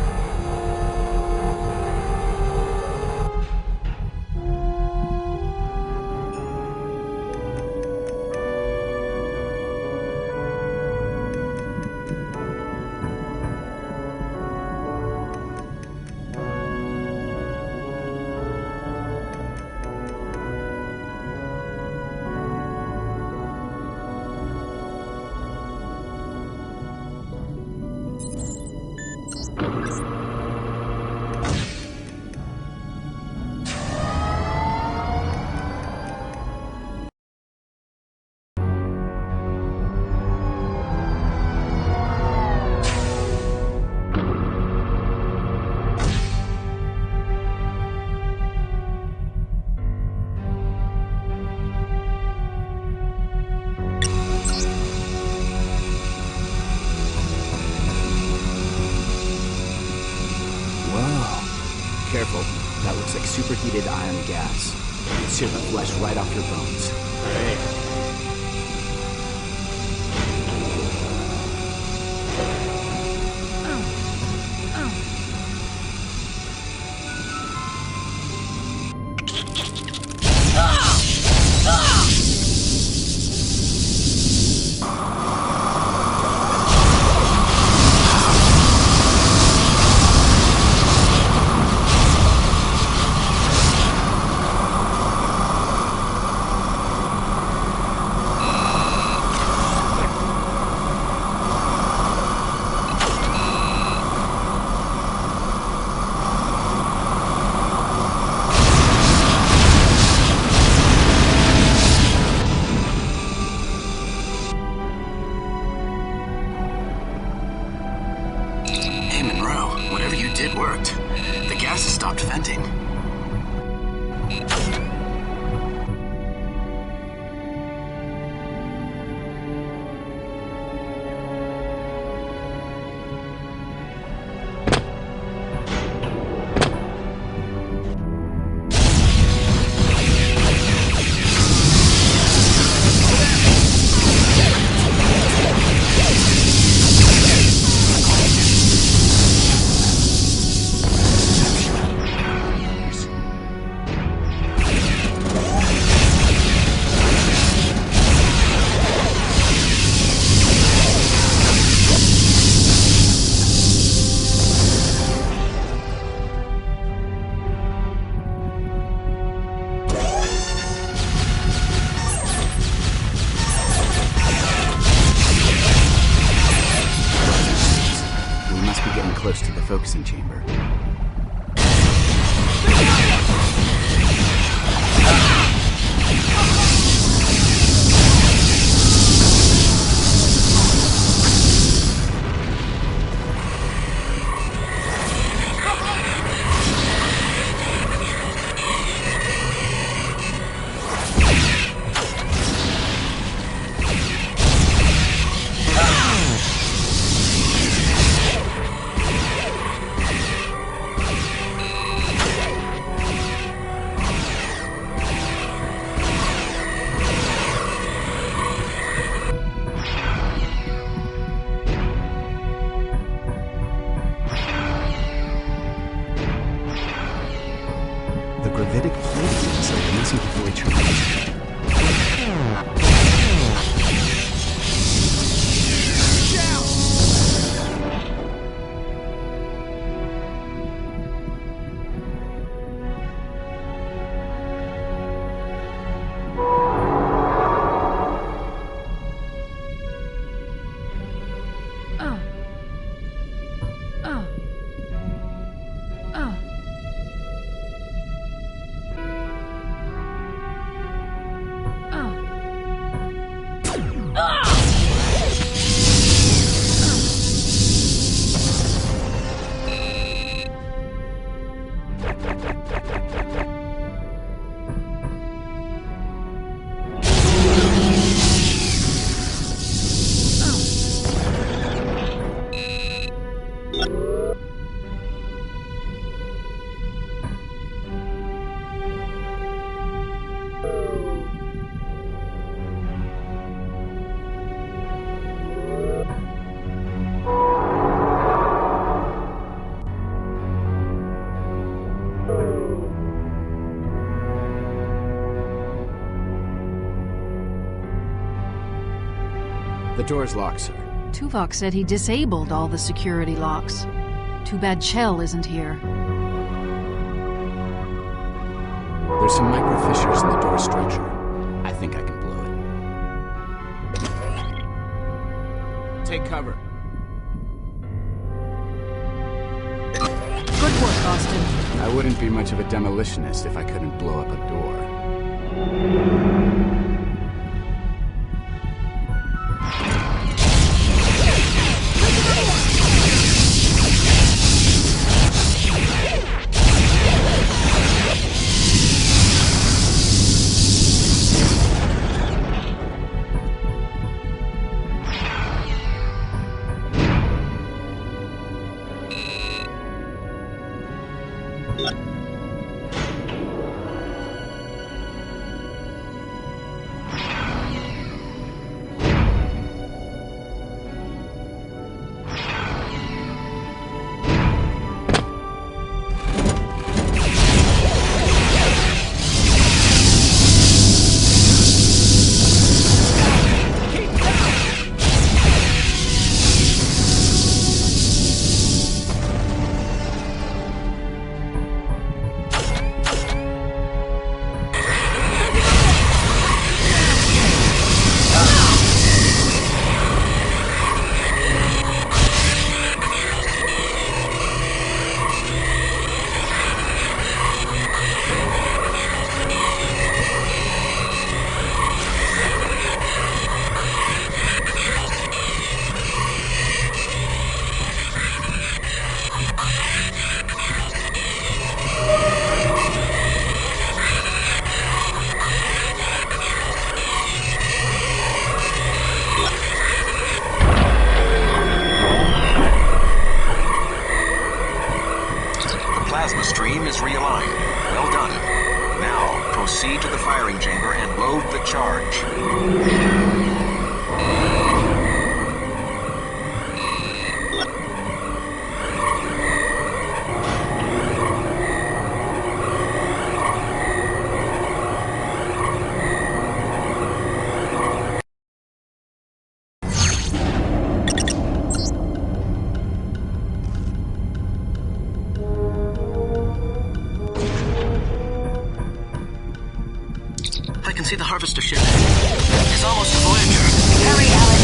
Careful. That looks like superheated ion gas. Let's tear the flesh right off your bones. Great. Close to the focusing chamber. The door's locked, sir. Tuvok said he disabled all the security locks. Too bad Chell isn't here. There's some micro fissures in the door structure. I think I can blow it. Take cover. Good work, Austin. I wouldn't be much of a demolitionist if I couldn't blow up a door. proceed to the firing chamber and load the charge. I can see the harvester ship. It's almost a Voyager. Hurry, Alex.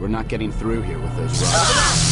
We're not getting through here with those rods.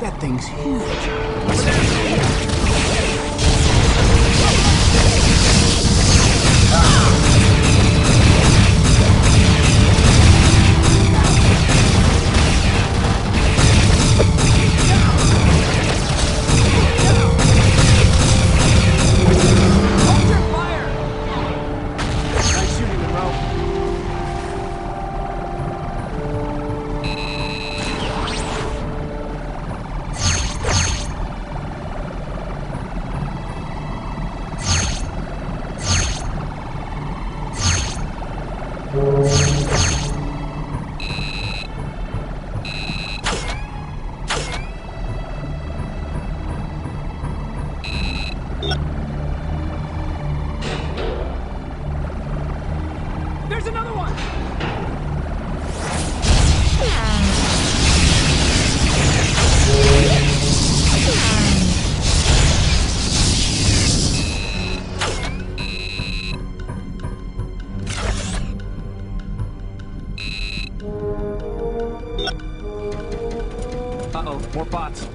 That thing's huge. There's another one! Uh-oh, more bots.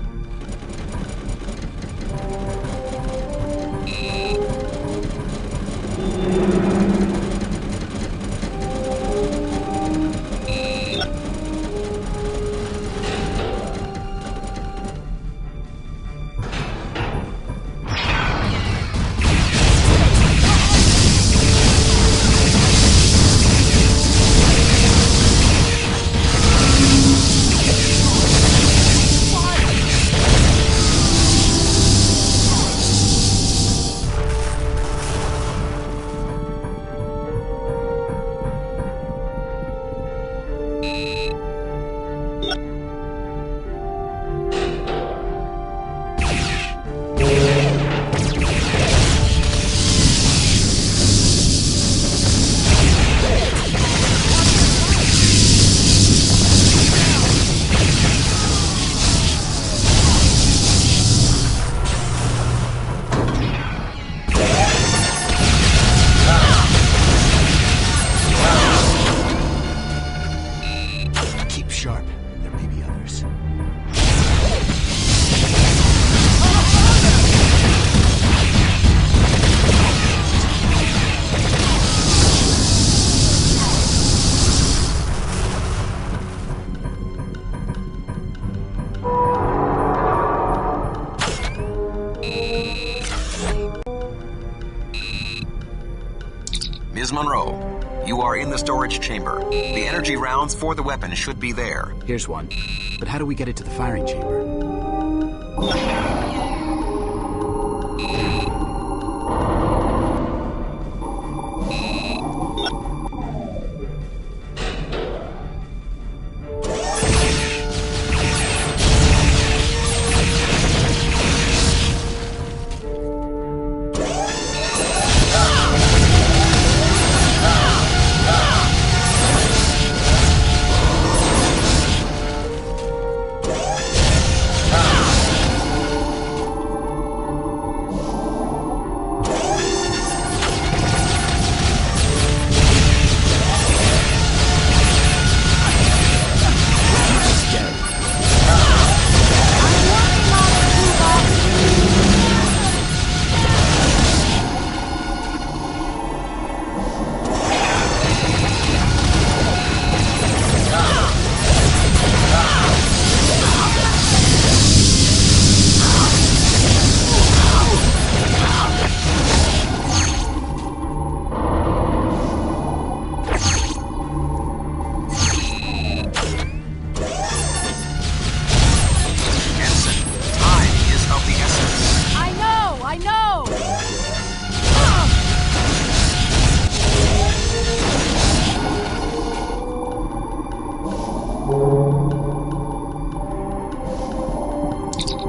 Ms. Munro, you are in the storage chamber. The energy rounds for the weapon should be there. Here's one. But how do we get it to the firing chamber?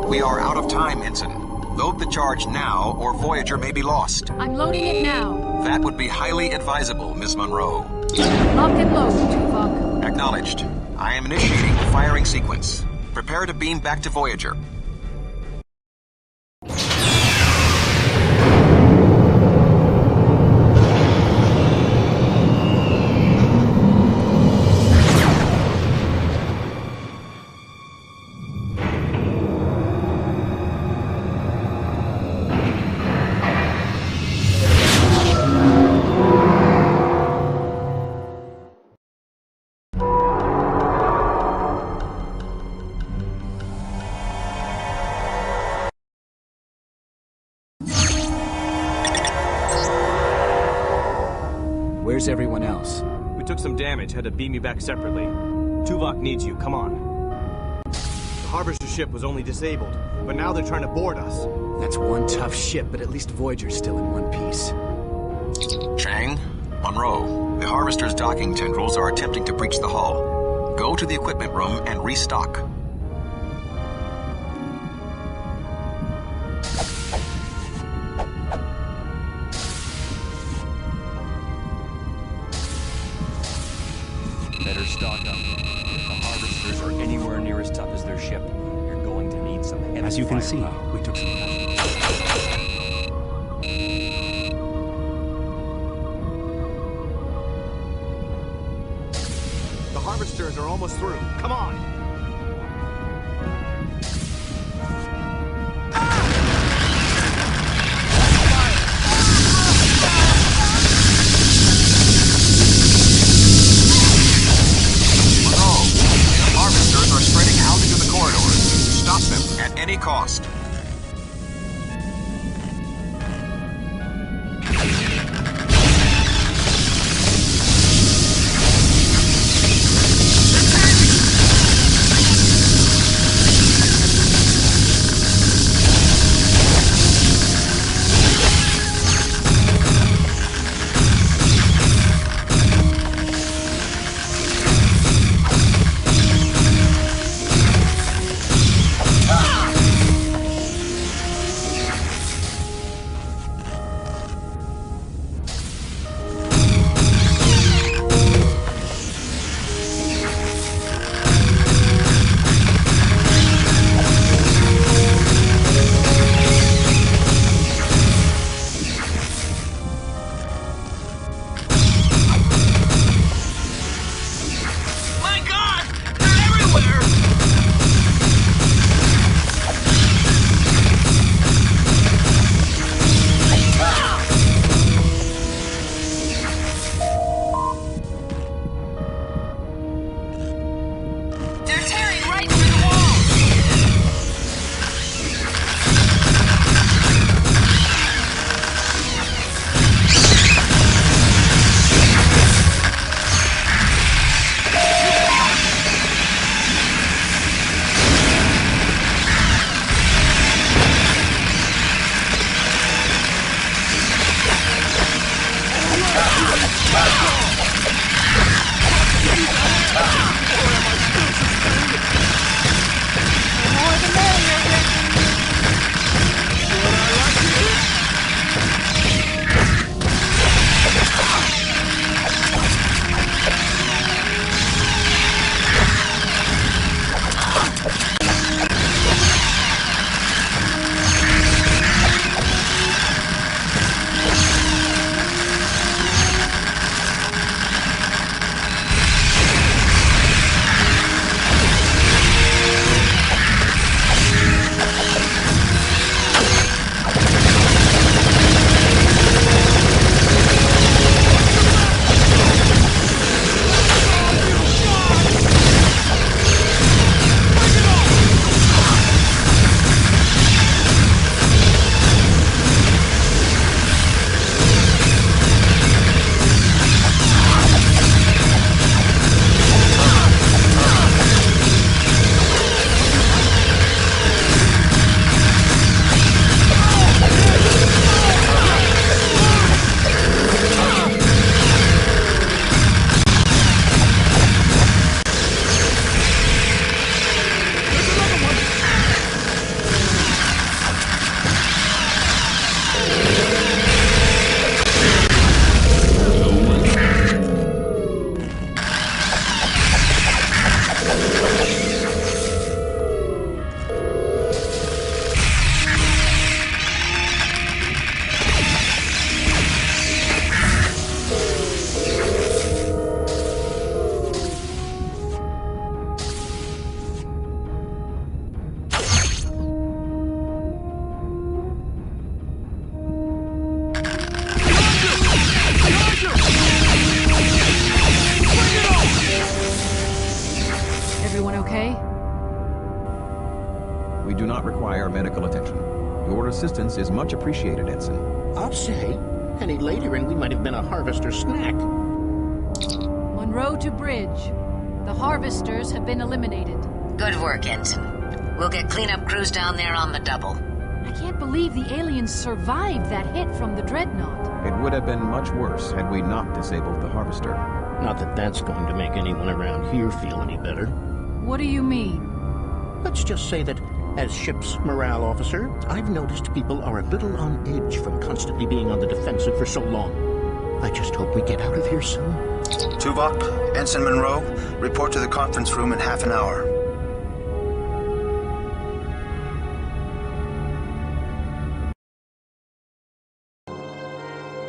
We are out of time, Ensign. Load the charge now, or Voyager may be lost. I'm loading it now. That would be highly advisable, Ms. Munro. Lock and load, Tuvok. Acknowledged. I am initiating the firing sequence. Prepare to beam back to Voyager. Where's everyone else? We took some damage, had to beam you back separately. Tuvok needs you, come on. The Harvester ship was only disabled, but now they're trying to board us. That's one tough ship, but at least Voyager's still in one piece. Chang, Munro, the Harvester's docking tendrils are attempting to breach the hull. Go to the equipment room and restock. Better stock up. If the Harvesters are anywhere near as tough as their ship, you're going to need some heavy As you can see, firepower. we took some time. The Harvesters are almost through. Come on! Stop them at any cost. Assistance is much appreciated, Ensign. I'll say. Any later and we might have been a harvester snack. Munro to bridge. The harvesters have been eliminated. Good work, Ensign. We'll get cleanup crews down there on the double. I can't believe the aliens survived that hit from the dreadnought. It would have been much worse had we not disabled the harvester. Not that that's going to make anyone around here feel any better. What do you mean? Let's just say that as ship's morale officer, I've noticed people are a little on edge from constantly being on the defensive for so long. I just hope we get out of here soon. Tuvok, Ensign Munro, report to the conference room in half an hour.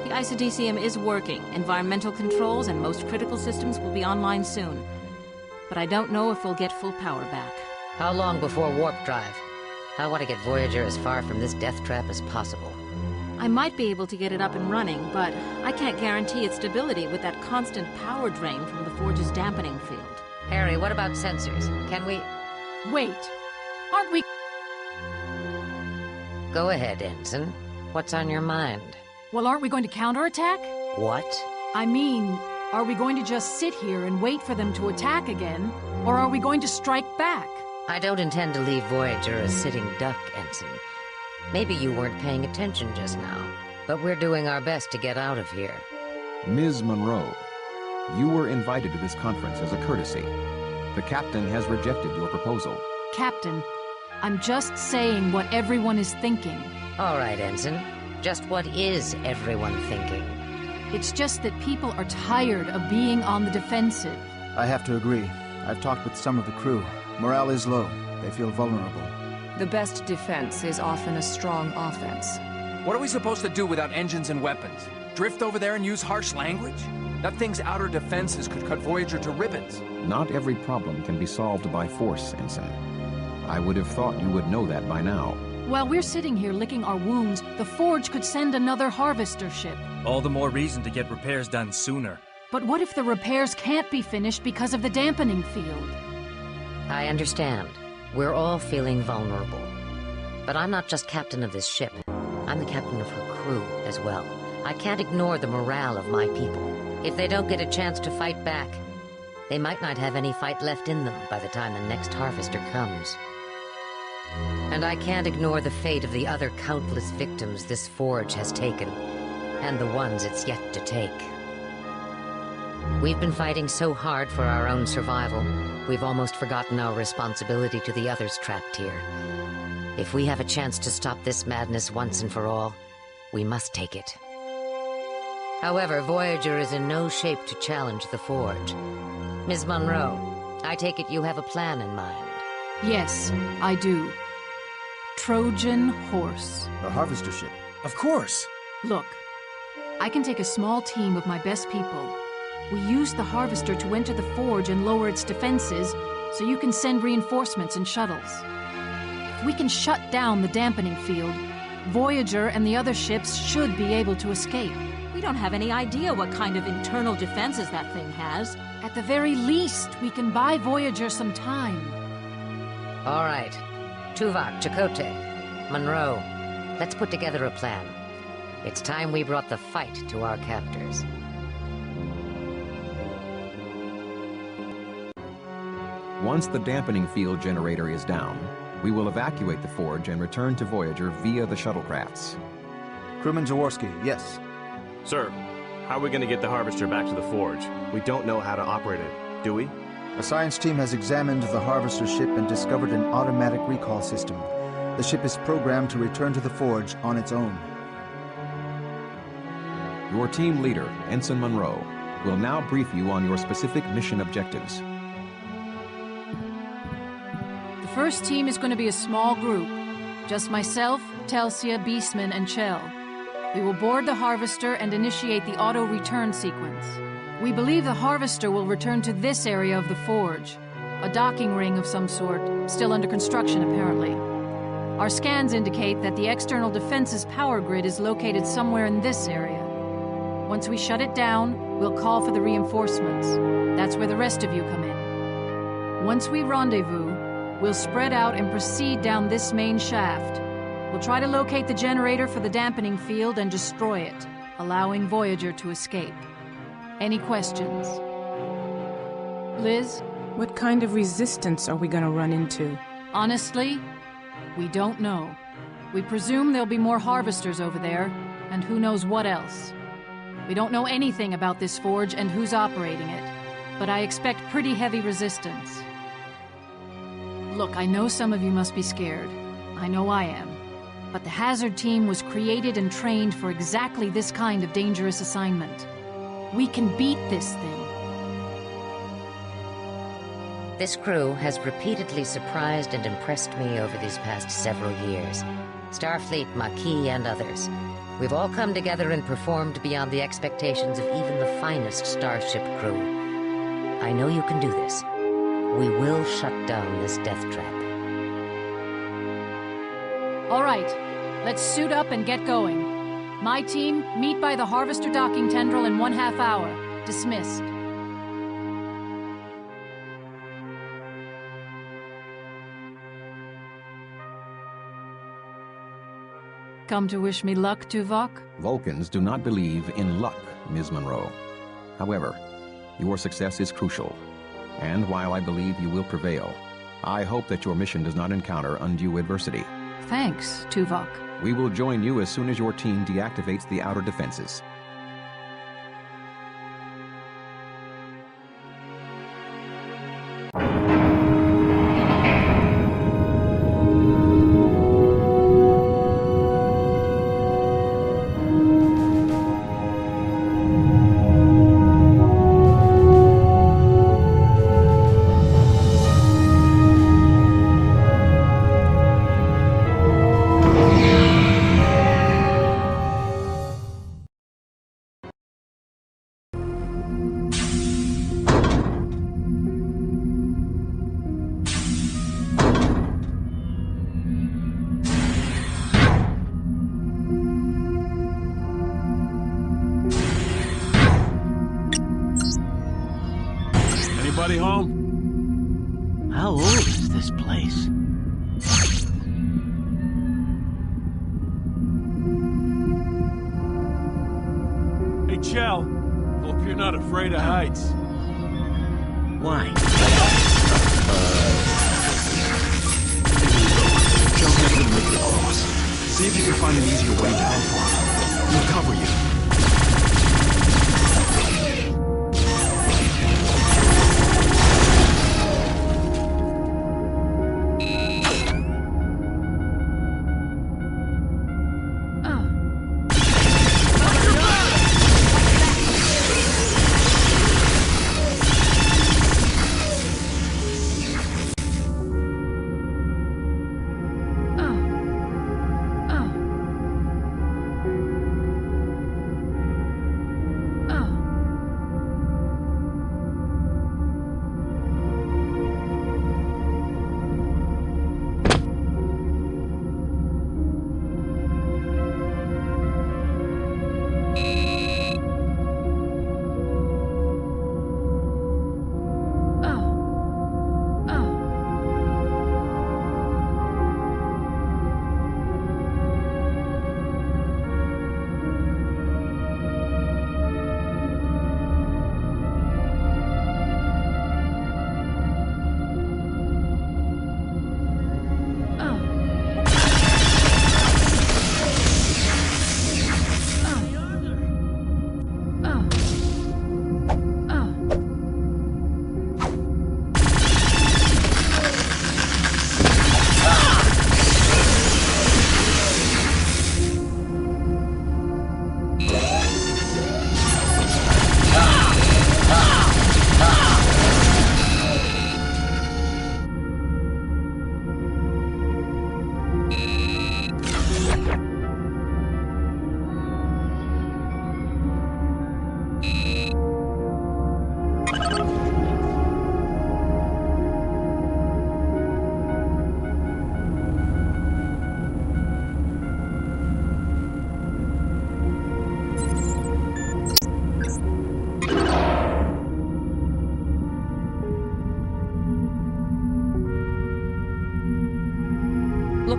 The isodecium is working. Environmental controls and most critical systems will be online soon. But I don't know if we'll get full power back. How long before warp drive? I want to get Voyager as far from this death trap as possible. I might be able to get it up and running, but I can't guarantee its stability with that constant power drain from the Forge's dampening field. Harry, what about sensors? Can we... Wait. Aren't we... Go ahead, Ensign. What's on your mind? Well, aren't we going to counterattack? What? I mean, are we going to just sit here and wait for them to attack again? Or are we going to strike back? I don't intend to leave Voyager a sitting duck, Ensign. Maybe you weren't paying attention just now, but we're doing our best to get out of here. Ms. Munro, you were invited to this conference as a courtesy. The captain has rejected your proposal. Captain, I'm just saying what everyone is thinking. All right, Ensign. Just what is everyone thinking? It's just that people are tired of being on the defensive. I have to agree. I've talked with some of the crew. Morale is low. They feel vulnerable. The best defense is often a strong offense. What are we supposed to do without engines and weapons? Drift over there and use harsh language? That thing's outer defenses could cut Voyager to ribbons. Not every problem can be solved by force, Ensign. I would have thought you would know that by now. While we're sitting here licking our wounds, the Forge could send another harvester ship. All the more reason to get repairs done sooner. But what if the repairs can't be finished because of the dampening field? I understand. We're all feeling vulnerable. But I'm not just captain of this ship. I'm the captain of her crew as well. I can't ignore the morale of my people. If they don't get a chance to fight back, they might not have any fight left in them by the time the next harvester comes. And I can't ignore the fate of the other countless victims this Forge has taken, and the ones it's yet to take. We've been fighting so hard for our own survival, we've almost forgotten our responsibility to the others trapped here. If we have a chance to stop this madness once and for all, we must take it. However, Voyager is in no shape to challenge the Forge. Ms. Munro, I take it you have a plan in mind. Yes, I do. Trojan Horse. The harvester ship. Of course. Look, I can take a small team of my best people. We use the harvester to enter the Forge and lower its defenses, so you can send reinforcements and shuttles. If we can shut down the dampening field, Voyager and the other ships should be able to escape. We don't have any idea what kind of internal defenses that thing has. At the very least, we can buy Voyager some time. All right. Tuvok, Chakotay, Munro, let's put together a plan. It's time we brought the fight to our captors. Once the dampening field generator is down, we will evacuate the Forge and return to Voyager via the shuttlecrafts. Crewman Jaworski, yes. Sir, how are we going to get the harvester back to the Forge? We don't know how to operate it, do we? A science team has examined the harvester ship and discovered an automatic recall system. The ship is programmed to return to the Forge on its own. Your team leader, Ensign Munro, will now brief you on your specific mission objectives. The first team is going to be a small group. Just myself, Telsia, Beastman, and Chell. We will board the harvester and initiate the auto-return sequence. We believe the harvester will return to this area of the Forge, a docking ring of some sort, still under construction apparently. Our scans indicate that the external defense's power grid is located somewhere in this area. Once we shut it down, we'll call for the reinforcements. That's where the rest of you come in. Once we rendezvous, we'll spread out and proceed down this main shaft. We'll try to locate the generator for the dampening field and destroy it, allowing Voyager to escape. Any questions? Liz? What kind of resistance are we gonna run into? Honestly, we don't know. We presume there'll be more harvesters over there, and who knows what else. We don't know anything about this Forge and who's operating it, but I expect pretty heavy resistance. Look, I know some of you must be scared. I know I am. But the Hazard Team was created and trained for exactly this kind of dangerous assignment. We can beat this thing. This crew has repeatedly surprised and impressed me over these past several years. Starfleet, Maquis, and others. We've all come together and performed beyond the expectations of even the finest starship crew. I know you can do this. We will shut down this death trap. All right, let's suit up and get going. My team, meet by the harvester docking tendril in 1/2 hour. Dismissed. Come to wish me luck, Tuvok? Vulcans do not believe in luck, Ms. Munro. However, your success is crucial. And while I believe you will prevail, I hope that your mission does not encounter undue adversity. Thanks, Tuvok. We will join you as soon as your team deactivates the outer defenses. Anybody home? How old is this place? Hey, Chell. Hope you're not afraid of heights. Why? Jump into the liquid claws. See if you can find an easier way down for him. We'll cover you.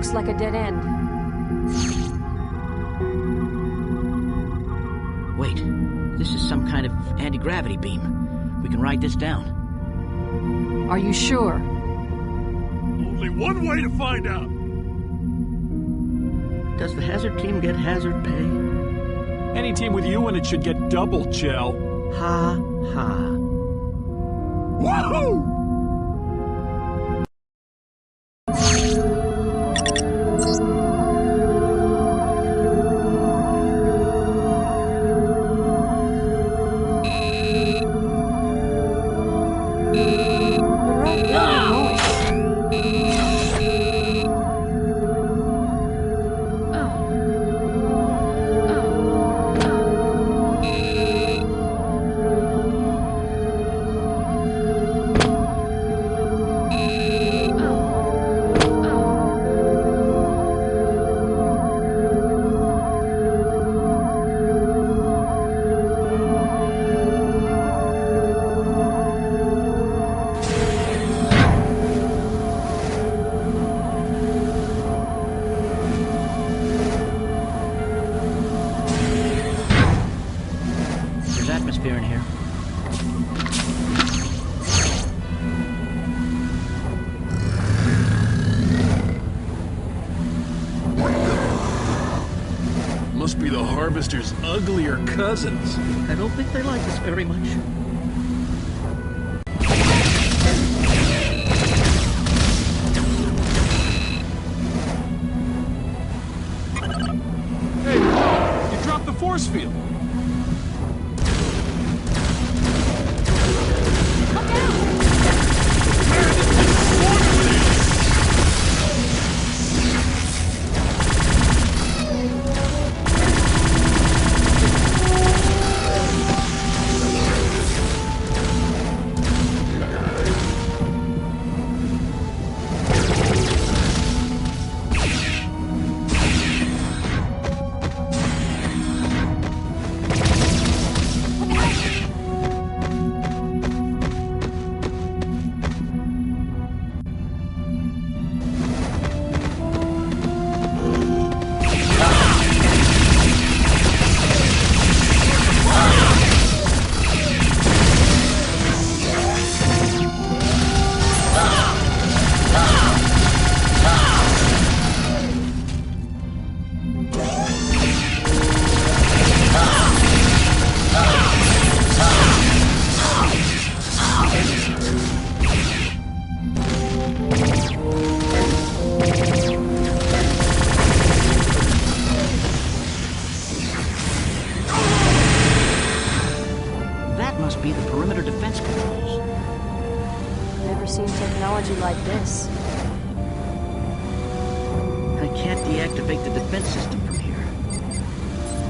Looks like a dead end. Wait, this is some kind of anti-gravity beam. We can ride this down. Are you sure? Only one way to find out. Does the hazard team get hazard pay? Any team with you in it should get double, Chell. Ha ha. Woohoo! Atmosphere in here. Must be the Harvester's uglier cousins. I don't think they like us very much. Hey, whoa! You dropped the force field. Be the perimeter defense controls. Never seen technology like this. I can't deactivate the defense system from here.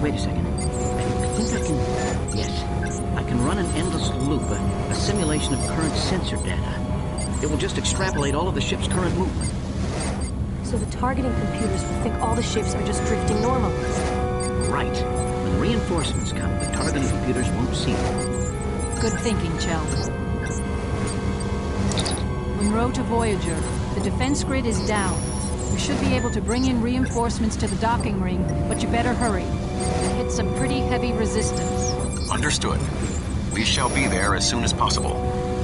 Wait a second. I think I can... Yes. I can run an endless loop, a simulation of current sensor data. It will just extrapolate all of the ship's current movement. So the targeting computers will think all the ships are just drifting normally. Right. When reinforcements come, the targeting computers won't see them. Good thinking, Chell. Munro to Voyager. The defense grid is down. We should be able to bring in reinforcements to the docking ring, but you better hurry. We'll hit some pretty heavy resistance. Understood. We shall be there as soon as possible.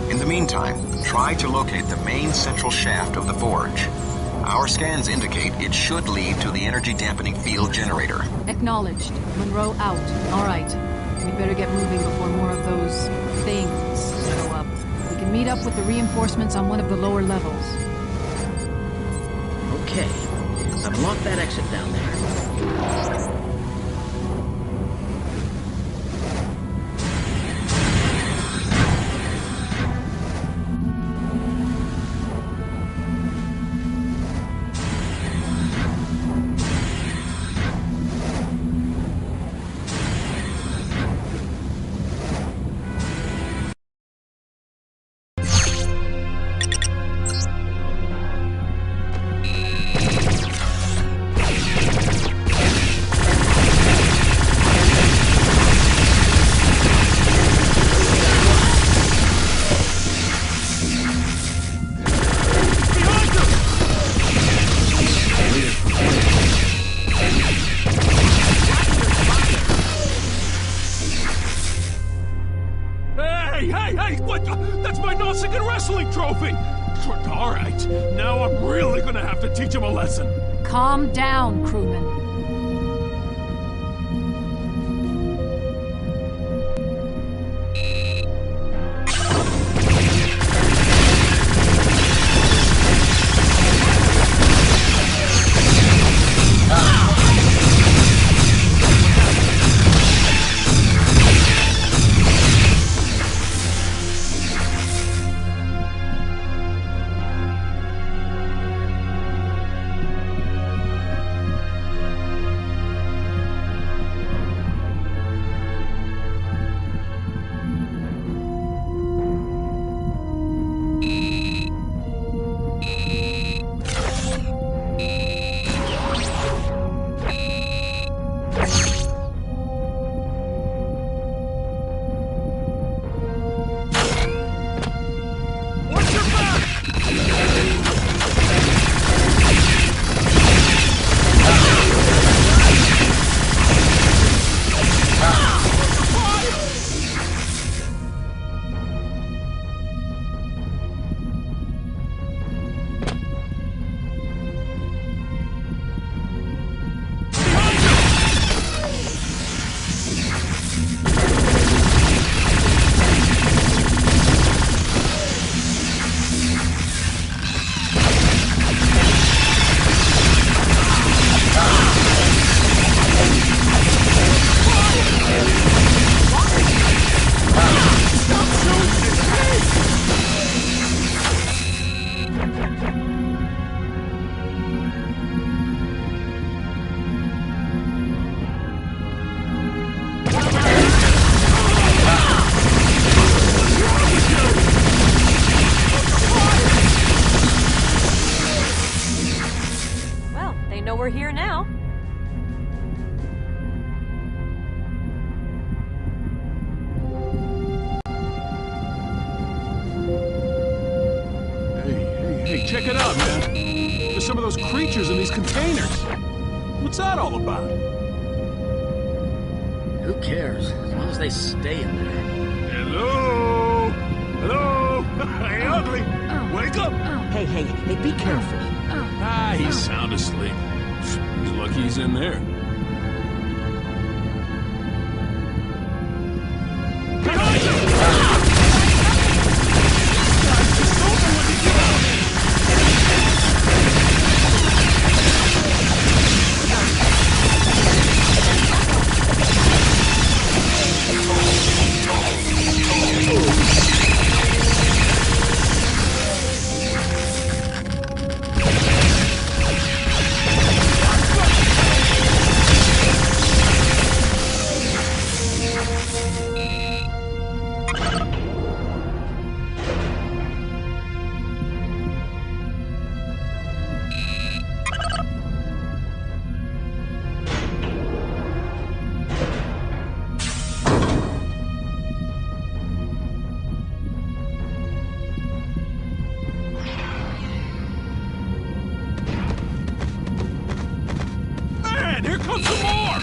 In the meantime, try to locate the main central shaft of the forge. Our scans indicate it should lead to the energy dampening field generator. Acknowledged. Munro out. All right. We better get moving before more of those things show up. We can meet up with the reinforcements on one of the lower levels. Okay. I've unlocked that exit down there. sailing trophy! All right, now I'm really gonna have to teach him a lesson. Calm down, crewman. We're here now. Hey, check it out, man. There's some of those creatures in these containers. What's that all about? Who cares? As long as they stay in there. Hello? Hello? Hey, Ugly! Wake up! Hey, be careful. He's sound asleep. He's lucky he's in there. Behind him! Just don't know when to get out! Here comes some more!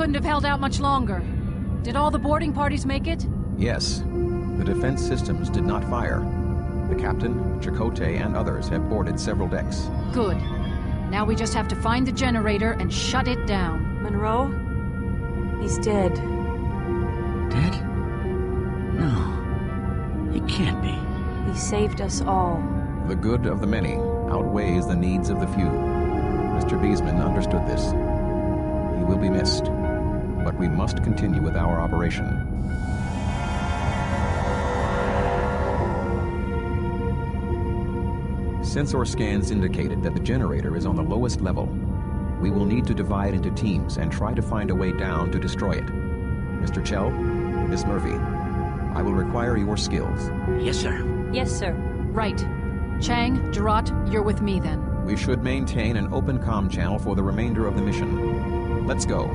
couldn't have held out much longer. Did all the boarding parties make it? Yes. The defense systems did not fire. The captain, Chakotay, and others have boarded several decks. Good. Now we just have to find the generator and shut it down. Munro? He's dead. Dead? No. He can't be. He saved us all. The good of the many outweighs the needs of the few. Mr. Beesman understood this. He will be missed, but we must continue with our operation. Sensor scans indicated that the generator is on the lowest level. We will need to divide into teams and try to find a way down to destroy it. Mr. Chell, Miss Murphy, I will require your skills. Yes, sir. Yes, sir. Right. Chang, Jarrett, you're with me then. We should maintain an open comm channel for the remainder of the mission. Let's go.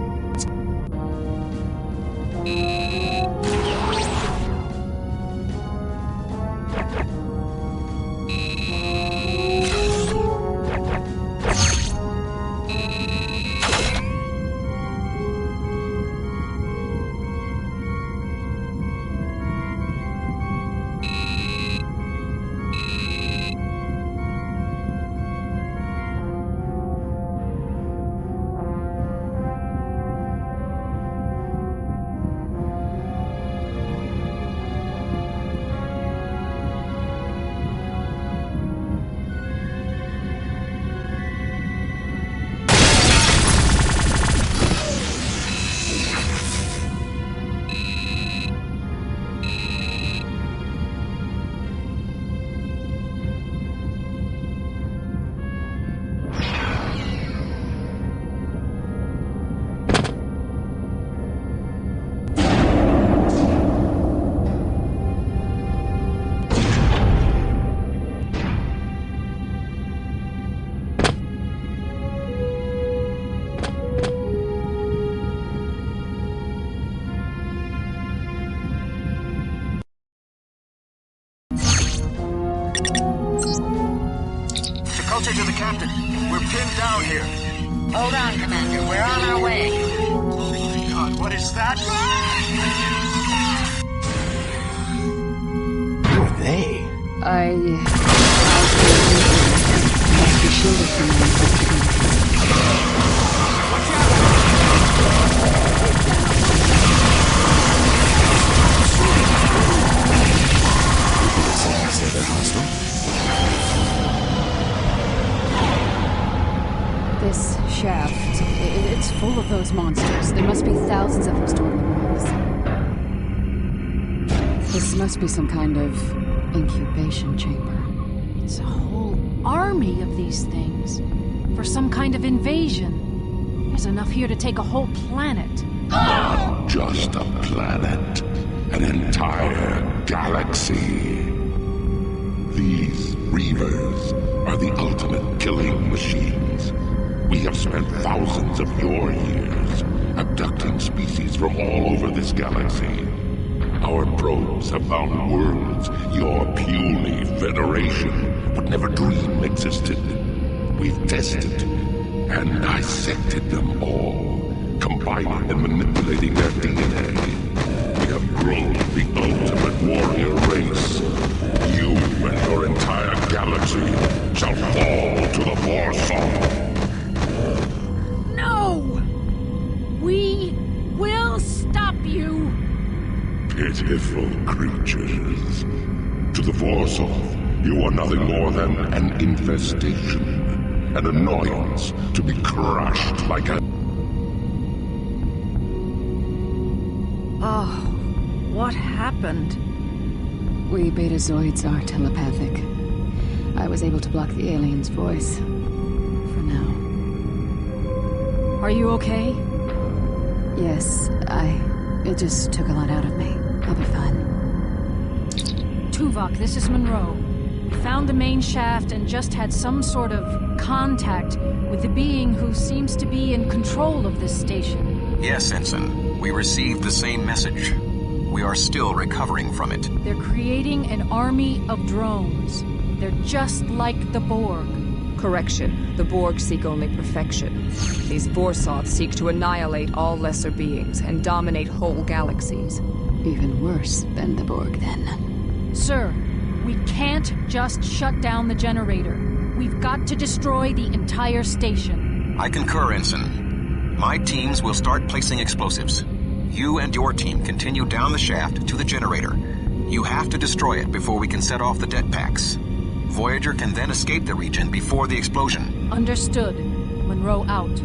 To the captain. We're pinned down here. Hold on, Commander. We're on our way. Oh my God, what is that? Who are they? Must be shielded from them. Say they're hostile? This shaft, it's full of those monsters. There must be thousands of them stored in the walls. This must be some kind of incubation chamber. It's a whole army of these things. For some kind of invasion. There's enough here to take a whole planet. Not just a planet. An entire galaxy. These Reavers are the ultimate killing machines. We have spent thousands of your years abducting species from all over this galaxy. Our probes have found worlds your puny Federation would never dream existed. We've tested and dissected them all, combining and manipulating their DNA. We have grown the ultimate warrior race. You and your entire galaxy shall fall to the Warsaw. We will stop you! Pitiful creatures. To the Warsaw, you are nothing more than an infestation, an annoyance to be crushed like a... Oh, what happened? We Betazoids are telepathic. I was able to block the alien's voice. For now. Are you okay? Yes, it just took a lot out of me. I'll be fine. Tuvok, this is Munro. We found the main shaft and just had some sort of contact with the being who seems to be in control of this station. Yes, Ensign. We received the same message. We are still recovering from it. They're creating an army of drones. They're just like the Borg. Correction. The Borg seek only perfection. These Vorsoth seek to annihilate all lesser beings and dominate whole galaxies. Even worse than the Borg, then. Sir, we can't just shut down the generator. We've got to destroy the entire station. I concur, Ensign. My teams will start placing explosives. You and your team continue down the shaft to the generator. You have to destroy it before we can set off the det packs. Voyager can then escape the region before the explosion. Understood. Munro out.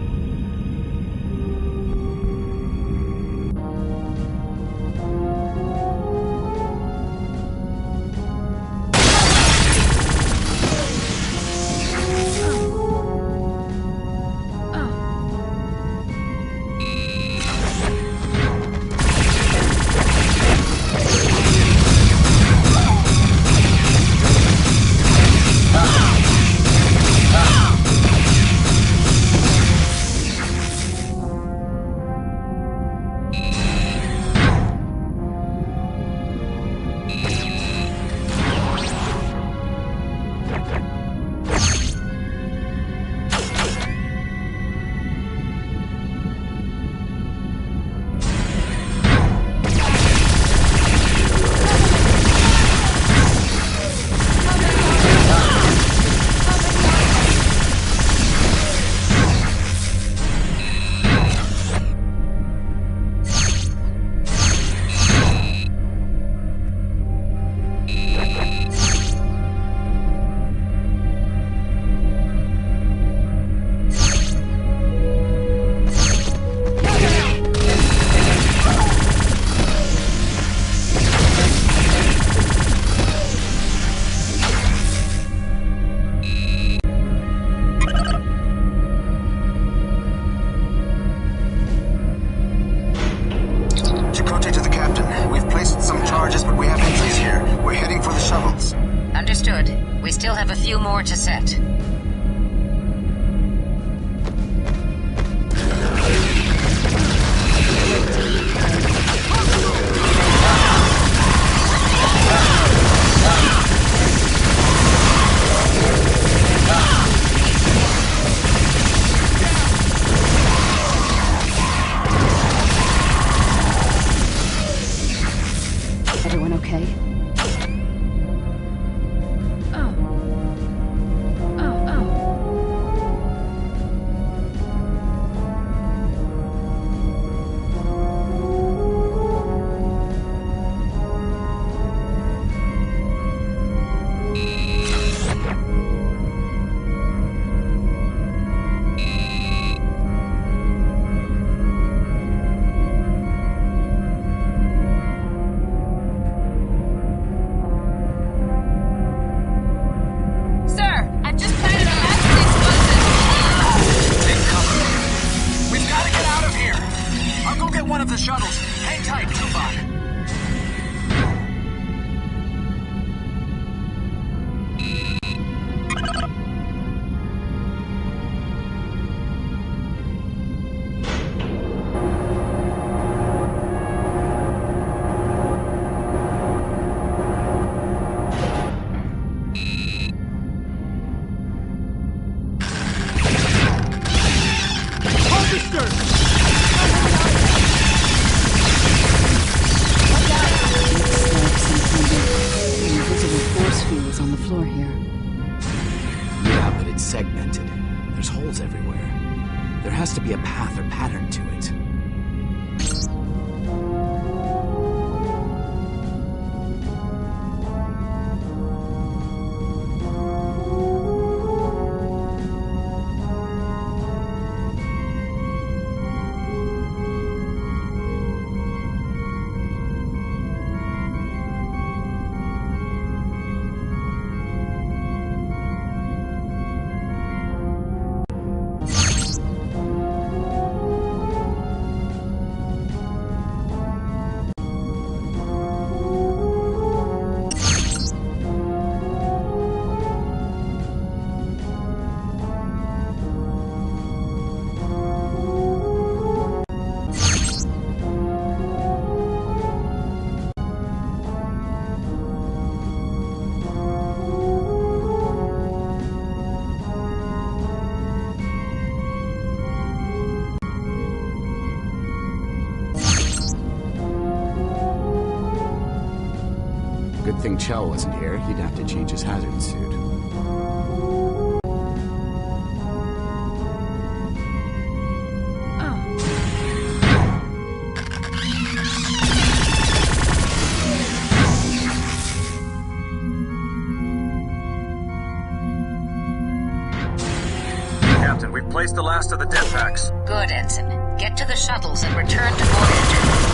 We still have a few more to set. Everyone okay? Good thing Chell wasn't here. He'd have to change his hazard suit. Captain, we've placed the last of the death packs. Good, Ensign. Get to the shuttles and return to Voyager.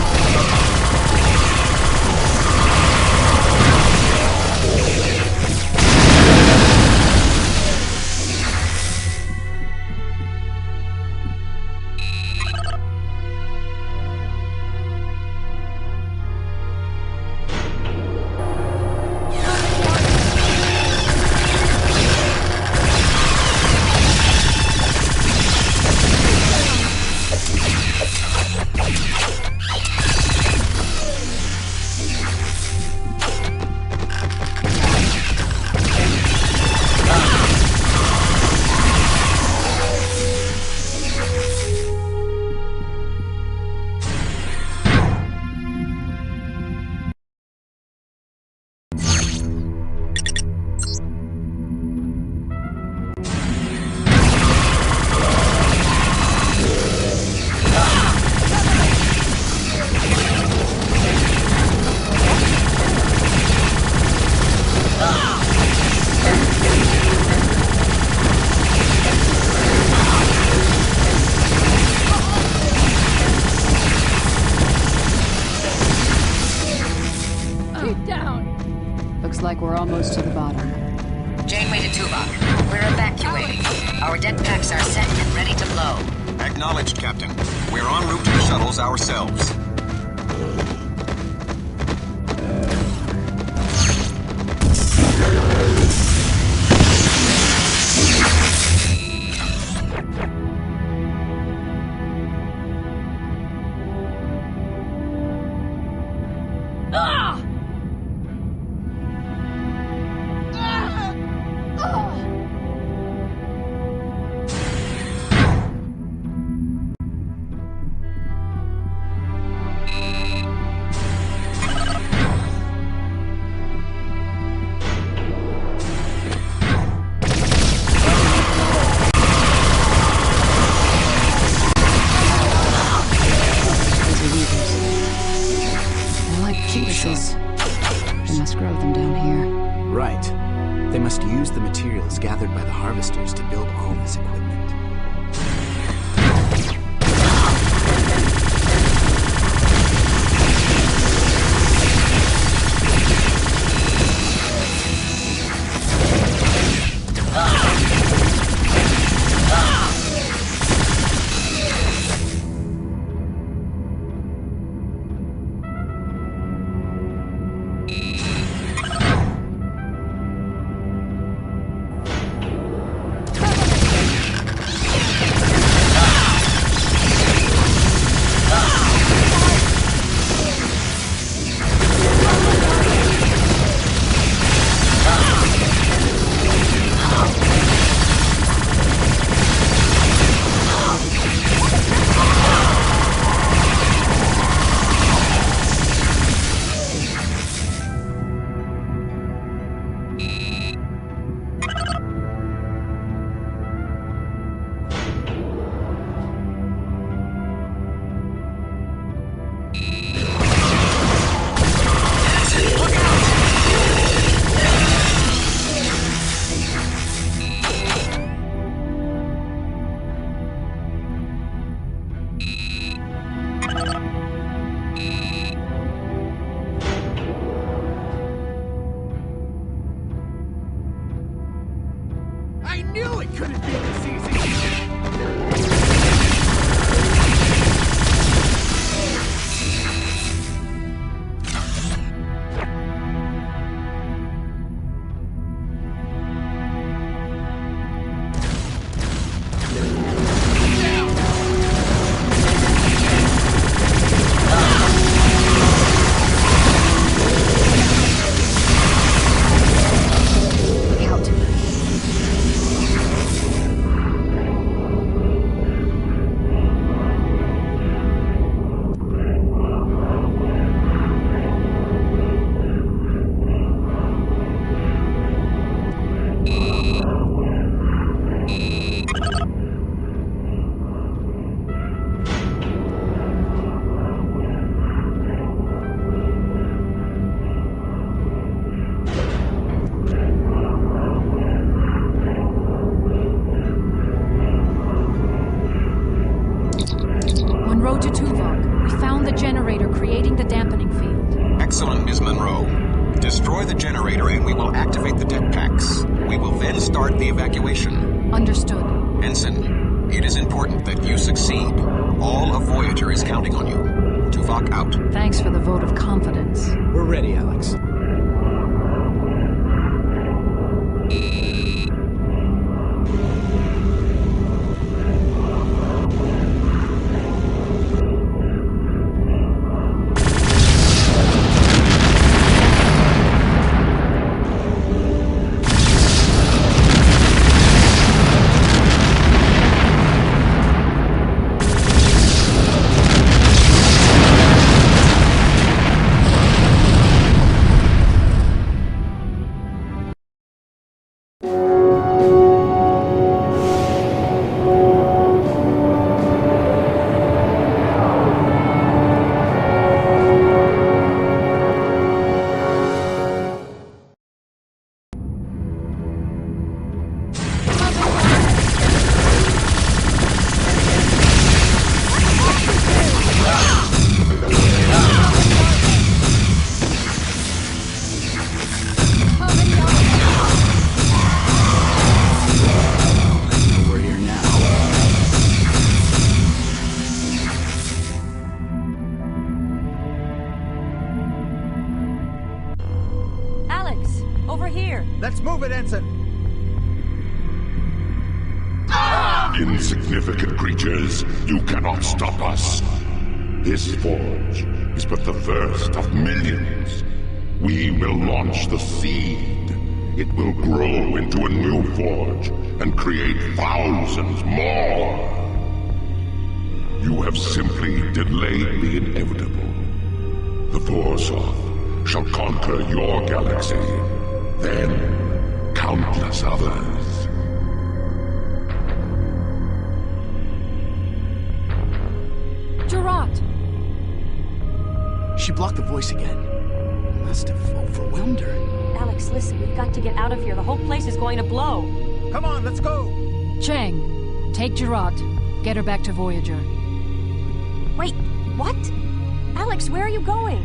Looks like we're almost to the bottom. Janeway to Tuvok. We're evacuating. Our death packs are set and ready to blow. Acknowledged, Captain. We're en route to the shuttles ourselves. They must grow them down here. Right. They must use the materials gathered by the harvesters to build all this equipment. I knew it couldn't be this easy! Munro. Destroy the generator and we will activate the det packs. We will then start the evacuation. Understood. Ensign, it is important that you succeed. All of Voyager is counting on you. Tuvok out. Thanks for the vote of confidence. We're ready, Alex. Let's move it, Ensign! Insignificant creatures, you cannot stop us. This forge is but the first of millions. We will launch the seed. It will grow into a new forge and create thousands more. You have simply delayed the inevitable. The Forsoth shall conquer your galaxy, then countless others. Gerard! She blocked the voice again. Must have overwhelmed her. Alex, listen, we've got to get out of here. The whole place is going to blow. Come on, let's go! Chang, take Gerard. Get her back to Voyager. Wait, what? Alex, where are you going?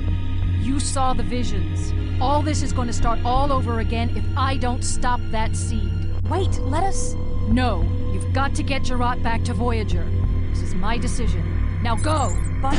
You saw the visions. All this is going to start all over again if I don't stop that seed. Wait, let us... No, you've got to get Gerard back to Voyager. This is my decision. Now go! But...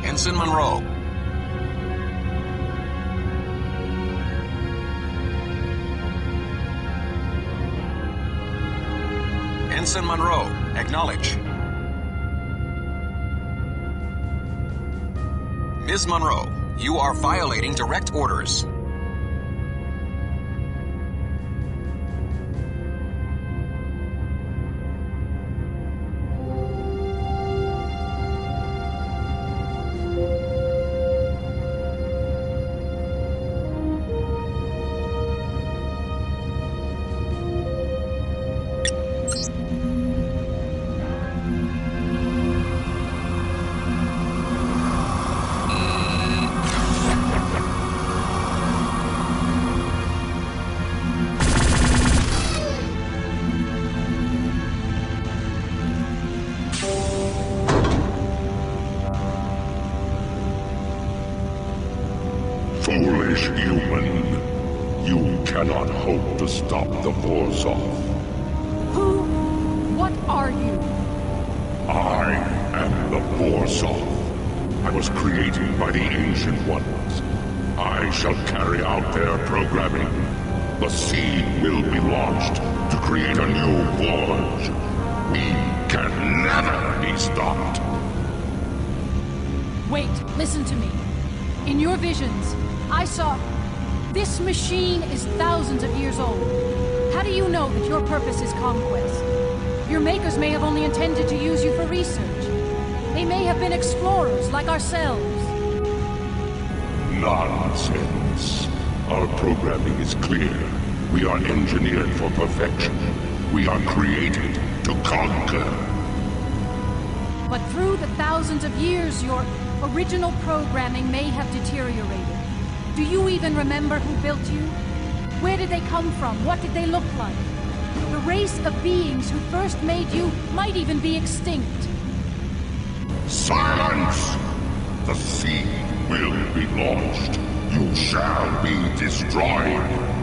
Ensign Munro. Ensign Munro, acknowledge. Ms. Munro, you are violating direct orders. Foolish human. You cannot hope to stop the Borzov. Who? What are you? I am the Borzov. I was created by the Ancient Ones. I shall carry out their programming. The seed will be launched to create a new Forge. We can never be stopped. Wait, listen to me. In your visions, I saw... This machine is thousands of years old. How do you know that your purpose is conquest? Your makers may have only intended to use you for research. They may have been explorers like ourselves. Nonsense. Our programming is clear. We are engineered for perfection. We are created to conquer. But through the thousands of years, your original programming may have deteriorated. Do you even remember who built you? Where did they come from? What did they look like? The race of beings who first made you might even be extinct. Silence! The seed will be launched. You shall be destroyed.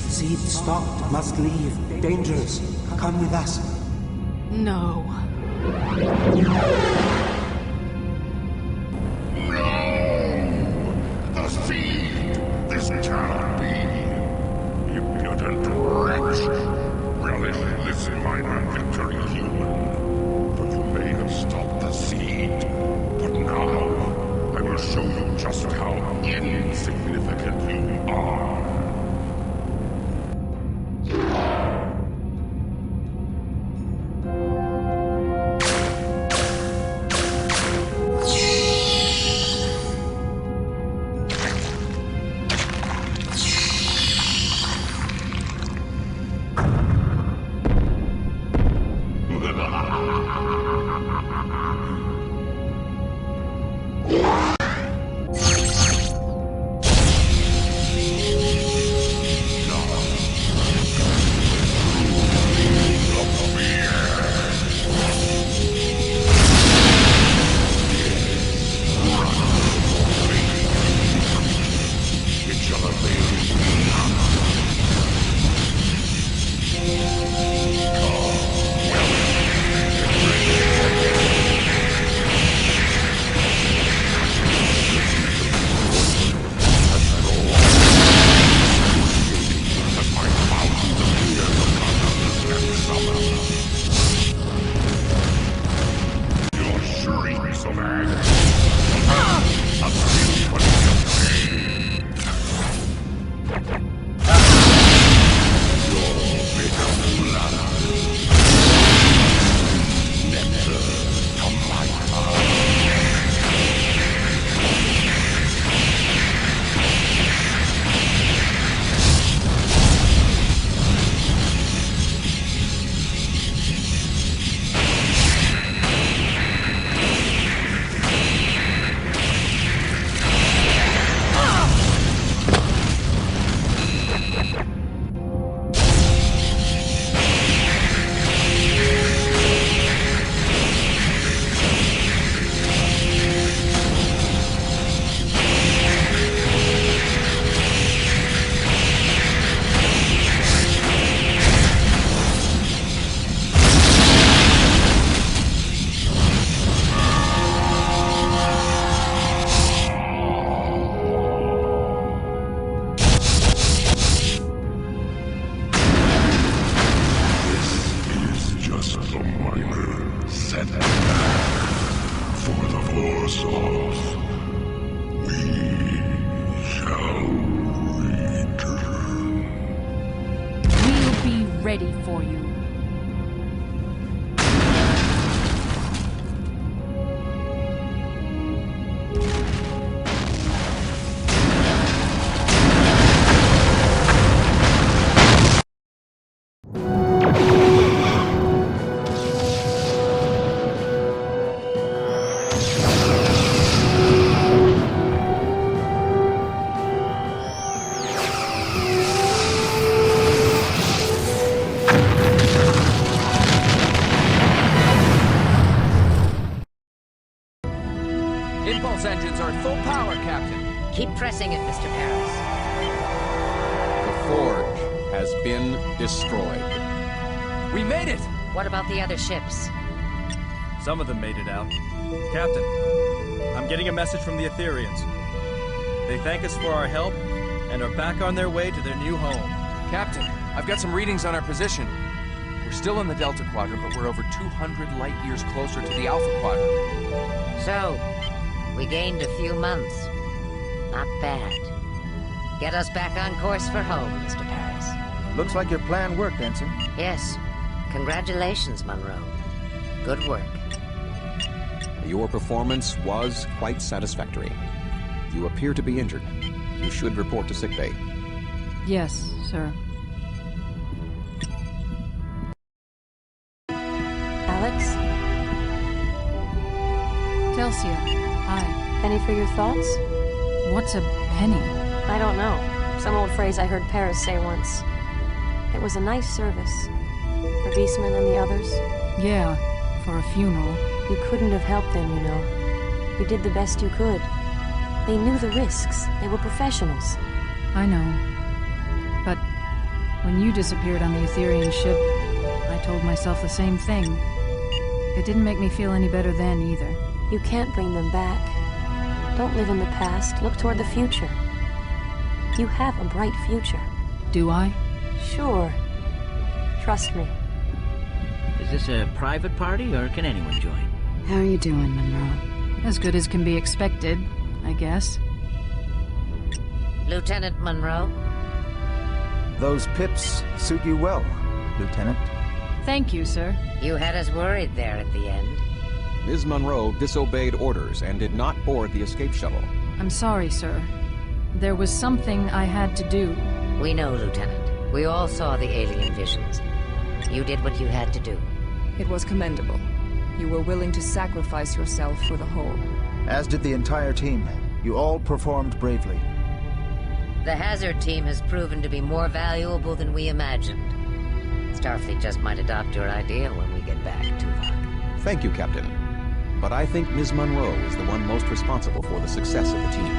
Seed stopped. Must leave. Dangerous. Come with us. No. The seed! This cannot be! Impudent wretch! us off, we shall return. We'll be ready for you. Impulse engines are at full power, Captain. Keep pressing it, Mr. Paris. The Forge has been destroyed. We made it! What about the other ships? Some of them made it out. Captain, I'm getting a message from the Aetherians. They thank us for our help and are back on their way to their new home. Captain, I've got some readings on our position. We're still in the Delta Quadrant, but we're over 200 light-years closer to the Alpha Quadrant. So, we gained a few months. Not bad. Get us back on course for home, Mr. Paris. Looks like your plan worked, Ensign. Yes. Congratulations, Munro. Good work. Your performance was quite satisfactory. You appear to be injured. You should report to sickbay. Yes, sir. Alex? Telsia, hi. Penny for your thoughts? What's a penny? I don't know. Some old phrase I heard Paris say once. It was a nice service. For Beastman and the others. Yeah, for a funeral. You couldn't have helped them, you know. You did the best you could. They knew the risks. They were professionals. I know. But when you disappeared on the Aetherian ship, I told myself the same thing. It didn't make me feel any better then, either. You can't bring them back. Don't live in the past. Look toward the future. You have a bright future. Do I? Sure. Trust me. Is this a private party, or can anyone join? How are you doing, Munro? As good as can be expected, I guess. Lieutenant Munro? Those pips suit you well, Lieutenant. Thank you, sir. You had us worried there at the end. Ms. Munro disobeyed orders and did not board the escape shuttle. I'm sorry, sir. There was something I had to do. We know, Lieutenant. We all saw the alien visions. You did what you had to do. It was commendable. You were willing to sacrifice yourself for the whole. As did the entire team. You all performed bravely. The Hazard team has proven to be more valuable than we imagined. Starfleet just might adopt your idea when we get back, Tuvok. Thank you, Captain. But I think Ms. Munro is the one most responsible for the success of the team.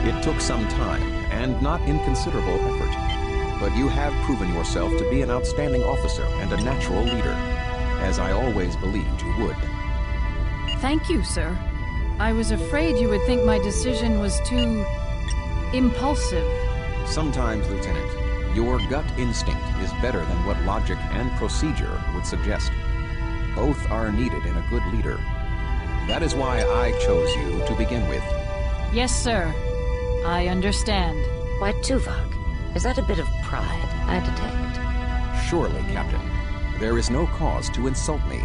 It took some time, and not inconsiderable effort. But you have proven yourself to be an outstanding officer and a natural leader, as I always believed you would. Thank you, sir. I was afraid you would think my decision was too impulsive. Sometimes, Lieutenant, your gut instinct is better than what logic and procedure would suggest. Both are needed in a good leader. That is why I chose you to begin with. Yes, sir. I understand. Why, Tuvok, is that a bit of pride I detect? Surely, Captain. There is no cause to insult me.